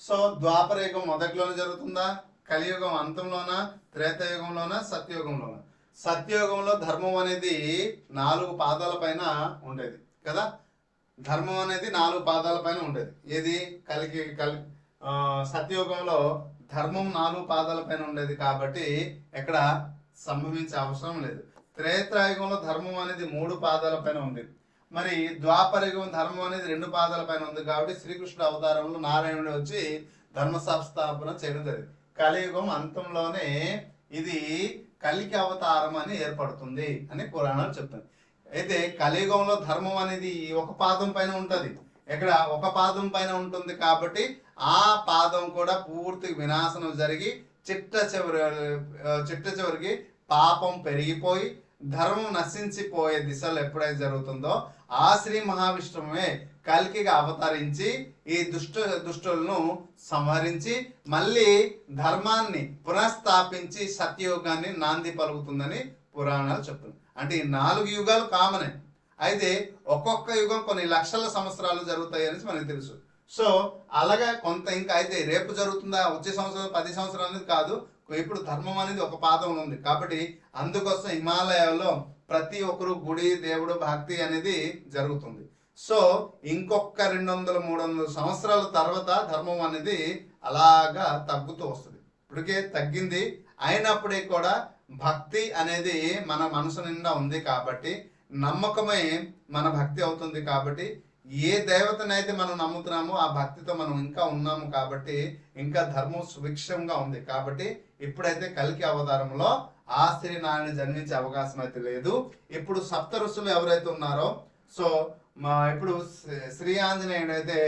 సో ద్వాపర యుగం మొదట్లోనే జరుగుతుందా, కలియుగం అంతంలోనా, త్రేతాయుగంలోనా, సత్యయుగంలోనా? సత్యయుగంలో ధర్మం అనేది 4 పాదాల పైన ఉండేది కదా. ధర్మం అనేది 4 పాదాల పైన ఉండేది. ఏది సత్యయుగంలో ధర్మం 4 పాదాల పైన ఉండేది కాబట్టి ఎక్కడ సంభవించే అవసరం లేదు. త్రేతాయుగంలో ధర్మం అనేది 3 పాదాల పైన ఉంది. మరి ద్వాపరయుగం ధర్మం అనేది 2 పాదాల పైన ఉంది కాబట్టి శ్రీకృష్ణుడు అవతారంలో నారాయణుడు వచ్చి ధర్మ సంస్థాపన చేయడం జరిగింది. కలియుగం అంతంలోనే ఇది కలికి అవతారం అని ఏర్పడుతుంది అని పురాణాలు చెప్తుంది. అయితే కలియుగంలో ధర్మం అనేది ఒక పాదం పైన ఉంటది. ఎక్కడ ఒక పాదం పైన ఉంటుంది కాబట్టి ఆ పాదం కూడా పూర్తి వినాశనం జరిగి చిట్ట చివరికి పాపం పెరిగిపోయి ధర్మం నశించిపోయే దిశలో ఎప్పుడైతే జరుగుతుందో ఆ శ్రీ మహావిష్ణువే కల్కిగా అవతరించి ఈ దుష్టులను సంహరించి మళ్ళీ ధర్మాన్ని పునఃస్థాపించి సత్యయుగాన్ని నాంది పలుకుతుందని పురాణాలు చెప్తుంది. అంటే ఈ 4 యుగాలు కామనే, అయితే ఒక్కొక్క యుగం కొన్ని లక్షల సంవత్సరాలు జరుగుతాయి అనేసి మనకు తెలుసు. సో అలాగా కొంత ఇంకా అయితే రేపు జరుగుతుందా, వచ్చే సంవత్సరం 10 సంవత్సరాలు అనేది కాదు. ఇప్పుడు ధర్మం అనేది ఒక పాదంలో ఉంది కాబట్టి అందుకోసం హిమాలయాల్లో ప్రతి ఒక్కరు గుడి, దేవుడు, భక్తి అనేది జరుగుతుంది. సో ఇంకొక 200-300 సంవత్సరాల తర్వాత ధర్మం అనేది అలాగా తగ్గుతూ వస్తుంది. ఇప్పటికే తగ్గింది, అయినప్పుడే కూడా భక్తి అనేది మన మనసు నిండా ఉంది కాబట్టి, నమ్మకమే మన భక్తి అవుతుంది కాబట్టి, ఏ దేవతనైతే మనం నమ్ముతున్నామో ఆ భక్తితో మనం ఇంకా ఉన్నాము కాబట్టి ఇంకా ధర్మం సుభిక్షంగా ఉంది కాబట్టి ఇప్పుడైతే కల్కి అవతారంలో ఆ శ్రీ నారాయణ జన్మించే అవకాశం అయితే లేదు. ఇప్పుడు సప్త ఋషులు ఎవరైతే ఉన్నారో, సో ఇప్పుడు శ్రీ ఆంజనేయుడు అయితే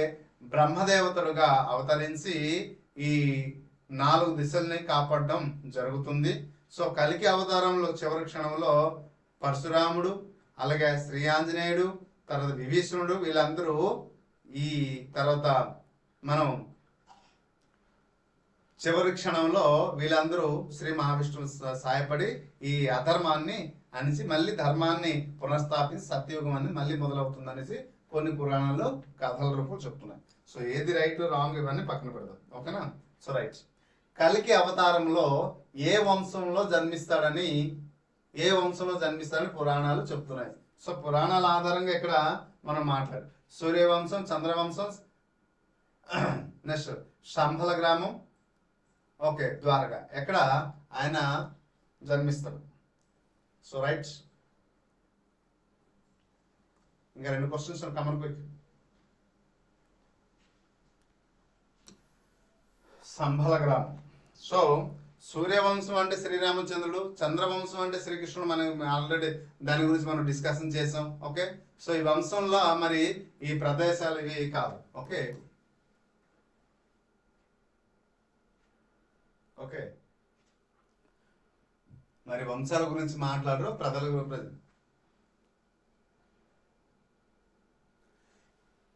బ్రహ్మదేవతలుగా అవతరించి ఈ 4 దిశల్ని కాపాడడం జరుగుతుంది. సో కలికి అవతారంలో చివరి క్షణంలో పరశురాముడు, అలాగే శ్రీ ఆంజనేయుడు, తర్వాత విభీషణుడు, వీళ్ళందరూ ఈ తర్వాత మనం చివరి క్షణంలో వీళ్ళందరూ శ్రీ మహావిష్ణువు సాయపడి ఈ అధర్మాన్ని అనేసి మళ్ళీ ధర్మాన్ని పునఃస్థాపించి సత్యయుగం అనేది మళ్ళీ మొదలవుతుంది అనేసి కొన్ని పురాణాలు కథల రూపంలో చెప్తున్నాయి. సో ఏది రైట్ రాంగ్ ఇవన్నీ పక్కన పెడదాం. ఓకేనా, సో రైట్. కలికి అవతారంలో ఏ వంశంలో జన్మిస్తాడని పురాణాలు చెప్తున్నాయి. సో పురాణాల ఆధారంగా ఇక్కడ మనం మాట్లాడు సూర్యవంశం, చంద్రవంశం, నెక్స్ట్ శంభల గ్రామం, ఓకే ద్వారక, ఎక్కడ ఆయన జన్మిస్తాడు. సో రైట్, ఇంకా 2 క్వశ్చన్స్ కమన్ క్విక్. శంభల గ్రామం. సో సూర్యవంశం అంటే శ్రీరామచంద్రుడు, చంద్రవంశం అంటే శ్రీకృష్ణుడు. మనం ఆల్రెడీ దాని గురించి మనం డిస్కషన్ చేసాం. ఓకే, సో ఈ వంశంలో మరి ఈ ప్రదేశాలు ఇవి కాదు. ఓకే ఓకే మరి వంశాల గురించి మాట్లాడరు, ప్రజల గురించి.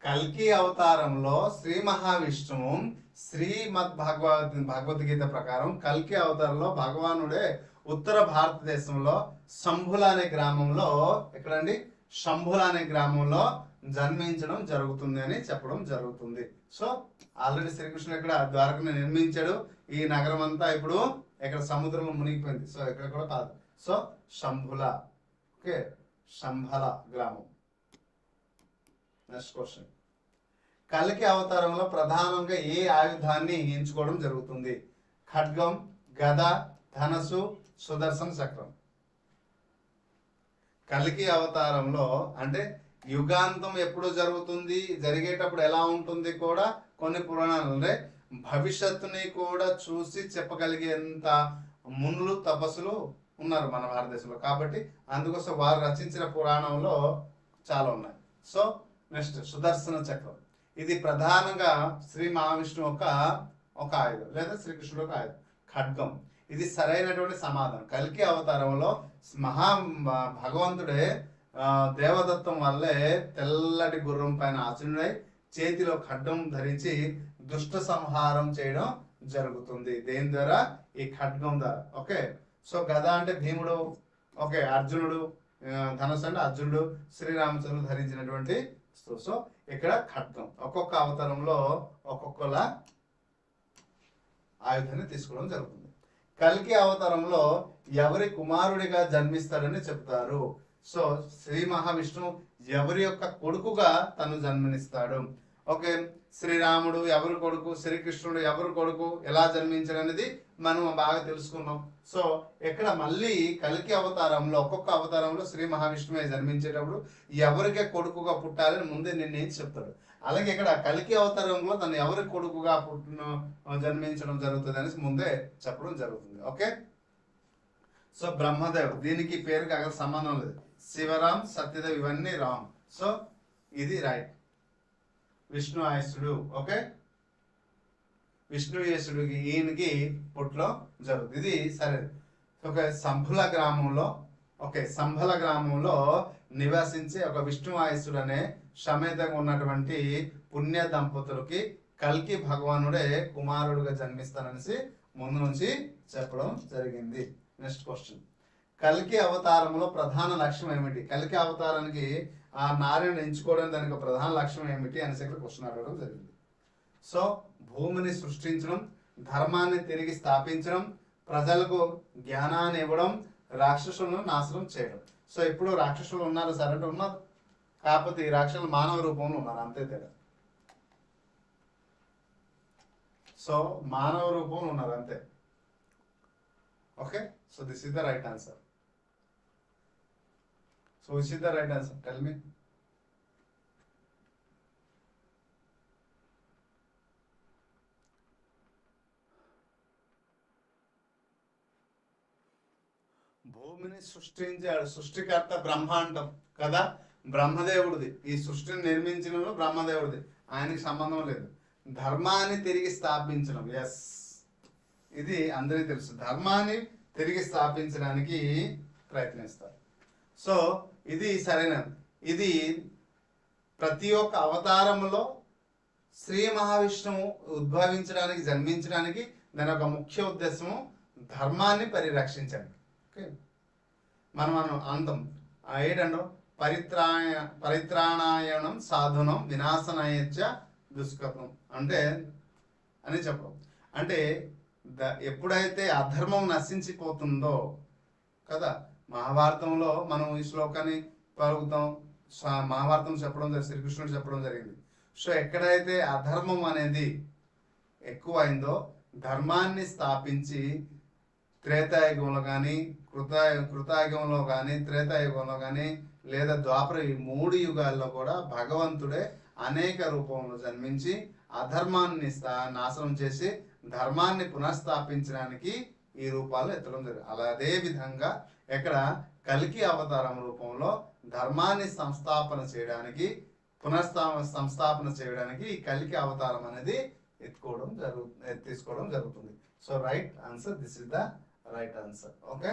కల్కి అవతారంలో శ్రీ మహావిష్ణువు శ్రీమద్ భగవద్గీత ప్రకారం కల్కి అవతారంలో భగవానుడే ఉత్తర భారతదేశంలో శంభుల అనే గ్రామంలో, ఎక్కడండి, శంభుల అనే గ్రామంలో జన్మించడం జరుగుతుంది అని చెప్పడం జరుగుతుంది. సో ఆల్రెడీ శ్రీకృష్ణుడు ఇక్కడ ద్వారకను నిర్మించాడు. ఈ నగరం అంతా ఇప్పుడు ఇక్కడ సముద్రంలో మునిగిపోయింది. సో ఇక్కడ కూడా కాదు. సో శంభుల, ఓకే, శంభల గ్రామం. నెక్స్ట్ క్వశ్చన్, కల్కి అవతారంలో ప్రధానంగా ఏ ఆయుధాన్ని ఎంచుకోవడం జరుగుతుంది? ఖడ్గం, గద, ధనస్సు, సుదర్శన చక్రం. కల్కి అవతారంలో అంటే యుగాంతం ఎప్పుడు జరుగుతుంది, జరిగేటప్పుడు ఎలా ఉంటుంది కూడా కొన్ని పురాణాలు ఉన్నాయి. భవిష్యత్తుని కూడా చూసి చెప్పగలిగేంత మునులు, తపస్సులు ఉన్నారు మన భారతదేశంలో. కాబట్టి అందుకోసం వారు రచించిన పురాణంలో చాలా ఉన్నాయి. సో నెక్స్ట్ సుదర్శన చక్రం. ఇది ప్రధానంగా శ్రీ మహావిష్ణువు ఒక ఆయుధం, లేదా శ్రీకృష్ణుడు ఒక ఆయుధం. ఖడ్గం, ఇది సరైనటువంటి సమాధానం. కల్కి అవతారంలో భగవంతుడే దేవదత్తం వల్లే తెల్లటి గుర్రం పైన ఆసీనుడై చేతిలో ఖడ్గం ధరించి దుష్ట సంహారం చేయడం జరుగుతుంది. దేని ద్వారా? ఈ ఖడ్గం ద్వారా. ఓకే. సో గద అంటే భీముడు, ఓకే, అర్జునుడు, ధనుసు అంటే అర్జునుడు, శ్రీరామచంద్రుడు ధరించినటువంటి. సో ఇక్కడ ఖడ్గం. ఒక్కొక్క అవతారంలో ఒక్కొక్కలా ఆయుధాన్ని తీసుకోవడం జరుగుతుంది. కల్కి అవతారంలో ఎవరి కుమారుడిగా జన్మిస్తాడని చెప్తారు? సో శ్రీ మహావిష్ణువు ఎవరి యొక్క కొడుకుగా తను జన్మనిస్తాడు? ఓకే, శ్రీరాముడు ఎవరు కొడుకు, శ్రీకృష్ణుడు ఎవరు కొడుకు, ఎలా జన్మించాడు అనేది మనం బాగా తెలుసుకున్నాం. సో ఇక్కడ మళ్ళీ కల్కి అవతారంలో ఒక్కొక్క అవతారంలో శ్రీ మహావిష్ణువే జన్మించేటప్పుడు ఎవరికి కొడుకుగా పుట్టాలని ముందే నిర్ణయించి చెప్తాడు. అలాగే ఇక్కడ కల్కి అవతారంలో తను ఎవరి కొడుకుగా జన్మించడం జరుగుతుంది అనేసి ముందే చెప్పడం జరుగుతుంది. ఓకే. సో బ్రహ్మదేవ్, దీనికి పేరుకి అక్కడ సంబంధం లేదు. శివరామ్, సత్యదేవ్ ఇవన్నీ రాంగ్. సో ఇది రైట్. విష్ణు ఆయుష్యుడు, ఓకే, విష్ణుయేశుడికి ఈయనకి పుట్లో జరుగుతుంది. ఇది సరే. ఓకే, సంభల గ్రామంలో నివసించే ఒక విష్ణు ఆయుష్యుడు అనే సమేతంగా ఉన్నటువంటి పుణ్య దంపతులకి కల్కి భగవానుడే కుమారుడుగా జన్మిస్తాననేసి ముందు నుంచి చెప్పడం జరిగింది. నెక్స్ట్ క్వశ్చన్, కల్కి అవతారంలో ప్రధాన లక్ష్యం ఏమిటి? కల్కి అవతారానికి ఆ నారాయణ ఎంచుకోవడం దానికి ప్రధాన లక్ష్యం ఏమిటి అనేసి ఇక్కడ క్వశ్చన్ అడగడం జరిగింది. సో భూమిని సృష్టించడం, ధర్మాన్ని తిరిగి స్థాపించడం, ప్రజలకు జ్ఞానాన్ని ఇవ్వడం, రాక్షసులను నాశనం చేయడం. సో ఇప్పుడు రాక్షసులు ఉన్నారు సార్ అంటే ఉన్నారు, కాకపోతే ఈ రాక్షసులు మానవ రూపంలో ఉన్నారు, అంతే తేడా. సో మానవ రూపంలో ఉన్నారు అంతే. Okay, so this is the right answer. So which is the right answer? Tell me. భూమిని సృష్టించాడు, సృష్టికర్త బ్రహ్మ అంటాం కదా, బ్రహ్మదేవుడిది. ఈ సృష్టిని నిర్మించడంలో బ్రహ్మదేవుడిది, ఆయనకి సంబంధం లేదు. ధర్మాన్ని తిరిగి స్థాపించడం, ఎస్, ఇది అందరికీ తెలుసు. ధర్మాన్ని తిరిగి స్థాపించడానికి ప్రయత్నిస్తారు. సో ఇది సరైన. ఇది ప్రతి ఒక్క అవతారంలో శ్రీ మహావిష్ణువు ఉద్భవించడానికి, జన్మించడానికి దాని ఒక ముఖ్య ఉద్దేశము ధర్మాన్ని పరిరక్షించడానికి. ఓకే, మనం అంతం ఏంటంటే పరిత్రాణాయనం సాధునం వినాశనాయచ్చ దుష్కృతం అంటే అని చెప్పడం. అంటే ఎప్పుడైతే అధర్మం నశించిపోతుందో కదా, మహాభారతంలో మనం ఈ శ్లోకాన్ని పలుకుతాం. మహాభారతం చెప్పడం జరిగింది, శ్రీకృష్ణుడు చెప్పడం జరిగింది. సో ఎక్కడైతే అధర్మం అనేది ఎక్కువైందో ధర్మాన్ని స్థాపించి త్రేతాయుగంలో కానీ కృతాయుగంలో కానీ త్రేతాయుగంలో కానీ లేదా ద్వాపర, ఈ 3 యుగాల్లో కూడా భగవంతుడే అనేక రూపంలో జన్మించి అధర్మాన్ని నాశనం చేసి ధర్మాన్ని పునఃస్థాపించడానికి ఈ రూపాలు ఎత్తడం జరిగింది. అలా అదే విధంగా ఇక్కడ కల్కి అవతారం రూపంలో ధర్మాన్ని సంస్థాపన చేయడానికి, సంస్థాపన చేయడానికి ఈ కల్కి అవతారం అనేది తీసుకోవడం జరుగుతుంది. So right answer, this is the right answer. Okay.